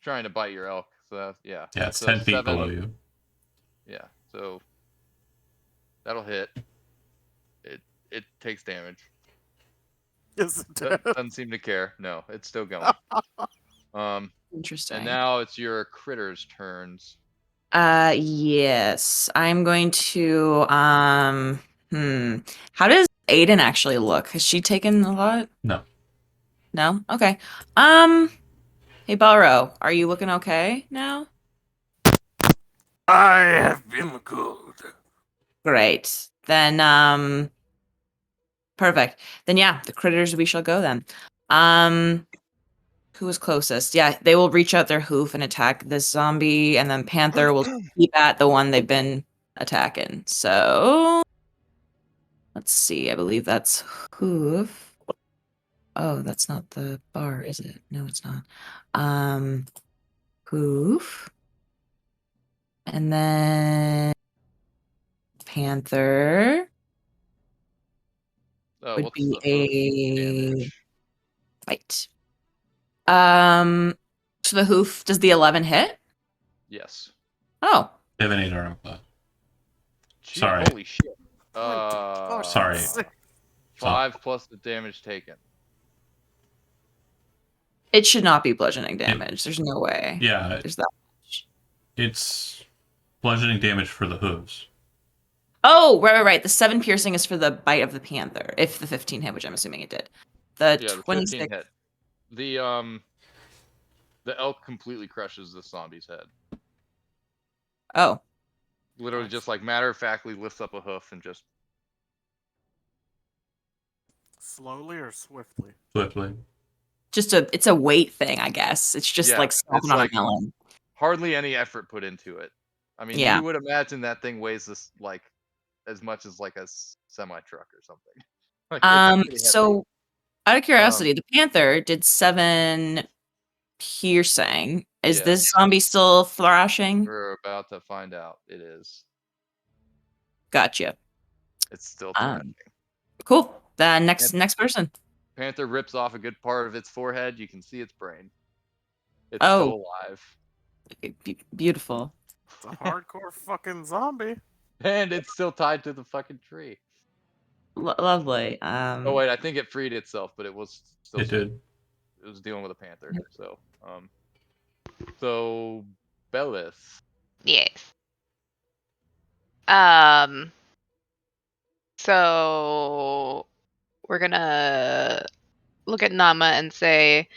trying to bite your elk. So yeah. Yeah, it's So 10 feet 7 below you. Yeah, so that'll hit. It takes damage. Is it dead? Doesn't seem to care. No, it's still going. Interesting. And now it's your critters' turns. Yes. I'm going to How does Aiden actually look? Has she taken a lot? No. No? Okay. Hey Balro, are you looking okay now? I have been good. Great. Then perfect. Then yeah, the critters we shall go then. Who is closest? Yeah, they will reach out their hoof and attack this zombie, and then Panther will keep at the one they've been attacking. So let's see. I believe that's hoof. Oh, that's not the bar, is it? No, it's not. Hoof. And then Panther would What's be the hoof a damage? bite. So the hoof, does the 11 hit? Yes. Oh, They have an 8 armor class. Gee, Sorry. holy shit. Sorry. 5 plus the damage taken. it should not be bludgeoning damage. There's no way. Yeah, There's that much. it's bludgeoning damage for the hooves. Oh, right. The 7 piercing is for the bite of the panther, if the 15 hit, which I'm assuming it did. The Yeah, the 26. 15 hit. The elk completely crushes the zombie's head. Oh, Literally just like matter-of-factly lifts up a hoof and just Slowly or swiftly? Swiftly. it's a weight thing, I guess. It's just Yeah, like stomping it's on like- a melon. hardly any effort put into it. I mean, Yeah. you would imagine that thing weighs this like as much as like a semi truck or something. Like, it's pretty heavy. So out of curiosity, the panther did 7 piercing. Is Yeah. this zombie still thrashing? We're about to find out. It is. Gotcha. It's still Um, thrashing. Cool. The next person. Panther rips off a good part of its forehead. You can see its brain. It's Oh. still alive. Beautiful. It's a hardcore fucking zombie. And it's still tied to the fucking tree. Lovely. Oh wait, I think it freed itself, but it was still It did. it was dealing with a panther. So Bellis. Yes. So we're gonna look at Nama and say,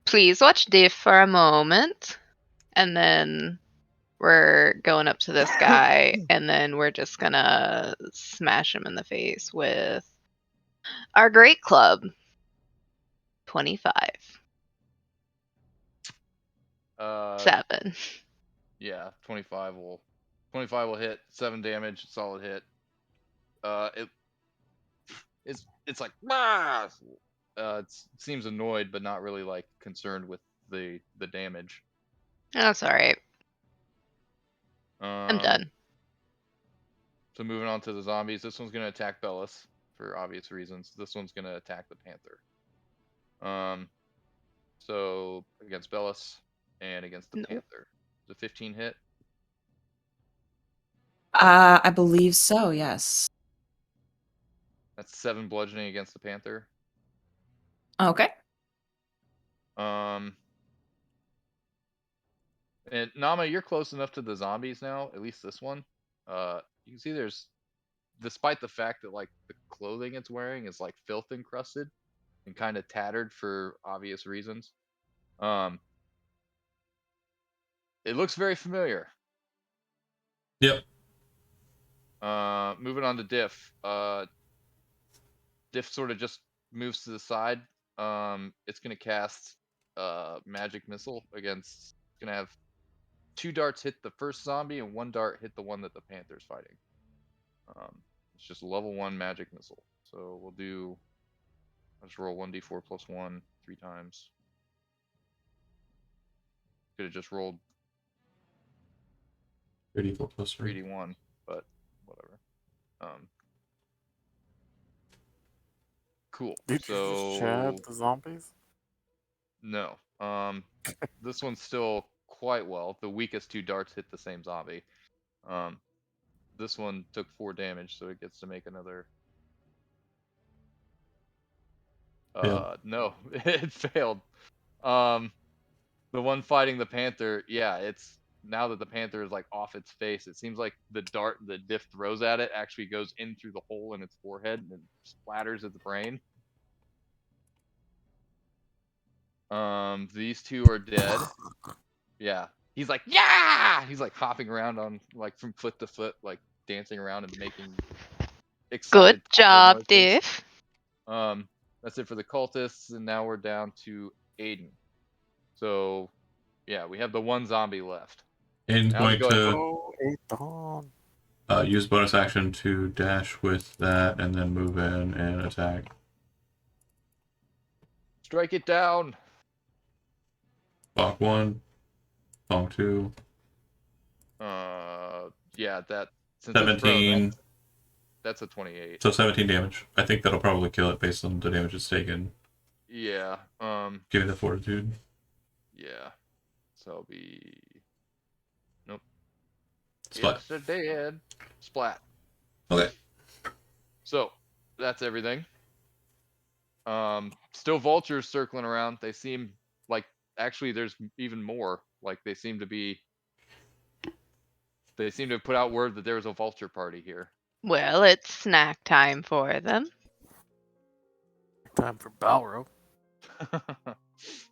please watch Diff for a moment. And then we're going up to this guy, and then we're just gonna smash him in the face with our great club. 25. 7. Yeah, 25 will hit, 7 damage, solid hit. It's like ah! It seems annoyed, but not really like concerned with the damage. That's alright. I'm done. So moving on to the zombies, this one's gonna attack Bellis for obvious reasons. This one's gonna attack the panther. So against Bellis and against the Nope. panther, the 15 hit. I believe so. Yes. That's 7 bludgeoning against the panther. Okay. And Nama, you're close enough to the zombies now, at least this one. You can see there's, despite the fact that like the clothing it's wearing is like filth encrusted, and kind of tattered for obvious reasons. It looks very familiar. Yep. Moving on to Diff. Diff sort of just moves to the side. It's gonna cast magic missile against. It's gonna have 2 darts hit the first zombie and 1 dart hit the one that the panther's fighting. It's just level 1 magic missile. So we'll do. Let's roll 1d4 plus 1 3 times. Could have just rolled 34 plus 3. 3d1, but whatever. Cool. Did you just chat the zombies? No. This one's still quite well. The weakest 2 darts hit the same zombie. This one took 4 damage, so it gets to make another. No, it failed. The one fighting the panther, yeah, it's now that the panther is like off its face, it seems like the dart that Diff throws at it actually goes in through the hole in its forehead and splatters its brain. These 2 are dead. Yeah. He's like, yeah! He's like hopping around on like from foot to foot, like dancing around and making excited. Good job, noises. Diff. That's it for the cultists, and now we're down to Aiden. So, yeah, we have the 1 zombie left. Aiden's Now we going go ahead. to Oh, 8 dawn. use bonus action to dash with that and then move in and attack. Strike it down. Bonk 1. Bonk 2. Yeah, that since it's prone, 17. that's a 28. So 17 damage. I think that'll probably kill it based on the damage it's taken. Yeah. Give me the fortitude. Yeah. So it'll be. Nope. Splat. It's a dead. Splat. Okay. So that's everything. Still vultures circling around. They seem like actually there's even more. Like they seem to have put out word that there's a vulture party here. Well, it's snack time for them. Time for Balro.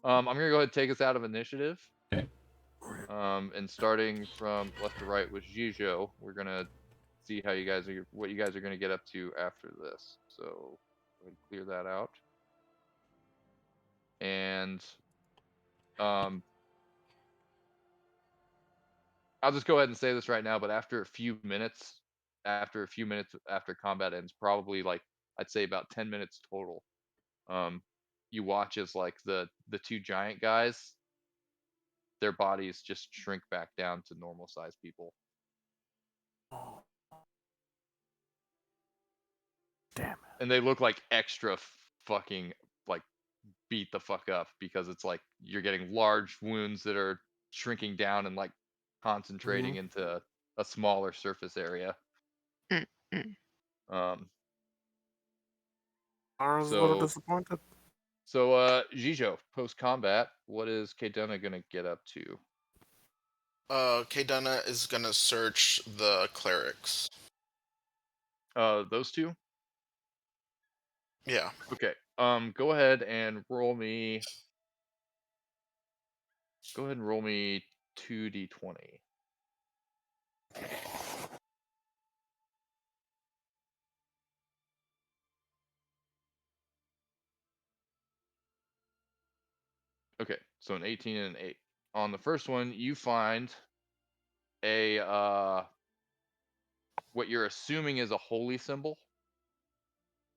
I'm gonna go ahead and take us out of initiative. Okay. And starting from left to right with Jijo, we're gonna see what you guys are gonna get up to after this. So go ahead and clear that out. And I'll just go ahead and say this right now, but after a few minutes after combat ends, probably like I'd say about 10 minutes total, you watch as like the 2 giant guys, their bodies just shrink back down to normal sized people. Damn it. And they look like extra fucking like beat the fuck up because it's like you're getting large wounds that are shrinking down and like concentrating into a smaller surface area. Mm-mm. I was a little disappointed. So Jijo, post combat, what is Kadena gonna get up to? Kadena is gonna search the clerics. Those 2? Yeah. Okay. Go ahead and roll me 2d20. Okay, so an 18 and an 8. On the first one, you find a what you're assuming is a holy symbol.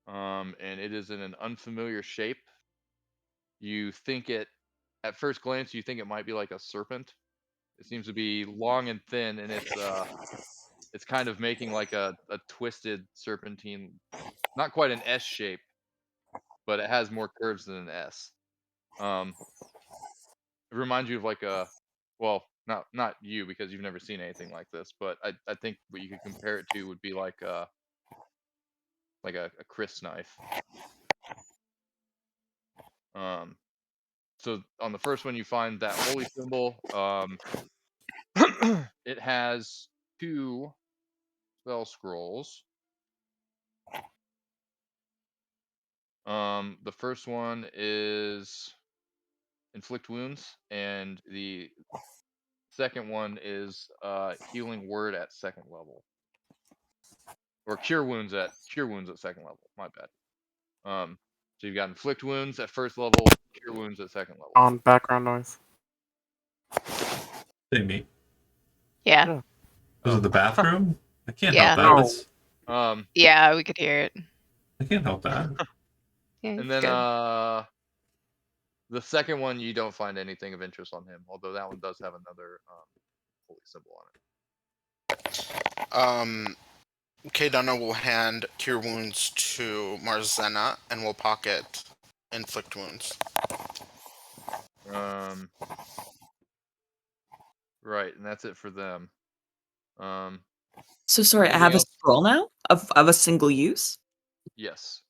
And it is in an unfamiliar shape. You think at first glance, you think it might be like a serpent. It seems to be long and thin, and it's kind of making like a twisted serpentine, not quite an S shape, but it has more curves than an S. It reminds you of like a, well, not you because you've never seen anything like this, but I think what you could compare it to would be like a Chris knife. So on the first one you find that holy symbol. It has 2 spell scrolls. The first one is inflict wounds, and the second one is healing word at second level, or cure wounds at second level. My bad. So you've got inflict wounds at first level, cure wounds at second level. On background noise. Say me. Yeah. Yeah. Was it the bathroom? I can't Yeah. help that. No. It's, Yeah, we could hear it. I can't help that. Yeah, And it's then good. the second one, you don't find anything of interest on him, although that one does have another holy symbol on it. Kaydana will hand Cure Wounds to Marzena and will pocket Inflict Wounds. Right, and that's it for them. So sorry, I Anything have a else? scroll now of a single use. Yes.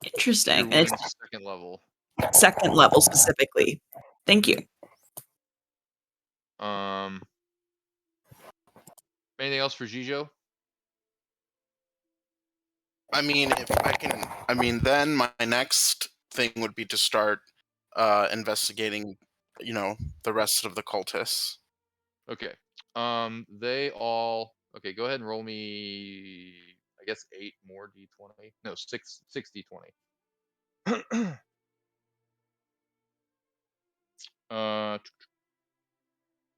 Cure Interesting, and wounds it's second level. second level specifically. Thank you. Anything else for Jijo? I mean, if I can, I mean, then my next thing would be to start investigating, the rest of the cultists. Okay. They all. Okay, go ahead and roll me. I guess 8 more d20. No, 6 d20.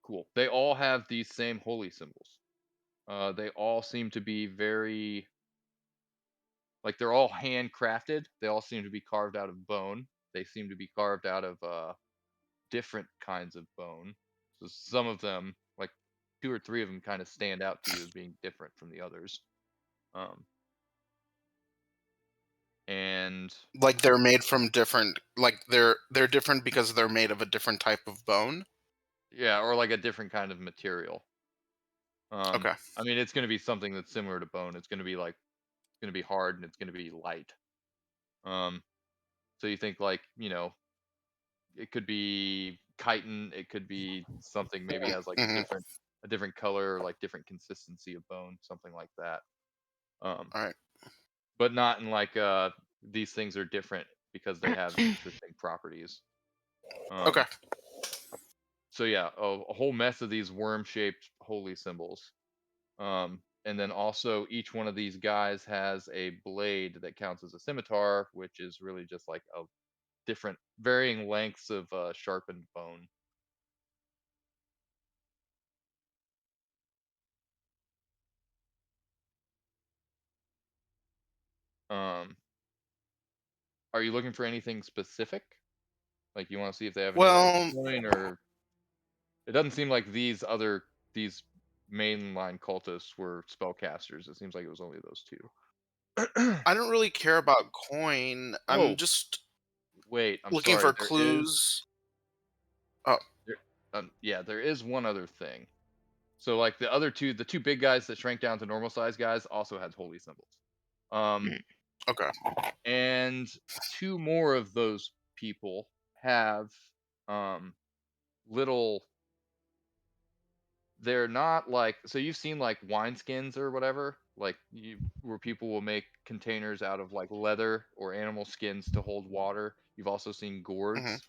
Cool. They all have these same holy symbols. They all seem to be very, like, they're all handcrafted. They all seem to be carved out of bone. They seem to be carved out of different kinds of bone. So some of them, like 2 or 3 of them, kind of stand out to you as being different from the others. And Like they're made from different, like they're different because they're made of a different type of bone. yeah, or like a different kind of material. Okay. I mean, it's going to be something that's similar to bone. It's going to be like, it's going to be hard and it's going to be light. So you think, like, it could be chitin, it could be something maybe has like Mhm. a different color, or like different consistency of bone, something like that. All right. But not in like these things are different because they have interesting properties. Okay. So yeah, a whole mess of these worm-shaped holy symbols. And then also each one of these guys has a blade that counts as a scimitar, which is really just like a different varying lengths of sharpened bone. Um, are you looking for anything specific? Like, you want to see if they have any like Well, coin, or it doesn't seem like these mainline cultists were spellcasters. It seems like it was only those two. I don't really care about coin. I'm Oh, just wait, I'm looking sorry. for clues. Oh, Yeah, there is one other thing. So like the two big guys that shrank down to normal size guys also had holy symbols. okay. And 2 more of those people have little, they're not like, so you've seen like wineskins or whatever, like where people will make containers out of like leather or animal skins to hold water. You've also seen gourds.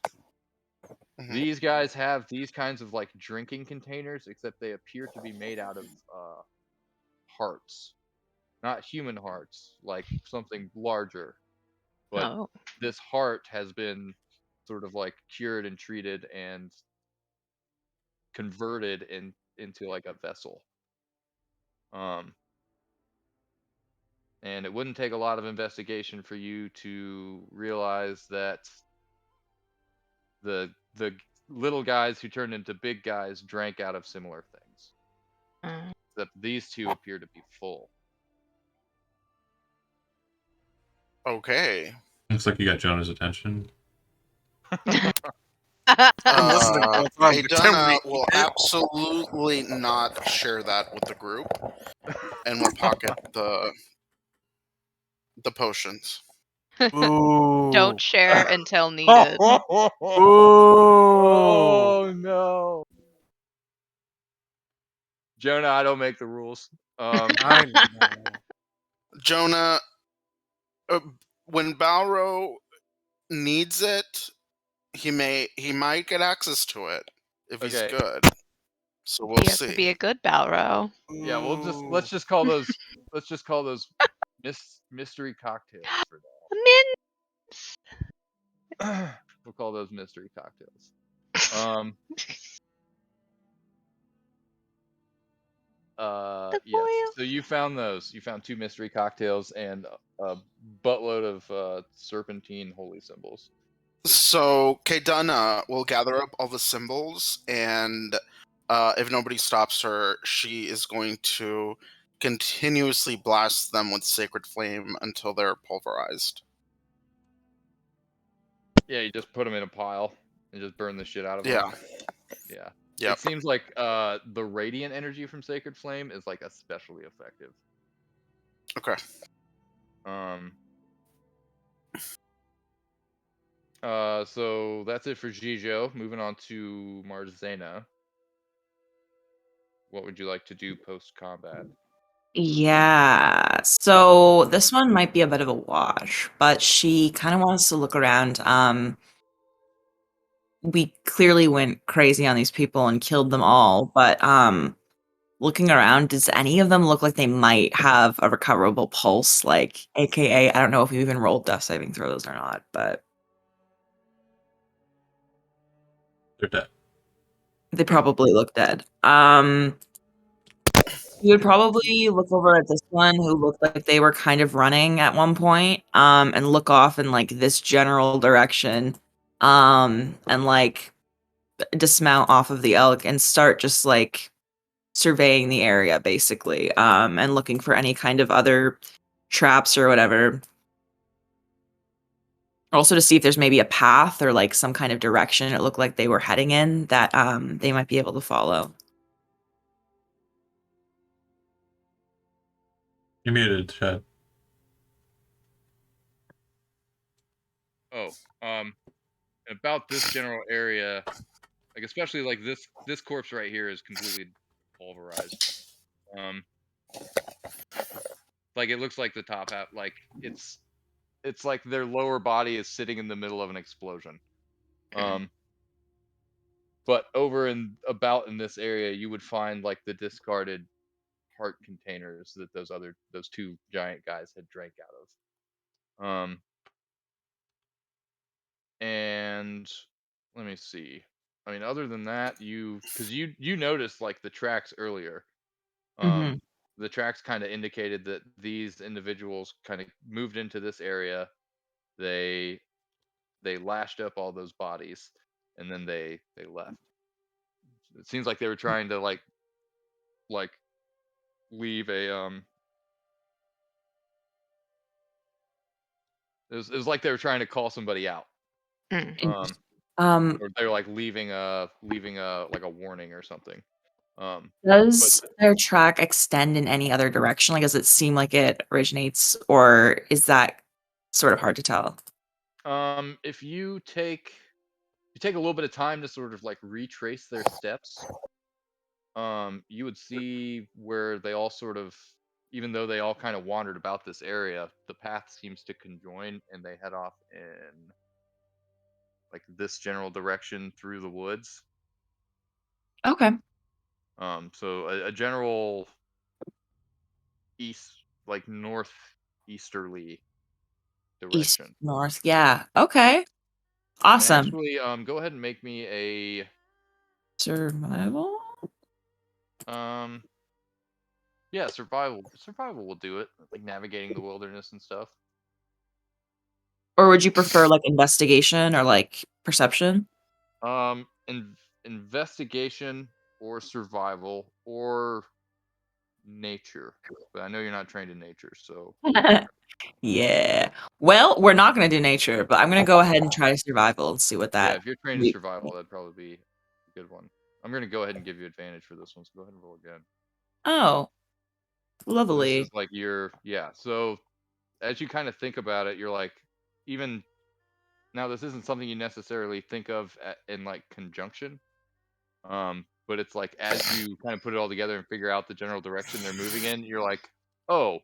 Mhm. These guys have these kinds of like drinking containers, except they appear to be made out of hearts. Not human hearts, like something larger. But Oh. this heart has been sort of like cured and treated and converted into like a vessel. And it wouldn't take a lot of investigation for you to realize that the little guys who turned into big guys drank out of similar things. Mm. Except these two appear to be full. Okay. Looks like you got Jonah's attention. I'm listening the whole time. Kaydana will absolutely not share that with the group, and will pocket the potions. Ooh. Don't share until needed. Ooh. Oh no, Jonah! I don't make the rules. I know. Jonah, when Balro needs it, he might get access to it if he's Okay. good. So we'll You have to see. be a good Balro. Yeah, Ooh. let's just call those mystery cocktails for now. We'll call those mystery cocktails. The Yes. foil. So you found those. You found 2 mystery cocktails and a buttload of serpentine holy symbols. So Kaydana will gather up all the symbols, and if nobody stops her, she is going to continuously blast them with sacred flame until they're pulverized. Yeah, you just put them in a pile and just burn the shit out of them. Yeah. Yeah. Yep. It seems like the radiant energy from Sacred Flame is like especially effective. Okay. So that's it for Jijo. Moving on to Marzena. What would you like to do post combat? Yeah. So this one might be a bit of a wash, but she kind of wants to look around. We clearly went crazy on these people and killed them all, but looking around, does any of them look like they might have a recoverable pulse? Like, AKA, I don't know if you even rolled death saving throws or not, but They're dead. they probably look dead. You would probably look over at this one who looked like they were kind of running at one point, and look off in like this general direction, and like dismount off of the elk and start just like surveying the area basically, and looking for any kind of other traps or whatever. Also to see if there's maybe a path or like some kind of direction it looked like they were heading in that they might be able to follow. You're muted, Chad. Oh, about this general area, like especially like this corpse right here is completely pulverized. Like it looks like the top half, like it's like their lower body is sitting in the middle of an explosion. But over in about in this area, you would find like the discarded heart containers that those 2 giant guys had drank out of. And let me see. I mean, other than that, because you noticed like the tracks earlier. Mm-hmm. The tracks kind of indicated that these individuals kind of moved into this area. They lashed up all those bodies, and then they left. It seems like they were trying to like leave a it was like they were trying to call somebody out. Mm. Or they're like leaving a like a warning or something. Does their track extend in any other direction? Like, does it seem like it originates, or is that sort of hard to tell? If you take a little bit of time to sort of like retrace their steps, you would see where they all sort of, even though they all kind of wandered about this area, the path seems to conjoin and they head off in like this general direction through the woods. Okay. So a general east, like northeasterly East, direction. north. Yeah. Okay. And Awesome. actually, go ahead and make me a Survival? yeah, survival. Survival will do it. Like navigating the wilderness and stuff. Or would you prefer like investigation or like perception? Investigation or survival or nature. But I know you're not trained in nature, so Yeah. Well, we're not going to do nature, but I'm going to go ahead and try survival and see what yeah, that. if you're trained in survival, that'd probably be a good one. I'm gonna go ahead and give you advantage for this one, so go ahead and roll again. Oh, So this lovely. is like yeah. So as you kind of think about it, you're like, even now, this isn't something you necessarily think of in like conjunction. But it's like as you kind of put it all together and figure out the general direction they're moving in, you're like, oh,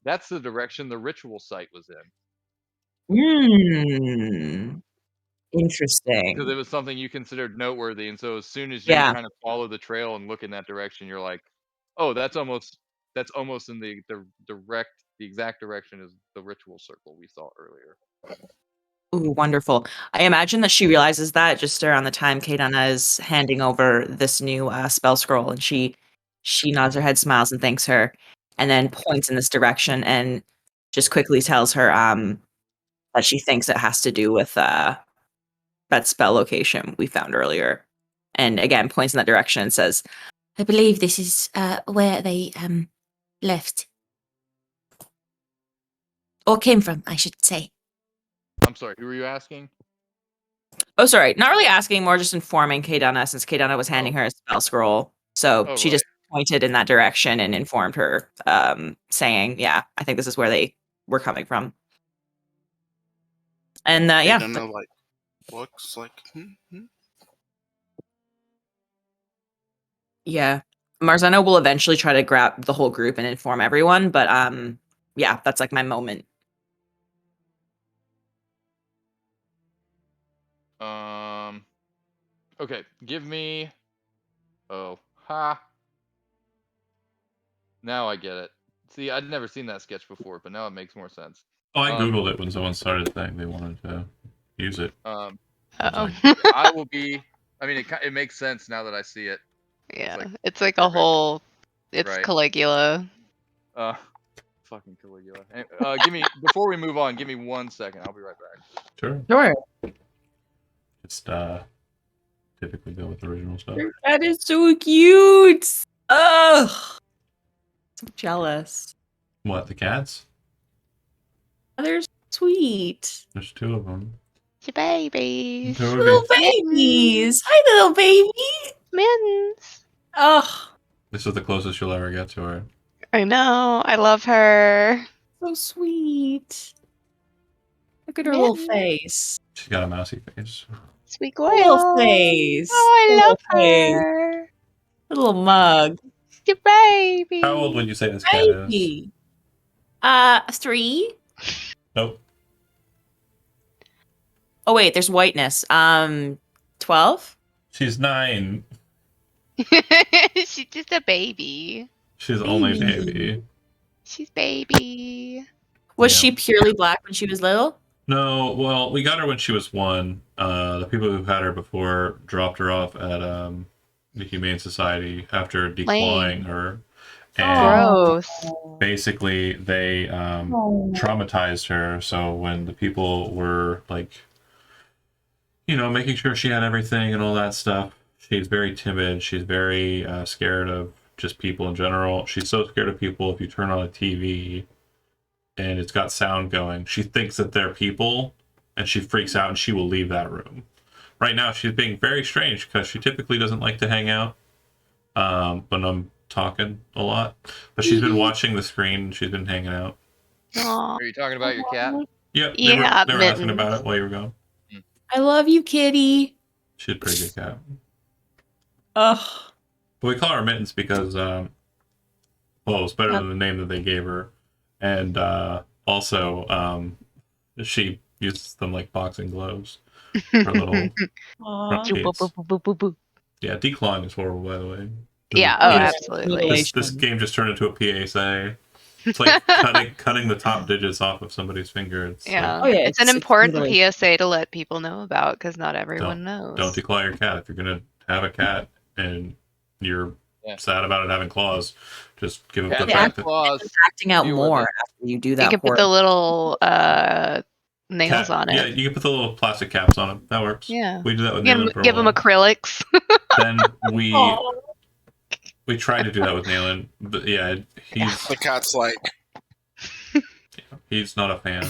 that's the direction the ritual site was in. Hmm. Interesting. because it was something you considered noteworthy, and so as soon as you Yeah. kind of follow the trail and look in that direction, you're like, oh, that's almost in the exact direction as the ritual circle we saw earlier. Ooh, wonderful. I imagine that she realizes that just around the time Kaidana is handing over this new spell scroll, and she nods her head, smiles, and thanks her, and then points in this direction and just quickly tells her that she thinks it has to do with that spell location we found earlier, and again points in that direction and says, "I believe this is where they left or came from, I should say." I'm sorry, who were you asking? Oh, sorry. Not really asking, more just informing Kaidana since Kaidana was handing her a spell scroll. So Oh, she right. just pointed in that direction and informed her, saying, yeah, I think this is where they were coming from. And yeah. Kaidana, like, looks like, Yeah. Marzano will eventually try to grab the whole group and inform everyone, but yeah, that's like my moment. Okay, give me. Oh, ha. Now I get it. See, I'd never seen that sketch before, but now it makes more sense. Oh, I googled it when someone started saying they wanted to use it. Um, Oh. I will be. I mean, it makes sense now that I see it. Yeah. like, It's like a perfect. whole. It's Right. Caligula. Fucking Caligula. Give me before we move on. Give me 1 second. I'll be right back. Sure. Just typically go with original stuff. That is so cute. Ugh. So jealous. What, the cats? They're sweet. There's 2 of them. It's a baby. Little babies. Hi, little baby. Mittens. Oh, This is the closest you'll ever get to her. I know. I love her. so sweet. Look at her little face. She's got a mousy face. Sweet Her little girl. face. Oh, I Little love face. her. Her little mug. The baby. How old would you say this cat is? Baby. 3. Nope. Oh wait, there's whiteness. 12. She's 9. She's just a baby. She's only Baby. baby. She's baby. Was Yeah. she purely black when she was little? No, well, we got her when she was 1. The people who had her before dropped her off at the Humane Society after declawing her. And Gross. basically, they traumatized her. So when the people were like, making sure she had everything and all that stuff, she's very timid. She's very scared of just people in general. She's so scared of people if you turn on a TV and it's got sound going, she thinks that they're people and she freaks out and she will leave that room. Right now, she's being very strange because she typically doesn't like to hang out when I'm talking a lot. But she's been watching the screen and she's been hanging out. Aw. Are you talking about your cat? Yep, Yeah, they were asking Mittens. about it while you were gone. I love you, kitty. She's a pretty good cat. Ugh. But we call her Mittens because, it's better than the name that they gave her. And also, she uses them like boxing gloves. Her little front teeth. Yeah, declawing is horrible, by the way. Yeah, oh, absolutely. This game just turned into a PSA. It's like cutting the top digits off of somebody's finger. It's Yeah. like, It's an important PSA to let people know about because not everyone knows. don't declaw your cat. If you're going to have a cat and you're sad about it having claws, just give up the fact that claws. Acting out more after you do that. You can put the little nails on it. Yeah, you can put the little plastic caps on them. That works. Yeah. We do that with You Nayland can for a give them while. acrylics. Then we tried to do that with Nayland, but yeah, the cat's like, he's not a fan.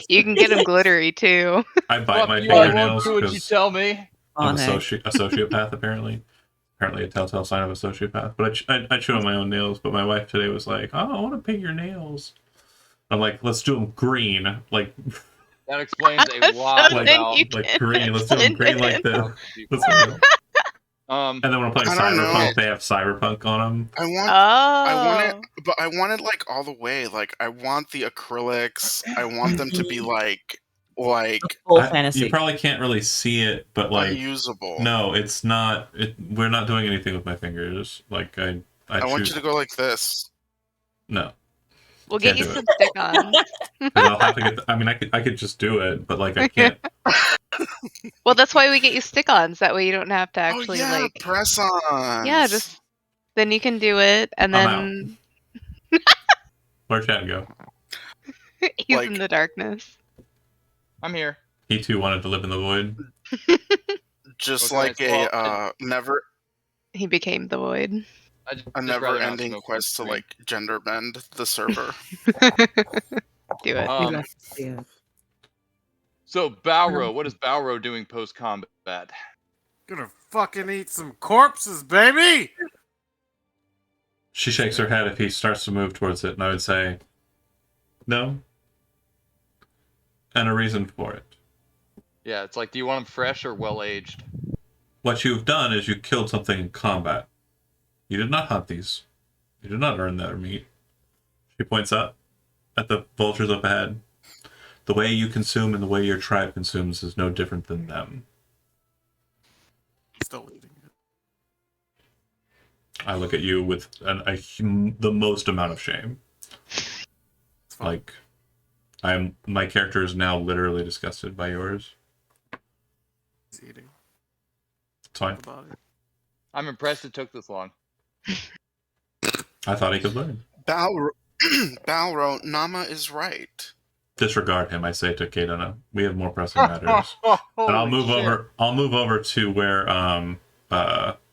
You can get them glittery too. I bite my I fingernails won't do what you tell me. I'm a sociopath, apparently. Apparently a telltale sign of a sociopath. But I chew on my own nails, but my wife today was like, oh, I want to paint your nails. I'm like, let's do them green. Like, that explains a lot like about green. Let's do them green like this. And then when I'm playing I don't know. Cyberpunk, they have Cyberpunk on them. I want Oh. it, but I want it like all the way. Like I want the acrylics. I want them to be like Full fantasy. You probably can't really see it, but like unusable. no, it's not. We're not doing anything with my fingers. Like I want you to go like this. No, We'll get you do some stick-ons. 'cause I'll have to get. I mean, I could just do it, but like I can't. Well, that's why we get you stick-ons. That way you don't have to actually like press on. Yeah, just then you can do it, and I'm then Where'd Chad go? he's Like- in the darkness. I'm here. He too wanted to live in the void. Just Okay, like well, a He became the void. I just a rather not never-ending smoke quest to screen. like gender bend the server. Do it. Um, so Balro, what is Balro doing post combat? Gonna fucking eat some corpses, baby! She shakes her head if he starts to move towards it, and I would say, no. And a reason for it. Yeah, it's like, do you want them fresh or well aged? What you've done is you killed something in combat. You did not hunt these. You did not earn their meat. She points up at the vultures up ahead. The way you consume and the way your tribe consumes is no different than them. Still eating it. I look at you with the most amount of shame. It's fine. Like, my character is now literally disgusted by yours. He's eating It's fine. the body. I'm impressed it took this long. I thought he could learn. Balro, Nama is right. Disregard him, I say to Kadona. We have more pressing matters. And I'll move over. I'll move over to where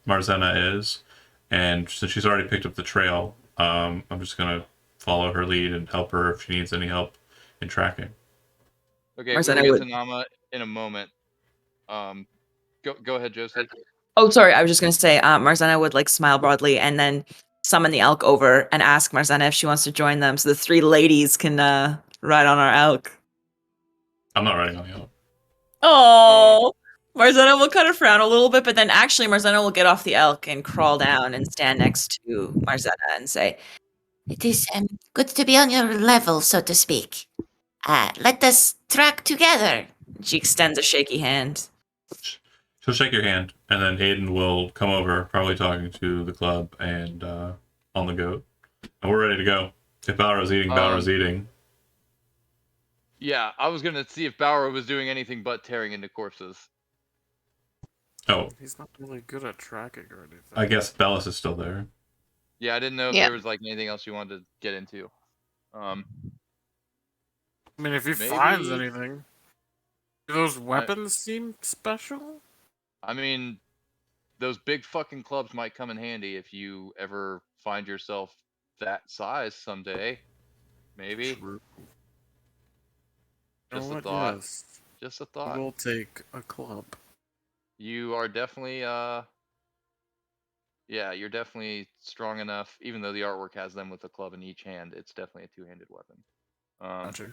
Marzena is, and since she's already picked up the trail, I'm just gonna follow her lead and help her if she needs any help in tracking. Okay, Marzena we'll would- get to Nama in a moment. Go ahead, Joseph. Oh, sorry. I was just gonna say, Marzena would like smile broadly and then summon the elk over and ask Marzena if she wants to join them, so the three ladies can ride on our elk. I'm not riding on the elk. Oh, Marzena will kind of frown a little bit, but then actually Marzena will get off the elk and crawl down and stand next to Marzena and say, It is good to be on your level, so to speak. Let us track together. she extends a shaky hand. She'll shake your hand, and then Aiden will come over, probably talking to the club and on the goat. And we're ready to go. If Balro's eating, Balro's eating. Yeah, I was gonna see if Balro was doing anything but tearing into corpses. Oh, He's not really good at tracking or anything. I guess Bellis is still there. Yeah, I didn't know if Yeah. there was like anything else you wanted to get into. I mean, if he Maybe- finds anything. Do those weapons seem special? I mean, those big fucking clubs might come in handy if you ever find yourself that size someday. Maybe. True. Just You a know what? thought. Yes. Just a thought. We'll take a club. You are definitely yeah, you're definitely strong enough. Even though the artwork has them with a club in each hand, it's definitely a two-handed weapon. Gotcha.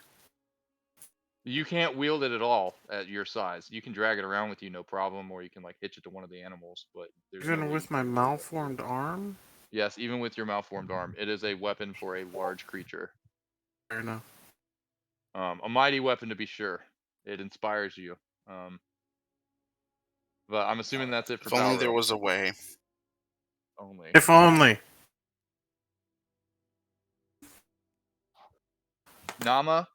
You can't wield it at all at your size. You can drag it around with you, no problem, or you can like hitch it to one of the animals. But there's no Even way with you my can- malformed arm? yes, even with your malformed arm, it is a weapon for a large creature. Fair enough. A mighty weapon to be sure. It inspires you. But I'm assuming that's it for If only there Balro. was a way. Only. If only. Nama,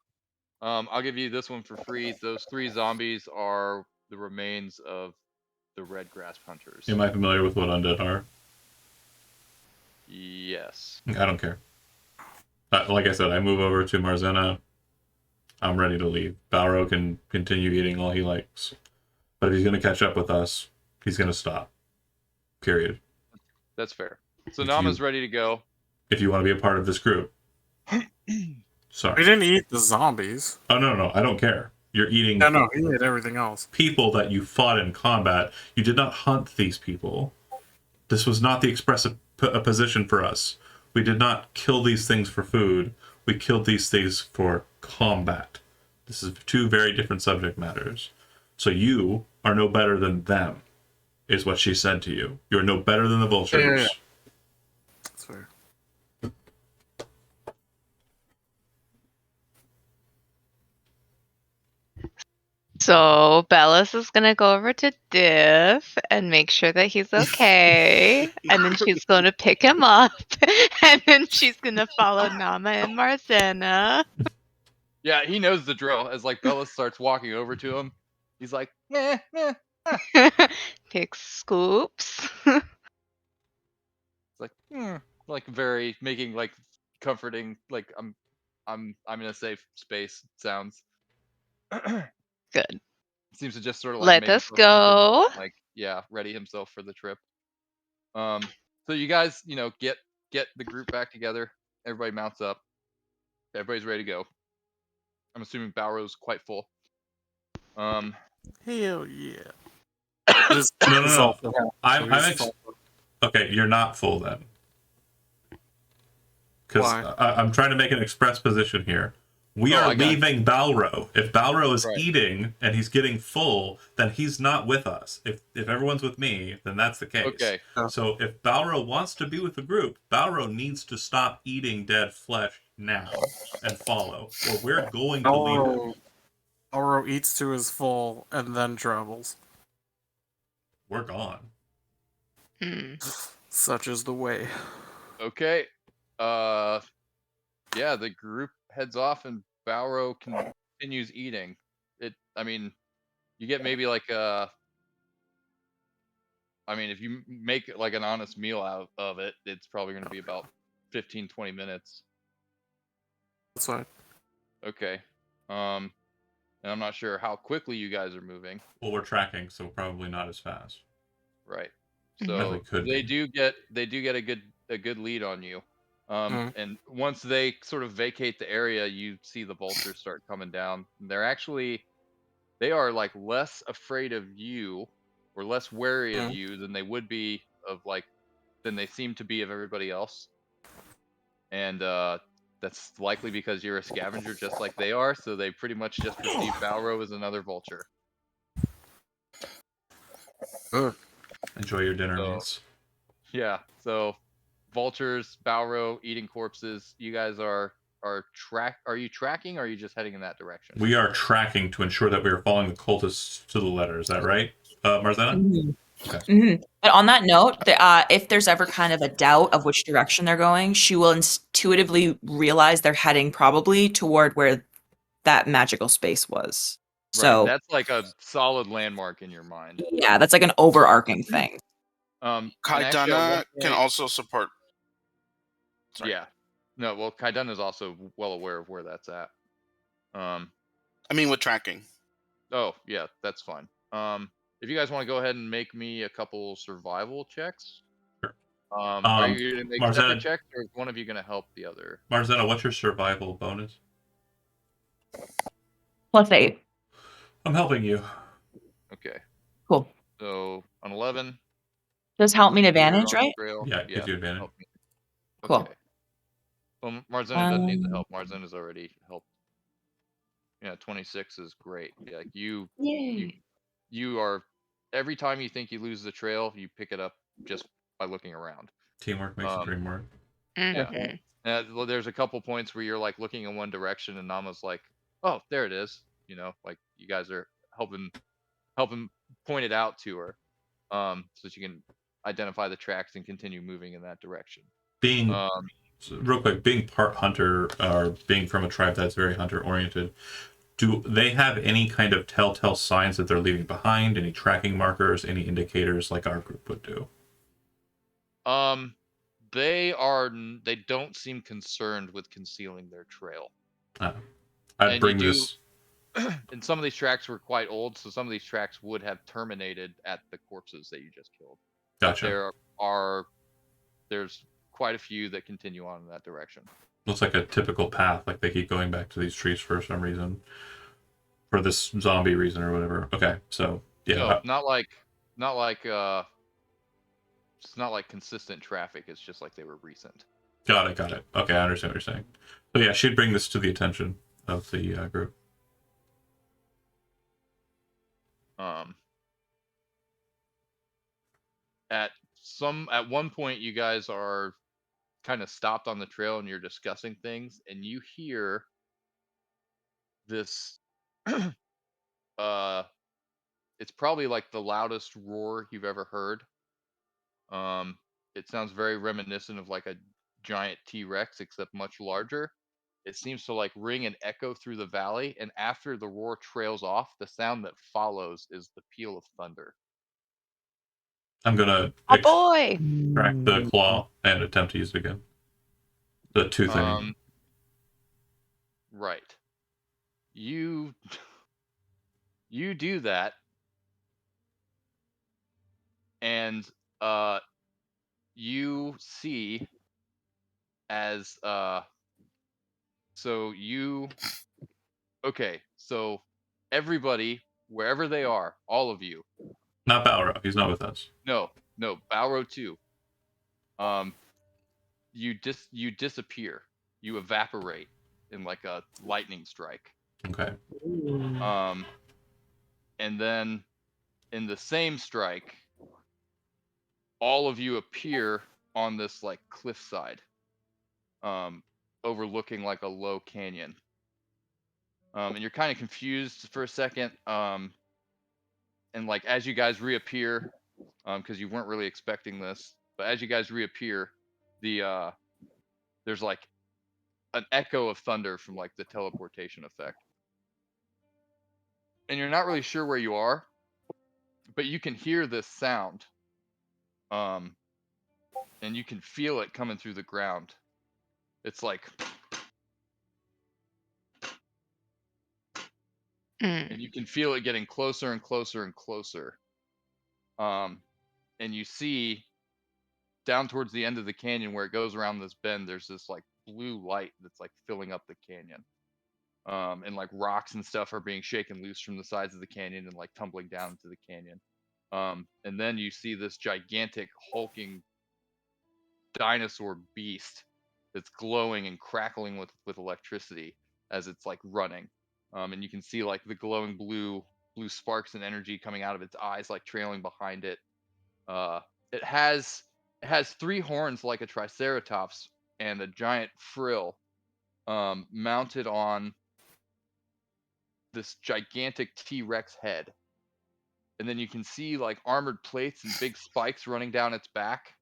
I'll give you this one for free. Those 3 zombies are the remains of the red grasp hunters. Am I familiar with what undead are? Yes. I don't care. Like I said, I move over to Marzena. I'm ready to leave. Balro can continue eating all he likes. But if he's going to catch up with us, he's going to stop. Period. That's fair. So If Nama's you- ready to go. If you want to be a part of this group. We Sorry. didn't eat the zombies. Oh, no. I don't care. You're eating No, he ate everything else. people that you fought in combat. You did not hunt these people. This was not the express position for us. We did not kill these things for food. We killed these things for combat. This is 2 very different subject matters. So you are no better than them. is what she said to you. You're no better than the vultures. Yeah. That's fair. So Bellis is gonna go over to Diff and make sure that he's okay, and then she's gonna pick him up, and then she's gonna follow Nama and Marzena. Yeah, he knows the drill. As like Bella starts walking over to him, he's like, Take scoops. It's like, like very making like comforting, like I'm in a safe space sounds. Good. Seems to just sort of like Let make us himself comfortable, go. like ready himself for the trip. So you guys, get the group back together. Everybody mounts up. Everybody's ready to go. I'm assuming Balrog's quite full. Hell yeah. No. Okay, you're not full then. Because I'm trying to make an express position here. We are leaving Balro. If Balro is eating and he's getting full, then he's not with us. If everyone's with me, then that's the case. Okay. So if Balro wants to be with the group, Balro needs to stop eating dead flesh now and follow, or we're going to leave him. Balro eats to his full and then travels. We're gone. Such is the way. Okay. Yeah, the group heads off and Balro continues eating. You get maybe like if you make like an honest meal out of it, it's probably going to be about 15-20 minutes. That's fine. Okay. And I'm not sure how quickly you guys are moving. Well, we're tracking, so probably not as fast. Right. So they do get a good lead on you. And once they sort of vacate the area, you see the vultures start coming down. They are like less afraid of you or less wary of you than they would be than they seem to be of everybody else. And that's likely because you're a scavenger just like they are, so they pretty much just perceive Balro as another vulture. Enjoy your dinner, mates. Yeah, so vultures, Balro, eating corpses. You guys are you tracking, or are you just heading in that direction? We are tracking to ensure that we are following the cultists to the letter. Is that right, Marzena? Okay. But on that note, if there's ever kind of a doubt of which direction they're going, she will intuitively realize they're heading probably toward where that magical space was. So that's like a solid landmark in your mind. Yeah, that's like an overarching thing. Kaidana can also support. Sorry. Yeah. No, well, Kaidana is also well aware of where that's at. With tracking. Oh, yeah, that's fine. If you guys want to go ahead and make me a couple survival checks. Sure. Are you going to make separate checks, or is one of you going to help the other? Marzena, what's your survival bonus? +8. I'm helping you. Okay. Cool. So, on 11. Does help mean advantage, right? Yeah, it gives you advantage. Cool. Okay. Well, Marzena doesn't need the help. Marzena's already helped. Yeah, 26 is great. Yeah, you are, every time you think you lose the trail, you pick it up just by looking around. Teamwork makes the dream work. Yeah. There's a couple points where you're like looking in one direction and Nama's like, oh, there it is. Like you guys are helping point it out to her, so she can identify the tracks and continue moving in that direction. Real quick, being part hunter or being from a tribe that's very hunter oriented, do they have any kind of telltale signs that they're leaving behind? Any tracking markers? Any indicators like our group would do? They don't seem concerned with concealing their trail. I'd bring this. And some of these tracks were quite old, so some of these tracks would have terminated at the corpses that you just killed. Gotcha. But there's quite a few that continue on in that direction. Looks like a typical path, like they keep going back to these trees for some reason, for this zombie reason or whatever. Okay, so yeah, no, not like it's not like consistent traffic. It's just like they were recent. Got it. Okay, I understand what you're saying. So yeah, she'd bring this to the attention of the group. at one point you guys are kind of stopped on the trail and you're discussing things, and you hear this it's probably like the loudest roar you've ever heard. It sounds very reminiscent of like a giant T-Rex, except much larger. It seems to like ring and echo through the valley, and after the roar trails off, the sound that follows is the peal of thunder. I'm gonna Oh boy! extract the claw and attempt to use it again. The tooth. I mean. Right. You do that, and you see as so you okay, so everybody, wherever they are, all of you. Not Balrog. He's not with us. No, Balro too. You disappear. You evaporate in like a lightning strike. Okay. And then in the same strike, all of you appear on this like cliffside, overlooking like a low canyon. And you're kind of confused for a second. And like as you guys reappear, because you weren't really expecting this, but as you guys reappear, there's like an echo of thunder from like the teleportation effect. And you're not really sure where you are, but you can hear this sound. And you can feel it coming through the ground. It's like and you can feel it getting closer and closer and closer. And you see down towards the end of the canyon where it goes around this bend, there's this like blue light that's like filling up the canyon. And like rocks and stuff are being shaken loose from the sides of the canyon and like tumbling down into the canyon. And then you see this gigantic hulking dinosaur beast that's glowing and crackling with electricity as it's like running. And you can see like the glowing blue sparks and energy coming out of its eyes, like trailing behind it. It has 3 horns like a triceratops and a giant frill mounted on this gigantic T-Rex head. And then you can see like armored plates and big spikes running down its back.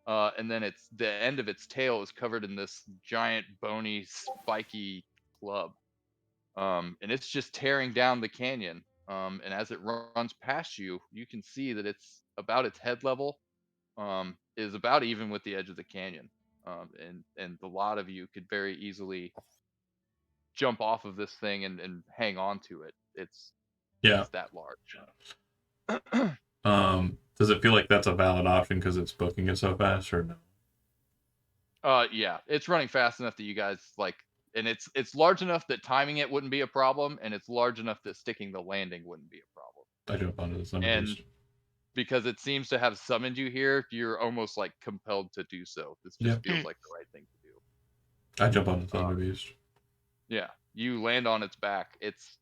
And then the end of its tail is covered in this giant bony spiky club. And it's just tearing down the canyon. And as it runs past you, you can see that it's about its head level, is about even with the edge of the canyon. And a lot of you could very easily jump off of this thing and hang on to it. It's that large. Does it feel like that's a valid option because it's booking it so fast, or no? Yeah, it's running fast enough that you guys like, and it's large enough that timing it wouldn't be a problem, and it's large enough that sticking the landing wouldn't be a problem. I jump onto this. And because it seems to have summoned you here, you're almost like compelled to do so. This just feels like the right thing to do. I jump on the Thunder Beast. Yeah, you land on its back. It's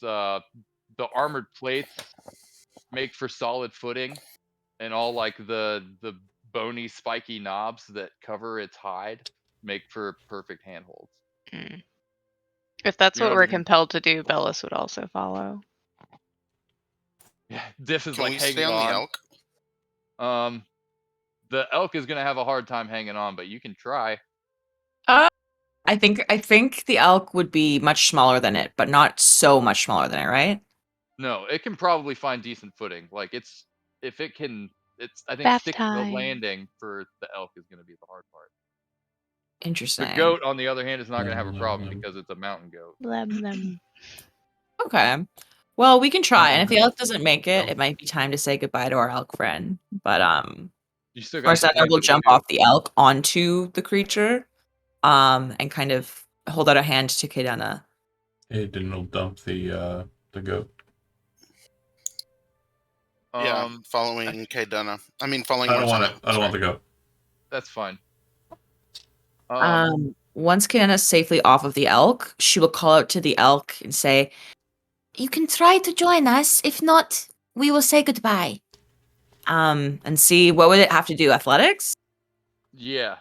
the armored plates make for solid footing, and all like the bony spiky knobs that cover its hide make for perfect handholds. If that's what we're compelled to do, Bellis would also follow. Yeah, Diff is Can like we hanging stay on the elk. The elk is gonna have a hard time hanging on, but you can try. I think the elk would be much smaller than it, but not so much smaller than it, right? No, it can probably find decent footing. Like I think Bath sticking time. the landing for the elk is gonna be the hard part. Interesting. The goat, on the other hand, is not gonna have a problem because it's a mountain goat. Okay. Well, we can try, and if the elk doesn't make it, it might be time to say goodbye to our elk friend. But You still got Marsana will jump off the elk onto the creature, and kind of hold out a hand to Kedana. Hey, didn't will dump the goat. Following Kedana. I mean, following. I don't want the goat. That's fine. Once Kedana's safely off of the elk, she will call out to the elk and say, "You can try to join us. If not, we will say goodbye." and see what would it have to do? Athletics? Yeah.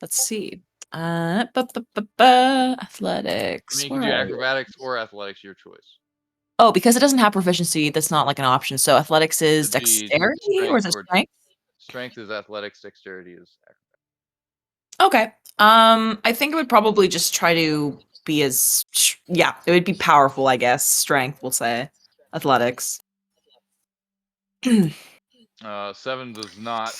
Let's see. Athletics. I mean, you Where can do are you? acrobatics or athletics, your choice. Oh, because it doesn't have proficiency, that's not like an option. So athletics is It'd be dexterity or is it strength strength? Strength is athletics, dexterity is acrobatics. Okay. I think it would probably just try to be as yeah, it would be powerful, I guess. Strength, we'll say. Athletics. 7 does not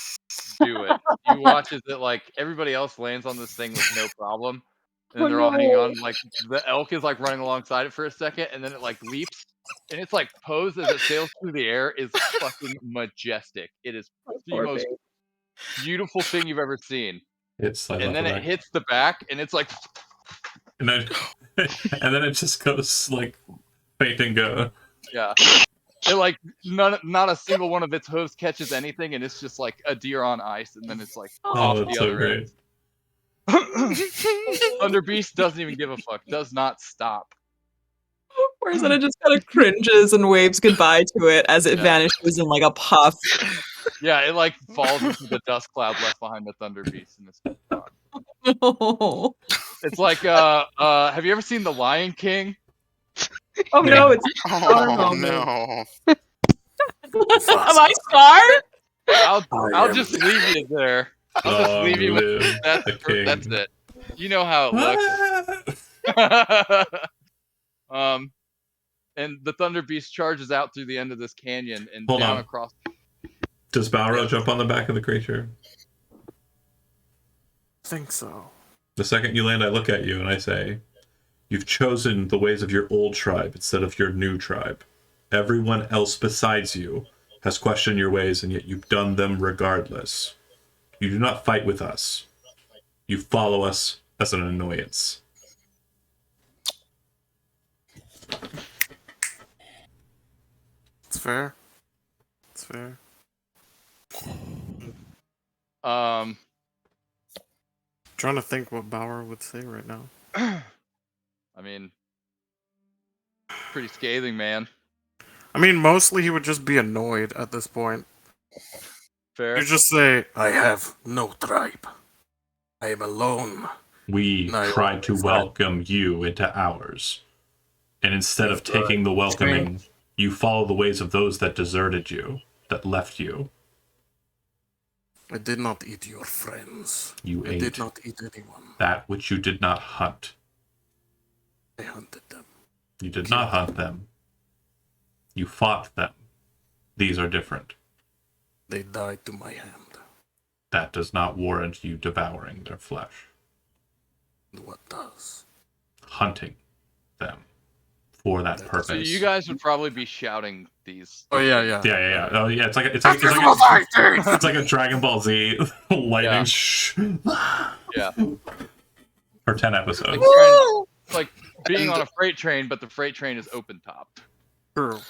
do it. You watch as it like everybody else lands on this thing with no problem, and then they're all hanging on. Like the elk is like running alongside it for a second, and then it like leaps, and it's like posed as it sails through the air is fucking majestic. It is the most beautiful thing you've ever seen. It's And then it hits the back, and it's like, and then and then it just goes like fainting go. yeah. It like not a single one of its hooves catches anything, and it's just like a deer on ice, and then it's like off Oh, that's the so other great. end. Thunder Beast doesn't even give a fuck. Does not stop. Whereas then it just kind of cringes and waves goodbye to it as it Yeah. vanishes in like a puff. Yeah, it like falls into the dust cloud left behind the Thunder Beast, and it's gone. Oh It's like have you ever seen The Lion King? no, it's Oh no. Am I scarred? I'll just leave you there. I'll just Long leave you with live that's the king. that's it. You know how it looks. And the Thunder Beast charges out through the end of this canyon and Hold down on. across. Does Balro Yeah. jump on the back of the creature? I think so. The second you land, I look at you and I say, "You've chosen the ways of your old tribe instead of your new tribe. Everyone else besides you has questioned your ways, and yet you've done them regardless. You do not fight with us. You follow us as an annoyance." It's fair. It's fair. Trying to think what Bauer would say right now. I mean, pretty scathing, man. I mean, mostly he would just be annoyed at this point. Fair. You just say, "I have no tribe. I am alone." We No, tried to it's welcome you into ours. And instead of taking the welcoming, you follow the ways of those that deserted you, that left you. I did not eat your friends. You I ate did not eat anyone. that which you did not hunt. I hunted them. You did not hunt them. You fought them. These are different. They died to my hand. That does not warrant you devouring their flesh. And what does? Hunting them for that So purpose. you guys would probably be shouting these. Oh yeah. Yeah. Oh yeah, it's like a Dragon Ball Z lightning Yeah. for 10 episodes. It's like being on a freight train, but the freight train is open topped. True.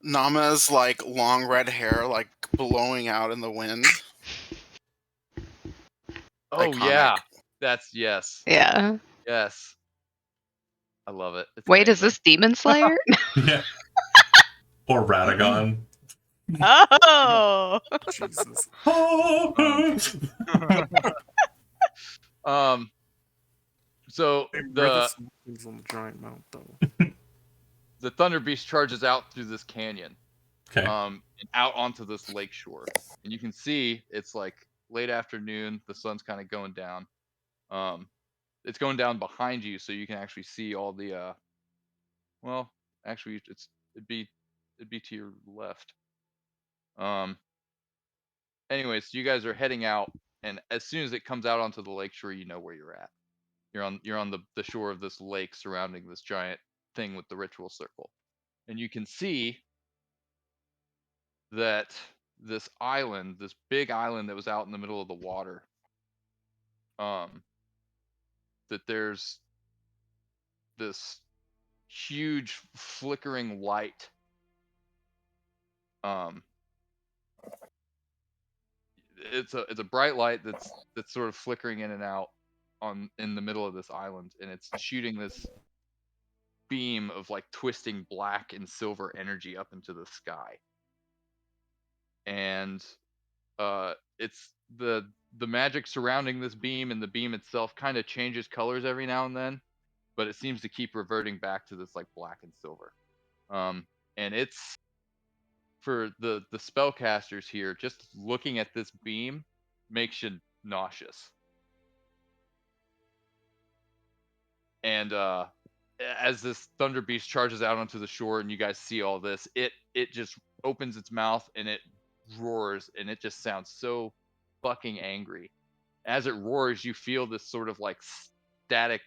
Nama's like long red hair like blowing out in the wind. Oh Iconic. yeah. That's yes. Yeah. Yes. I love it. It's Wait, is amazing. this Demon Slayer? Yeah. Or Radagon. Oh. Jesus. So Hey, where the things on the giant mount though? the Thunder Beast charges out through this canyon, Okay. and out onto this lake shore, and you can see it's like late afternoon. The sun's kind of going down. It's going down behind you, so you can actually see all the. Well, actually, it'd be to your left. Anyways, you guys are heading out, and as soon as it comes out onto the lake shore, you know where you're at. You're on the shore of this lake surrounding this giant thing with the ritual circle. And you can see that this island, this big island that was out in the middle of the water, that there's this huge flickering light. It's a bright light that's sort of flickering in and out in the middle of this island, and it's shooting this beam of like twisting black and silver energy up into the sky. and it's the magic surrounding this beam and the beam itself kind of changes colors every now and then, but it seems to keep reverting back to this like black and silver. And it's for the spellcasters here, just looking at this beam makes you nauseous. And as this thunder beast charges out onto the shore and you guys see all this, it just opens its mouth and it roars, and it just sounds so fucking angry. As it roars, you feel this sort of like static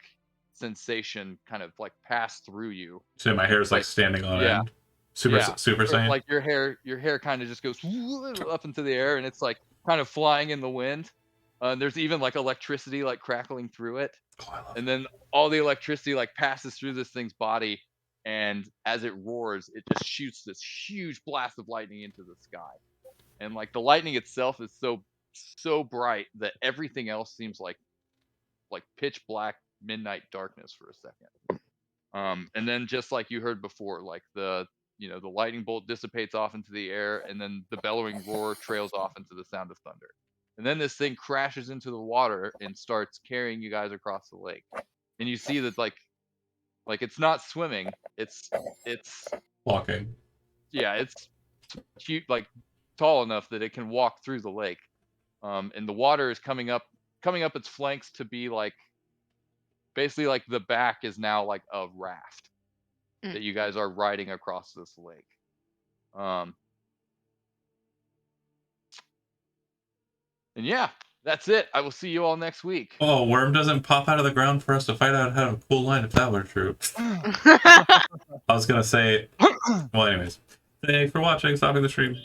sensation kind of like pass through you. So my hair is like standing on yeah. end. Super Or, Saiyan. like your hair kind of just goes up into the air, and it's like kind of flying in the wind. There's even like electricity like crackling through it. And then all the electricity like passes through this thing's body, and as it roars, it just shoots this huge blast of lightning into the sky. And like the lightning itself is so bright that everything else seems like pitch black midnight darkness for a second. And then just like you heard before, like the lightning bolt dissipates off into the air, and then the bellowing roar trails off into the sound of thunder. And then this thing crashes into the water and starts carrying you guys across the lake. And you see that like it's not swimming, it's walking. Yeah, it's cute, like tall enough that it can walk through the lake. And the water is coming up its flanks to be like basically like the back is now like a raft that you guys are riding across this lake. And yeah, that's it. I will see you all next week. Oh, Worm doesn't pop out of the ground for us to fight out how a cool line if that were true. I was gonna say, well, anyways, thanks for watching, stopping the stream.